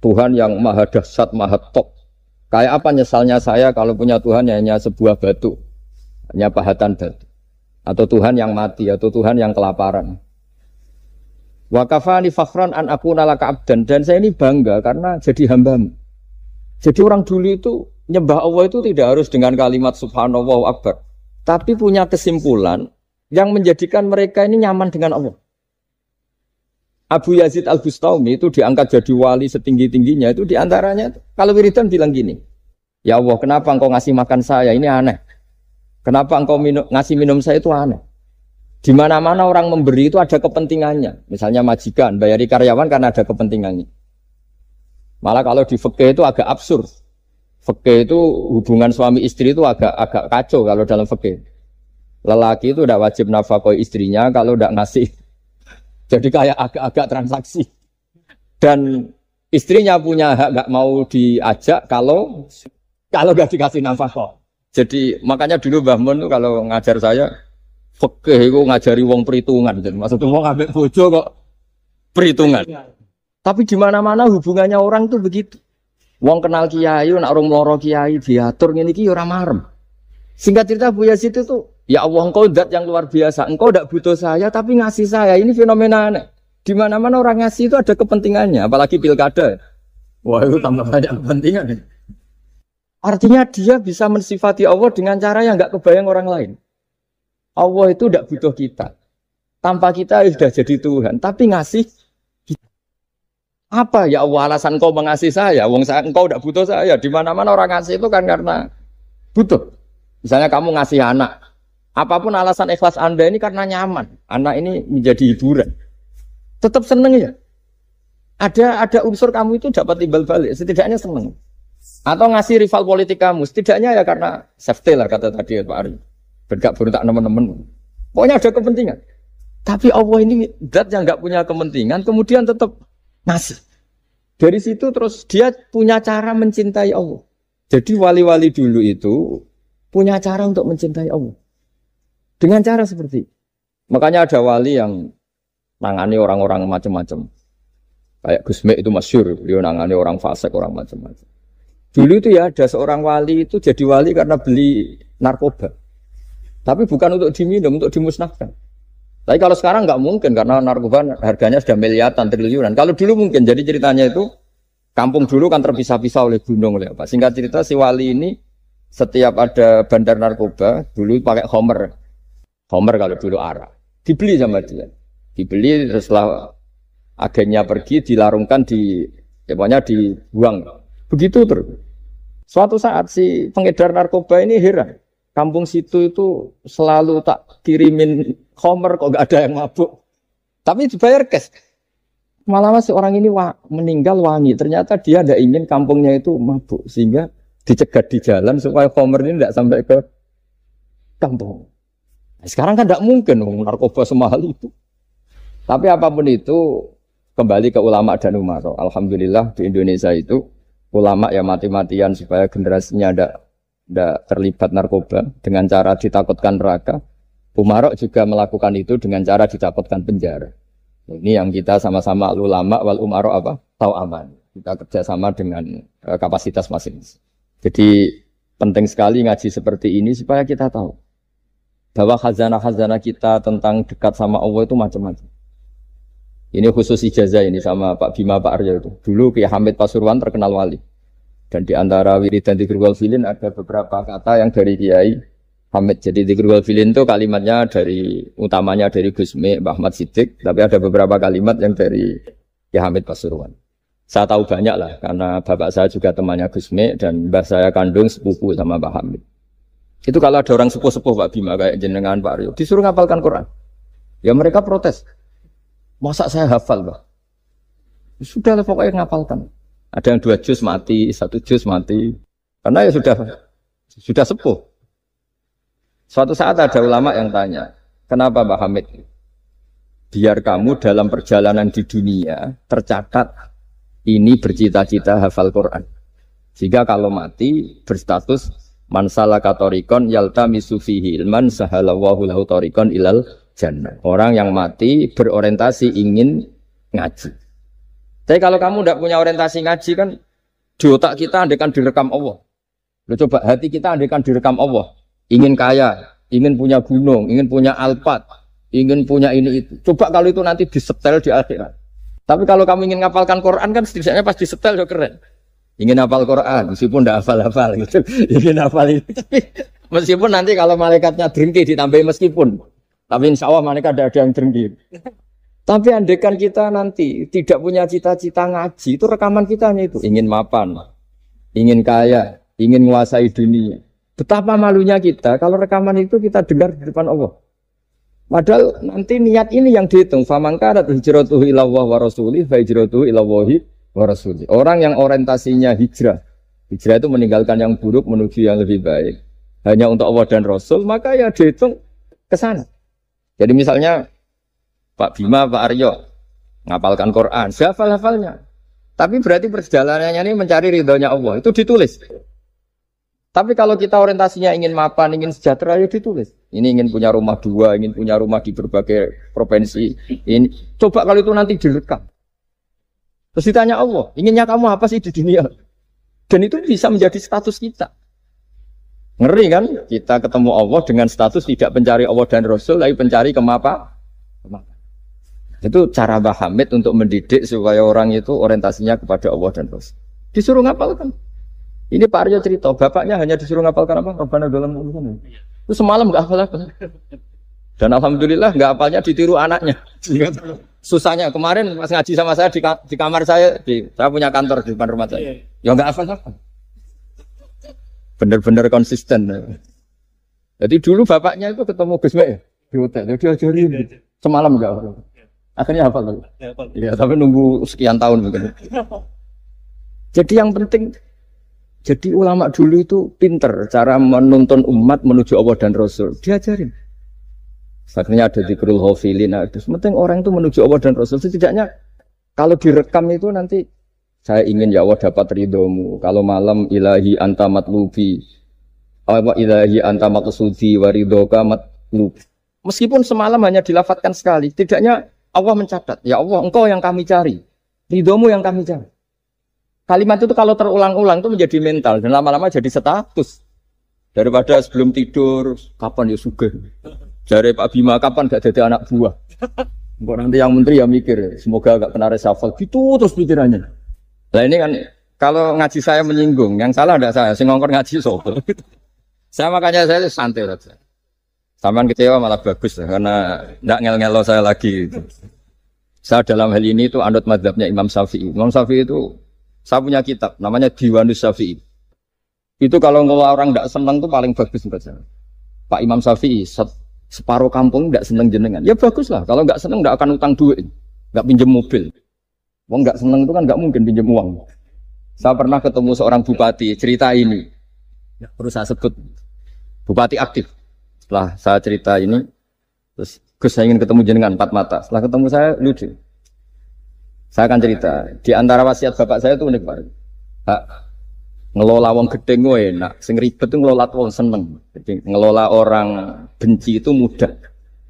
Tuhan yang maha dahsyat, maha top. Kayak apa nyesalnya saya kalau punya Tuhan hanya sebuah batu, hanya pahatan batu, atau Tuhan yang mati, atau Tuhan yang kelaparan. Wa kafani fakhran an akuna laka abdan. Dan saya ini bangga karena jadi hambamu. Jadi orang dulu itu nyembah Allah itu tidak harus dengan kalimat subhanallah akbar, tapi punya kesimpulan yang menjadikan mereka ini nyaman dengan Allah. Abu Yazid Al-Bustami itu diangkat jadi wali setinggi-tingginya itu diantaranya kalau wiridan bilang gini, ya Allah kenapa engkau ngasih makan saya, ini aneh. Kenapa engkau ngasih minum saya itu aneh. Di mana-mana orang memberi itu ada kepentingannya. Misalnya majikan bayari karyawan karena ada kepentingannya. Malah kalau di fikih itu agak absurd. Fikih itu hubungan suami istri itu agak kacau kalau dalam fikih. Lelaki itu tidak wajib nafkah istrinya kalau tidak ngasih. Jadi kayak agak-agak transaksi. Dan istrinya punya hak nggak mau diajak kalau nggak dikasih nafkah. Jadi makanya dulu Mbah Mun tuh kalau ngajar saya fikih itu ngajari wong perhitungan. Jadi maksudnya wong ambek bojo kok perhitungan. Tapi di mana-mana hubungannya orang tuh begitu. Wong kenal kiai, nak orang meloro kiai diatur ngene iki ya ora marem. Singkat cerita Bu Yazid itu, ya Allah engkau zat yang luar biasa. Engkau tidak butuh saya tapi ngasih saya. Ini fenomena aneh. Di mana-mana orang ngasih itu ada kepentingannya, apalagi pilkada. Wah, itu tambah banyak kepentingan. Artinya dia bisa mensifati Allah dengan cara yang enggak kebayang orang lain. Allah itu tidak butuh kita. Tanpa kita sudah jadi Tuhan, tapi ngasih kita. Apa ya Allah alasan engkau mengasihi saya? Engkau tidak butuh saya. Di mana-mana orang ngasih itu kan karena butuh. Misalnya kamu ngasih anak, apapun alasan ikhlas Anda ini karena nyaman. Anak ini menjadi hiburan. Tetap seneng ya. Ada unsur kamu itu dapat timbal balik, setidaknya seneng. Atau ngasih rival politik kamu, setidaknya ya karena safety lah kata tadi Pak Ari. Bergabung tak teman-teman. Pokoknya ada kepentingan. Tapi Allah ini zat yang nggak punya kepentingan, kemudian tetap ngasih. Dari situ terus dia punya cara mencintai Allah. Jadi wali-wali dulu itu punya cara untuk mencintai Allah. Dengan cara seperti itu. Makanya ada wali yang nangani orang-orang macam-macam. Kayak Gusme itu masyhur, beliau nangani orang fasik, orang macam-macam. Dulu itu ya ada seorang wali itu jadi wali karena beli narkoba. Tapi bukan untuk diminum, untuk dimusnahkan. Tapi kalau sekarang nggak mungkin karena narkoba harganya sudah miliaran, triliunan. Kalau dulu mungkin. Jadi ceritanya itu kampung dulu kan terpisah-pisah oleh gunung, oleh apa. Singkat cerita si wali ini setiap ada bandar narkoba dulu pakai Homer. Homer kalau dulu arah. Dibeli sama dia. Dibeli setelah agennya pergi dilarungkan pokoknya dibuang. Begitu terus. Suatu saat si pengedar narkoba ini heran. Kampung situ itu selalu tak kirimin Homer kok gak ada yang mabuk. Tapi dibayar cash. Malah masih orang ini meninggal wangi. Ternyata dia tidak ingin kampungnya itu mabuk. Sehingga dicegat di jalan supaya Homer ini tidak sampai ke kampung. Nah, sekarang kan tidak mungkin narkoba semahal itu. Tapi apapun itu kembali ke ulama dan umaro. Alhamdulillah di Indonesia itu ulama ya mati-matian supaya generasinya tidak terlibat narkoba dengan cara ditakutkan neraka. Umaro juga melakukan itu dengan cara ditakutkan penjara. Ini yang kita sama-sama ulama wal umaro apa? Tahu aman. Kita kerjasama dengan kapasitas masing-masing. Jadi penting sekali ngaji seperti ini supaya kita tahu bahwa khazanah-khazanah kita tentang dekat sama Allah itu macam-macam. Ini khusus ijazah ini sama Pak Bima Pak Arya itu. Dulu Kiai Hamid Pasuruan terkenal wali. Dan di antara wiridan dzikrul wal filin ada beberapa kata yang dari Kiai Hamid. Jadi dzikrul wal filin itu kalimatnya utamanya dari Gusme, Mbah Ahmad Siddiq, tapi ada beberapa kalimat yang dari Kiai Hamid Pasuruan. Saya tahu banyak lah karena bapak saya juga temannya Gusme dan mbah saya kandung sepupu sama Mbah Hamid. Itu kalau ada orang sepuh-sepuh Pak Bima kayak jenengan Pak Aryo disuruh ngapalkan Quran. Ya mereka protes. Masa saya hafal, Pak? Sudah lah pokoknya ngapalkan. Ada yang 2 juz mati, 1 juz mati. Karena ya sudah sepuh. Suatu saat ada ulama yang tanya, kenapa Pak Hamid? Biar kamu dalam perjalanan di dunia tercatat ini bercita-cita hafal Quran. Jika kalau mati berstatus man salaka thoriqan yaltamisu fihi ilman sahalallahu lahu thoriqan ilal jannah. Orang yang mati berorientasi ingin ngaji. Tapi kalau kamu tidak punya orientasi ngaji kan di otak kita andaikan direkam Allah. Loh, coba hati kita andaikan direkam Allah. Ingin kaya, ingin punya gunung, ingin punya Alphard, ingin punya ini itu. Coba kalau itu nanti disetel di akhirat. Tapi kalau kamu ingin ngapalkan Quran kan setidaknya pas disetel udah keren. Ingin hafal Quran meskipun tidak hafal-hafal gitu. Ingin hafal itu. Meskipun nanti kalau malaikatnya drengki ditambahin meskipun. Tapi insya Allah mereka ada yang dengki. Tapi andaikan kita nanti tidak punya cita-cita ngaji, itu rekaman kita hanya itu. Ingin mapan, ingin kaya, ingin menguasai dunia. Betapa malunya kita kalau rekaman itu kita dengar di depan Allah. Padahal nanti niat ini yang dihitung. Famangkarat hijratuhu ilallah wa rasulih, fa hijratuhu ilallahi wa rasulih. Orang yang orientasinya hijrah. Hijrah itu meninggalkan yang buruk menuju yang lebih baik. Hanya untuk Allah dan Rasul, maka ya dihitung ke sana. Jadi misalnya Pak Bima, Pak Aryo ngapalkan Quran, hafal-hafalnya. Tapi berarti perjalanannya ini mencari ridhonya Allah, itu ditulis. Tapi kalau kita orientasinya ingin mapan, ingin sejahtera, ya ditulis. Ini ingin punya rumah 2, ingin punya rumah di berbagai provinsi. Ini coba kalau itu nanti direkam. Terus ditanya Allah, inginnya kamu apa sih di dunia? Dan itu bisa menjadi status kita. Ngeri kan? Kita ketemu Allah dengan status tidak pencari Allah dan Rasul, tapi pencari kemapa? Itu cara Mbah Hamid untuk mendidik supaya orang itu orientasinya kepada Allah dan Rasul. Disuruh ngapalkan. Ini Pak Aryo cerita, bapaknya hanya disuruh ngapalkan apa? Rabbana dalam urusan. Itu semalam nggak hafal. Dan alhamdulillah nggak hafalnya ditiru anaknya. Susahnya kemarin pas ngaji sama saya di kamar saya, saya punya kantor di depan rumah saya. Ya nggak hafal. Bener-bener konsisten. Jadi dulu bapaknya itu ketemu Gus Mek di hotel, dia ajarin semalam nggak hafal. Akhirnya hafal. Iya, tapi nunggu sekian tahun mungkin. Jadi yang penting, jadi ulama dulu itu pinter cara menuntun umat menuju Allah dan Rasul. Diajarin. Akhirnya ada dzikrul ghafilin. Penting orang itu menuju Allah dan Rasul. Setidaknya kalau direkam itu nanti saya ingin ya Allah dapat ridhomu. Kalau malam ilahi anta matlubi, wa ilahi anta maqsudi wa ridhoka matlubi. Meskipun semalam hanya dilafatkan sekali, tidaknya Allah mencatat, ya Allah engkau yang kami cari, ridhomu yang kami cari. Kalimat itu kalau terulang-ulang itu menjadi mental dan lama-lama jadi status. Daripada sebelum tidur, kapan ya sugih. Jare Pak Bima kapan gak jadi anak buah. Kok nanti yang menteri ya mikir, semoga gak kena reshuffle. Gitu terus pikirannya. Nah ini kan kalau ngaji saya menyinggung, yang salah ada saya, sing ngongkor ngaji sopo. Saya makanya saya santai saja. Sampean kecewa malah bagus karena ndak ngel-ngelo saya lagi. Saya dalam hal ini itu anut mazhabnya Imam Syafi'i. Imam Syafi'i itu saya punya kitab namanya Diwanus Syafi'i. Itu kalau orang ndak senang tuh paling bagus menurut saya. Pak Imam Syafi'i separuh kampung ndak senang jenengan. Ya bagus lah. Kalau nggak senang ndak akan utang duit, nggak pinjam mobil. Wong nggak senang itu kan nggak mungkin pinjam uang. Saya pernah ketemu seorang bupati cerita ini. Ya, perlu saya sebut bupati aktif. Setelah saya cerita ini, terus Gus saya ingin ketemu jenengan 4 mata. Setelah ketemu saya lucu. Saya akan cerita. Di antara wasiat bapak saya itu unik banget. Ngelola wong gedeng enak, sing ribet itu ngelola wong seneng. Jadi ngelola orang benci itu mudah.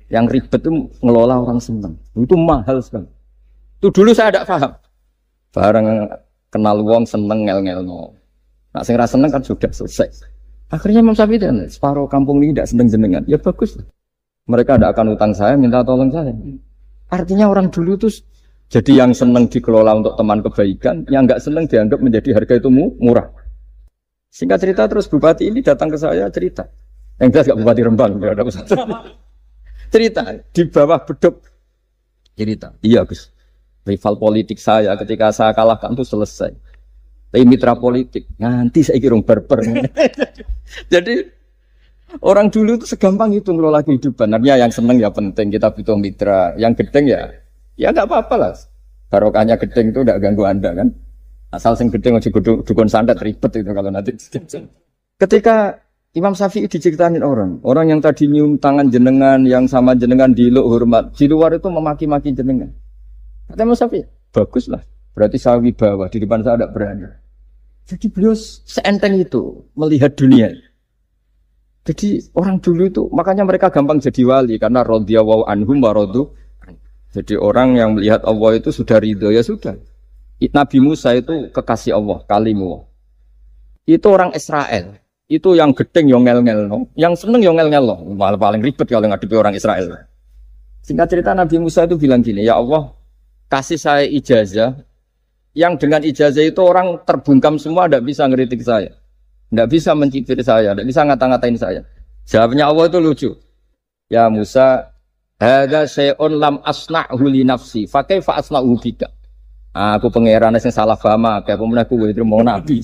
Yang ribet itu ngelola orang seneng. Itu mahal sekali. Itu dulu saya tidak paham. Bareng kenal wong seneng ngel-ngel no. Nak sing ra seneng kan sudah selesai. Akhirnya Imam Syafi'i dan separuh kampung ini tidak seneng jenengan. Ya bagus. Mereka tidak akan utang saya, minta tolong saya. Artinya orang dulu itu jadi yang seneng dikelola untuk teman kebaikan, yang nggak seneng dianggap menjadi harga itu murah. Singkat cerita terus bupati ini datang ke saya cerita. Yang jelas gak bupati Rembang, ya ada usaha. Cerita di bawah beduk cerita. Iya Gus, rival politik saya ketika saya kalahkan itu selesai. Tapi mitra politik nanti saya kira berper. Jadi orang dulu itu segampang itu ngelola kehidupan. Artinya yang seneng ya penting kita butuh mitra. Yang gedeng ya nggak apa-apa lah. Barokahnya gedeng itu tidak ganggu Anda kan. Asal sing gedeng aja dukun santet ribet itu kalau nanti. Ketika Imam Syafi'i diceritain orang yang tadi nyium tangan jenengan, yang sama jenengan diluk hormat, di luar itu memaki-maki jenengan. Kata Imam Syafi'i, baguslah. Berarti saya wibawa, di depan saya tidak berani. Jadi beliau seenteng itu melihat dunia. Jadi orang dulu itu, makanya mereka gampang jadi wali karena radhiyallahu anhum wa radu. Jadi orang yang melihat Allah itu sudah ridho, ya sudah. Nabi Musa itu kekasih Allah, kalimullah. Itu orang Israel. Itu yang gedeng yang ngel-ngel no. Yang seneng yang ngel-ngel no. Malah paling ribet kalau ngadepi orang Israel. Singkat cerita Nabi Musa itu bilang gini, ya Allah, kasih saya ijazah. Yang dengan ijazah itu orang terbungkam semua, tidak bisa ngeritik saya. Tidak bisa mencibir saya, tidak bisa ngata-ngatain saya. Jawabnya Allah itu lucu. Ya Musa, hadza syai'un lam asna'hu li nafsi, fa kaifa asna'hu bika. Aku pangeran sing salah paham akeh, pemenah aku itu mau nabi.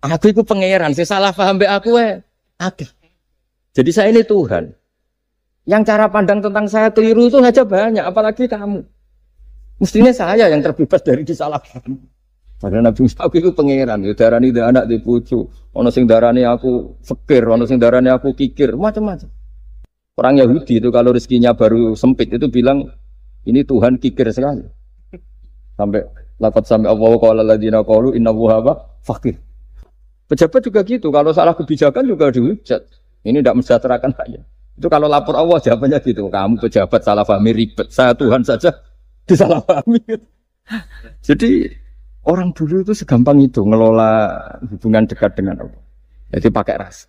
Aku itu pangeran sing salah paham mbek aku akeh. Jadi saya ini Tuhan. Yang cara pandang tentang saya keliru itu saja banyak, apalagi kamu. Mestinya saya yang terbebas dari disalahkan. Padahal Nabi Musa aku itu pangeran, ya darani anak di pucu, ono sing darani aku fakir, ono sing darani aku kikir, macam-macam. Orang Yahudi itu kalau rezekinya baru sempit itu bilang ini Tuhan kikir sekali. Sampai laqad sampai Allah qala alladziina qalu inna Allaha fakir. Pejabat juga gitu, kalau salah kebijakan juga dihujat. Ini tidak mensejahterakan rakyat. Itu kalau lapor Allah jawabannya gitu, kamu pejabat salah pahami ribet, saya Tuhan saja disalahpahami. Jadi Orang dulu itu segampang itu ngelola hubungan dekat dengan Allah. Jadi pakai rasa.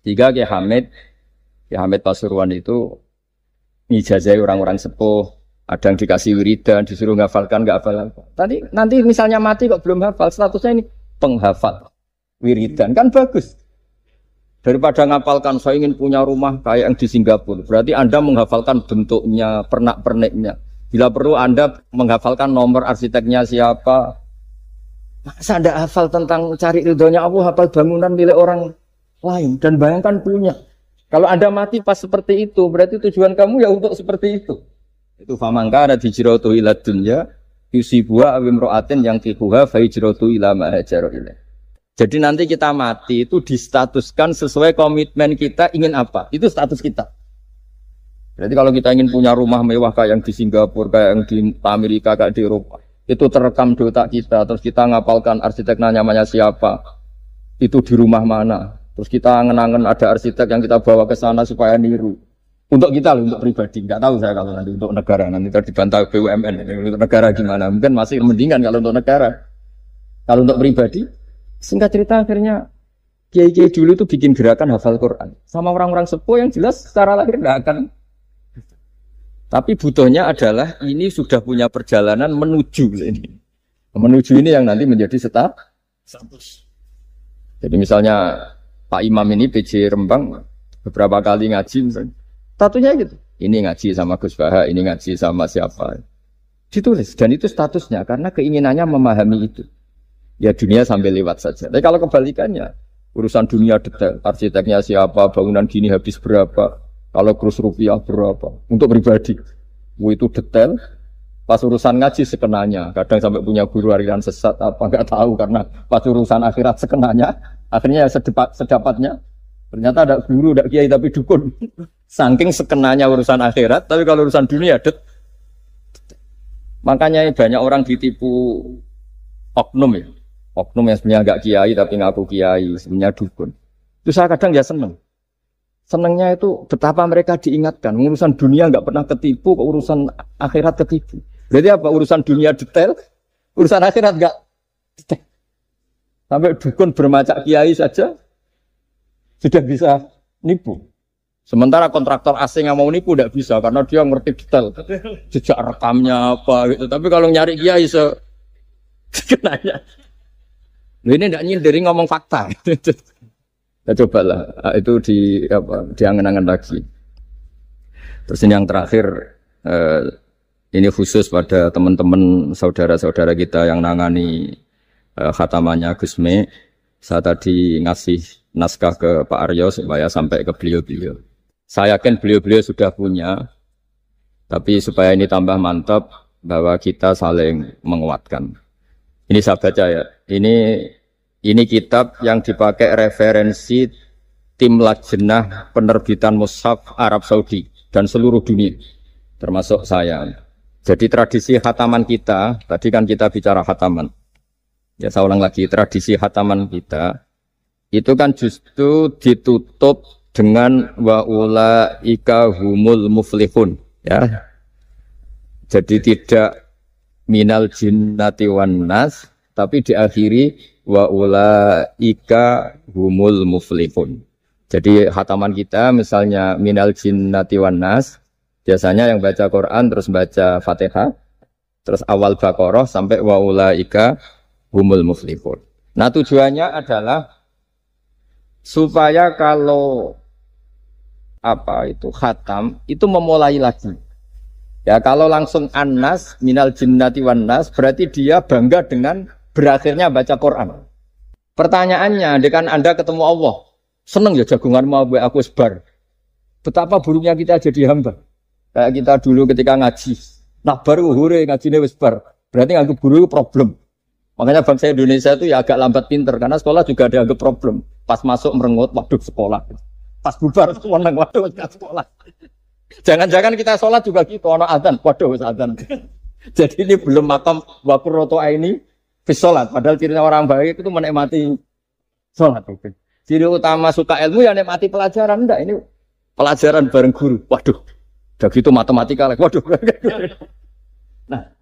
Tiga Kiai Hamid Pasuruan itu ngijazai orang-orang sepuh, ada yang dikasih wiridan, disuruh ngafalkan, nggak hafal. Nanti misalnya mati kok belum hafal, statusnya ini penghafal wiridan kan bagus. Daripada ngapalkan saya ingin punya rumah kayak yang di Singapura, berarti Anda menghafalkan bentuknya, pernak-perniknya. Bila perlu Anda menghafalkan nomor arsiteknya siapa. Masa Anda hafal tentang cari ridhonya Allah, hafal bangunan milik orang lain dan bayangkan punya. Kalau Anda mati pas seperti itu, berarti tujuan kamu ya untuk seperti itu. Itu famangka ada hijratu ila dunya yusibuha awimro'atin yang tihuha fa hijratu ila ma hajara ilaih. Jadi nanti kita mati itu distatuskan sesuai komitmen kita ingin apa. Itu status kita. Berarti kalau kita ingin punya rumah mewah kayak yang di Singapura, kayak yang di Amerika, kayak di Eropa, itu terekam di otak kita. Terus kita ngapalkan arsiteknya namanya siapa, itu di rumah mana. Terus kita ngenangen ada arsitek yang kita bawa ke sana supaya niru. Untuk kita loh, untuk pribadi. Nggak tahu saya kalau nanti untuk negara. Nanti dibantah BUMN. Untuk negara gimana? Mungkin masih mendingan kalau untuk negara. Kalau untuk pribadi, singkat cerita akhirnya kiai-kiai dulu itu bikin gerakan hafal Quran. Sama orang-orang sepuh yang jelas secara lahir nggak akan. Tapi butuhnya adalah ini sudah punya perjalanan menuju ini. Menuju ini yang nanti menjadi status. Jadi misalnya Pak Imam ini PJ Rembang beberapa kali ngaji misalnya. Statusnya gitu. Ini ngaji sama Gus Baha, ini ngaji sama siapa. Ditulis dan itu statusnya karena keinginannya memahami itu. Ya dunia sambil lewat saja. Tapi kalau kebalikannya, urusan dunia detail, arsiteknya siapa, bangunan gini habis berapa. Kalau kurus rupiah berapa? Untuk pribadi, itu detail. Pas urusan ngaji sekenanya. Kadang sampai punya guru aliran sesat apa nggak tahu karena pas urusan akhirat sekenanya. Akhirnya sedapatnya. Ternyata ada guru, ada kiai tapi dukun. Saking sekenanya urusan akhirat, tapi kalau urusan dunia makanya banyak orang ditipu oknum ya. Oknum yang sebenarnya nggak kiai tapi ngaku kiai, sebenarnya dukun. Itu saya kadang ya seneng. Senangnya itu betapa mereka diingatkan. Urusan dunia nggak pernah ketipu, urusan akhirat ketipu. Berarti apa? Urusan dunia detail, urusan akhirat nggak detail. Sampai dukun bermacak kiai saja sudah bisa nipu. Sementara kontraktor asing yang mau nipu tidak bisa karena dia ngerti detail, jejak rekamnya apa gitu. Tapi kalau nyari kiai sekenanya, ini tidak nyindir ngomong fakta. Ya cobalah itu diangen-angen lagi. Terus ini yang terakhir ini khusus pada teman-teman saudara-saudara kita yang nangani khatamannya Gusme. Saya tadi ngasih naskah ke Pak Aryo supaya sampai ke beliau-beliau. Saya yakin beliau-beliau sudah punya, tapi supaya ini tambah mantap bahwa kita saling menguatkan. Ini saya baca ya. Ini kitab yang dipakai referensi tim lajnah penerbitan mushaf Arab Saudi dan seluruh dunia, termasuk saya. Jadi tradisi khataman kita, tadi kan kita bicara khataman. Ya saya ulang lagi, tradisi khataman kita itu kan justru ditutup dengan wa ulaika humul muflihun, ya. Jadi tidak minal jinnati wan nas, tapi diakhiri wa ulaika humul muflihun. Jadi khataman kita misalnya minal jinnati wan nas, biasanya yang baca Quran terus baca Fatihah, terus awal Baqarah sampai wa ulaika humul muflihun. Nah tujuannya adalah supaya kalau khatam itu memulai lagi. Ya kalau langsung an-nas minal jinnati wan nas berarti dia bangga dengan berakhirnya baca Quran. Pertanyaannya, dengan Anda ketemu Allah, seneng ya jagungan mau aku sebar. Betapa buruknya kita jadi hamba. Kayak kita dulu ketika ngaji, nah baru hure ngajine wis bar. Berarti nganggep guru itu problem. Makanya bangsa Indonesia itu ya agak lambat pinter karena sekolah juga ada anggap problem. Pas masuk merengut, waduh sekolah. Pas bubar seneng, waduh sekolah. Jangan-jangan kita sholat juga gitu, ono adzan, waduh adzan. Jadi ini belum makam wakuroto ini sholat. Padahal cirinya orang baik itu menikmati sholat. Ciri utama suka ilmu ya menikmati pelajaran. Enggak, ini pelajaran bareng guru. Waduh, udah gitu matematika lagi. Waduh. Nah,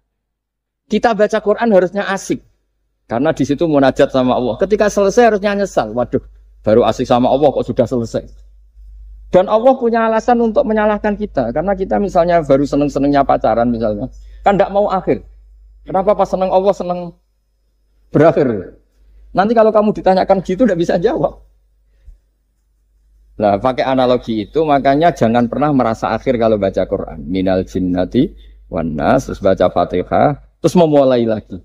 kita baca Quran harusnya asik. Karena di situ munajat sama Allah. Ketika selesai harusnya nyesal. Waduh, baru asik sama Allah kok sudah selesai. Dan Allah punya alasan untuk menyalahkan kita. Karena kita misalnya baru seneng-senengnya pacaran misalnya. Kan tidak mau akhir. Kenapa pas seneng Allah seneng berakhir? Nanti kalau kamu ditanyakan gitu tidak bisa jawab. Nah, pakai analogi itu makanya jangan pernah merasa akhir kalau baca Quran. Minal jinnati wan nas, terus baca Fatihah, terus memulai lagi.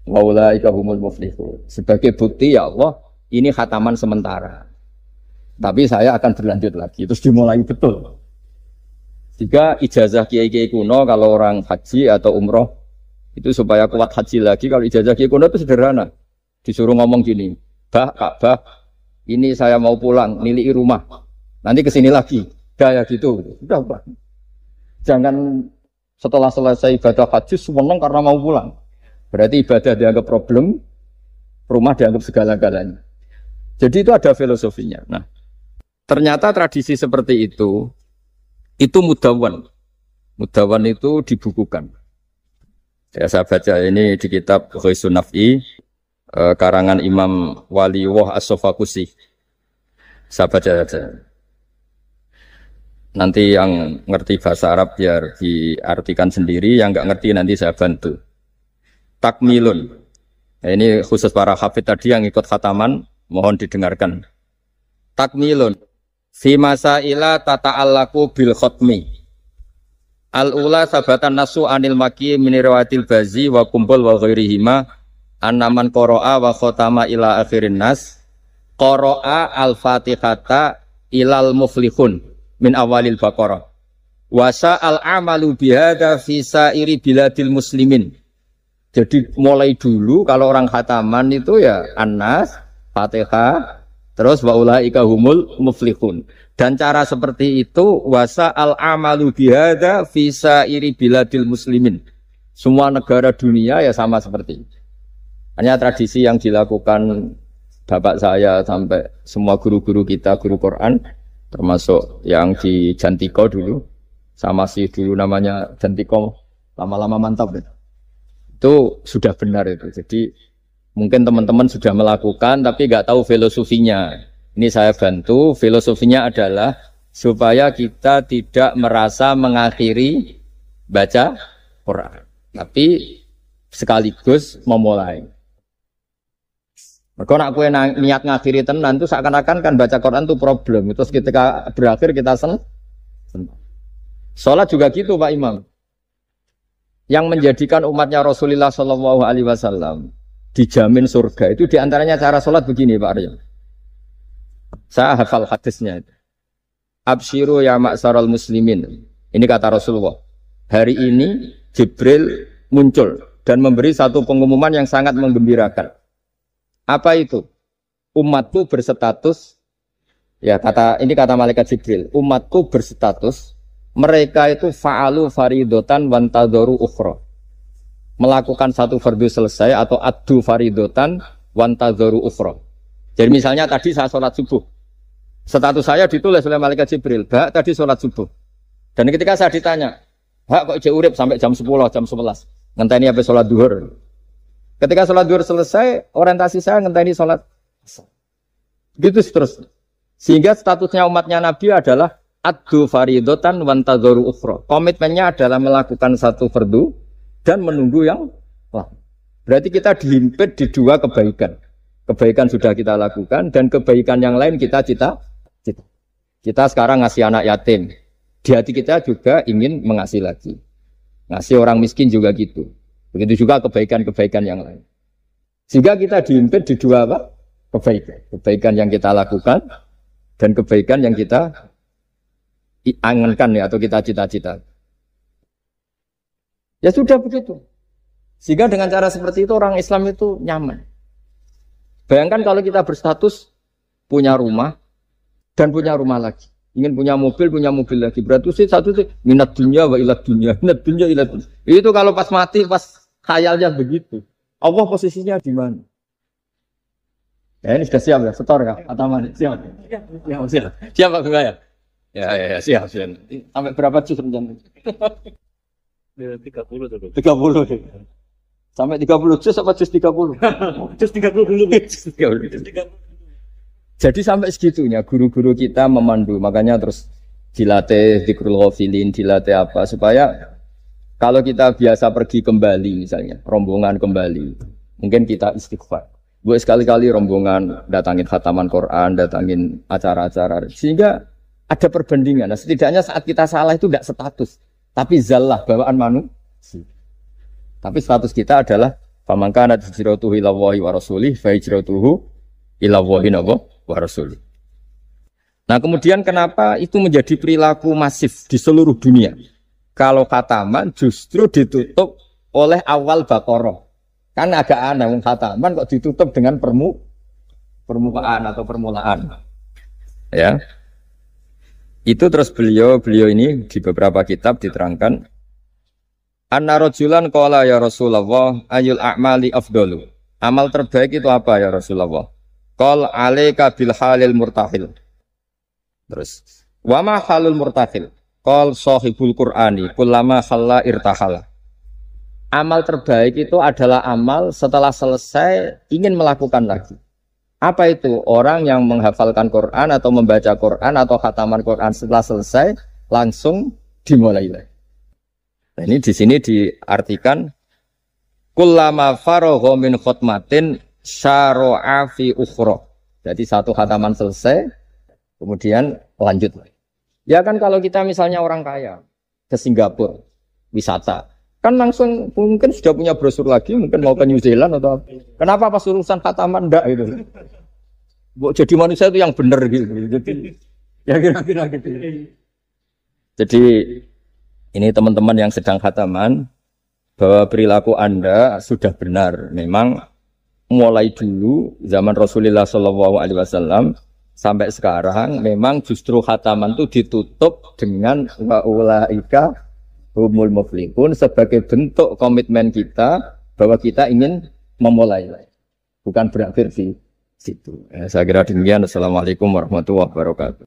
Waulaika humul muflihun. Sebagai bukti ya Allah, ini khataman sementara. Tapi saya akan berlanjut lagi. Terus dimulai betul. Jika ijazah kiai-kiai kuno kalau orang haji atau umroh itu supaya kuat haji lagi. Kalau ijazah kiai kuno itu sederhana. Disuruh ngomong gini, Ka'bah, ini saya mau pulang, nilai rumah. Nanti kesini lagi. Kayak gitu. Sudah, Pak. Jangan setelah selesai ibadah haji seneng karena mau pulang. Berarti ibadah dianggap problem, rumah dianggap segala-galanya. Jadi itu ada filosofinya. Nah, ternyata tradisi seperti itu mudawwan. Mudawwan itu dibukukan. Ya, saya baca ini di kitab Ghaisun Naf'i, karangan Imam Waliullah As-Sofakusi. Saya baca saja. Nanti yang ngerti bahasa Arab biar diartikan sendiri, yang nggak ngerti nanti saya bantu. Takmilun. Nah, ini khusus para hafid tadi yang ikut khataman, mohon didengarkan. Takmilun. Fi masaila tata'allaku bil khotmi. Al-ula sabatan nasu anil maki minirwatil bazi wa kumpul wa ghairihima annaman qara'a wa khotama ila akhirin nas qara'a al-fatihata ilal muflihun min awalil baqarah wa sa'al amalu bihada fi sa'iri biladil muslimin. Jadi mulai dulu kalau orang khataman itu ya An-Nas, Fatihah, terus wa ulaika humul muflihun. Dan cara seperti itu wasa al-amalu bihada fi sa'iri biladil muslimin. Semua negara dunia ya sama seperti itu. Hanya tradisi yang dilakukan bapak saya sampai semua guru-guru kita, guru Quran, termasuk yang di Jantiko dulu, sama si dulu namanya Jantiko, lama-lama mantap ya. Itu sudah benar itu. Jadi mungkin teman-teman sudah melakukan tapi nggak tahu filosofinya. Ini saya bantu. Filosofinya adalah supaya kita tidak merasa mengakhiri baca Quran, tapi sekaligus memulai. Kalau nak kue niat ngakhiri tenan itu seakan-akan kan baca Quran itu problem. Terus ketika berakhir kita senang. Sholat juga gitu Pak Imam. Yang menjadikan umatnya Rasulullah Shallallahu Alaihi Wasallam dijamin surga itu diantaranya cara sholat begini Pak Arya. Saya hafal hadisnya. Absyiru ya ma'saral muslimin. Ini kata Rasulullah. Hari ini Jibril muncul dan memberi satu pengumuman yang sangat menggembirakan. Apa itu? Umatku berstatus. Ya ini kata malaikat Jibril. Umatku berstatus. Mereka itu fa'alu faridotan wantadharu ukhra. Melakukan satu fardu selesai atau addu faridotan wantadharu ukhra. Jadi misalnya tadi saya sholat subuh. Status saya ditulis oleh malaikat Jibril. Bak tadi sholat subuh. Dan ketika saya ditanya, Bak kok ijek urip sampai jam 10, jam 11. Ngenteni apa sholat duhur. Ketika sholat duhur selesai, orientasi saya ngenteni sholat. Gitu terus. Sehingga statusnya umatnya Nabi adalah addu faridotan wantadharu ukhra. Komitmennya adalah melakukan satu fardu dan menunggu yang lain. Berarti kita dihimpit di dua kebaikan. Kebaikan sudah kita lakukan dan kebaikan yang lain kita cita. Kita sekarang ngasih anak yatim. Di hati kita juga ingin mengasih lagi. Ngasih orang miskin juga gitu. Begitu juga kebaikan-kebaikan yang lain. Sehingga kita dihimpit di dua apa? Kebaikan. Kebaikan yang kita lakukan dan kebaikan yang kita angankan ya atau kita cita-cita. Ya sudah begitu. Sehingga dengan cara seperti itu orang Islam itu nyaman. Bayangkan kalau kita berstatus punya rumah dan punya rumah lagi. Ingin punya mobil lagi. Berarti satu sih minat dunia wa ilat dunia. Minat dunia ilat dunia. Itu kalau pas mati, pas khayalnya begitu. Allah posisinya di mana? Ya ini sudah siap ya, setor ya, Ataman. Siap. Ya, siap. Siap Pak Gaya. Ya, siap. Sampai berapa juz rencana? 30 tuh. 30. Sampai 30 juz apa juz 30? Juz 30 dulu. Juz 30. Jadi sampai segitunya guru-guru kita memandu, makanya terus dilatih dzikrul ghafilin, dilatih apa supaya kalau kita biasa pergi kembali misalnya, rombongan kembali, mungkin kita istighfar. Buat sekali-kali rombongan datangin khataman Quran, datangin acara-acara sehingga ada perbandingan. Nah, setidaknya saat kita salah itu tidak status, tapi zallah bawaan manusia. Tapi status kita adalah faman kana hijratuhu ila Allahi wa rasulih fa hijratuhu ila Allahi wa rasulih. Nah, kemudian kenapa itu menjadi perilaku masif di seluruh dunia? Kalau khataman justru ditutup oleh awal Baqarah. Kan agak aneh khataman kok ditutup dengan permukaan atau permulaan. Ya. Itu terus beliau ini di beberapa kitab diterangkan anna rajulan qala ya Rasulullah ayul a'mali afdalu. Amal terbaik itu apa ya Rasulullah? Qal alaika bil halil murtahil. Terus wa ma halul murtahil? Qal sahibul Qur'ani kullama khalla irtahala. Amal terbaik itu adalah amal setelah selesai ingin melakukan lagi. Apa itu? Orang yang menghafalkan Quran atau membaca Quran atau khataman Quran setelah selesai langsung dimulai lagi. Nah, ini di sini diartikan kullama faragha min khutmatin syara'a fi ukhra. Jadi satu khataman selesai kemudian lanjut lagi. Ya kan kalau kita misalnya orang kaya ke Singapura wisata kan langsung mungkin sudah punya brosur lagi, mungkin mau ke New Zealand atau apa. Kenapa pas urusan khataman enggak itu? Jadi manusia itu yang benar gitu. Jadi ya kira-kira gitu. Jadi ini teman-teman yang sedang khataman bahwa perilaku Anda sudah benar. Memang mulai dulu zaman Rasulullah SAW sampai sekarang memang justru khataman itu ditutup dengan wa ulaika humul muflihun sebagai bentuk komitmen kita bahwa kita ingin memulai, bukan berakhir di situ. Saya kira demikian. Assalamualaikum warahmatullahi wabarakatuh.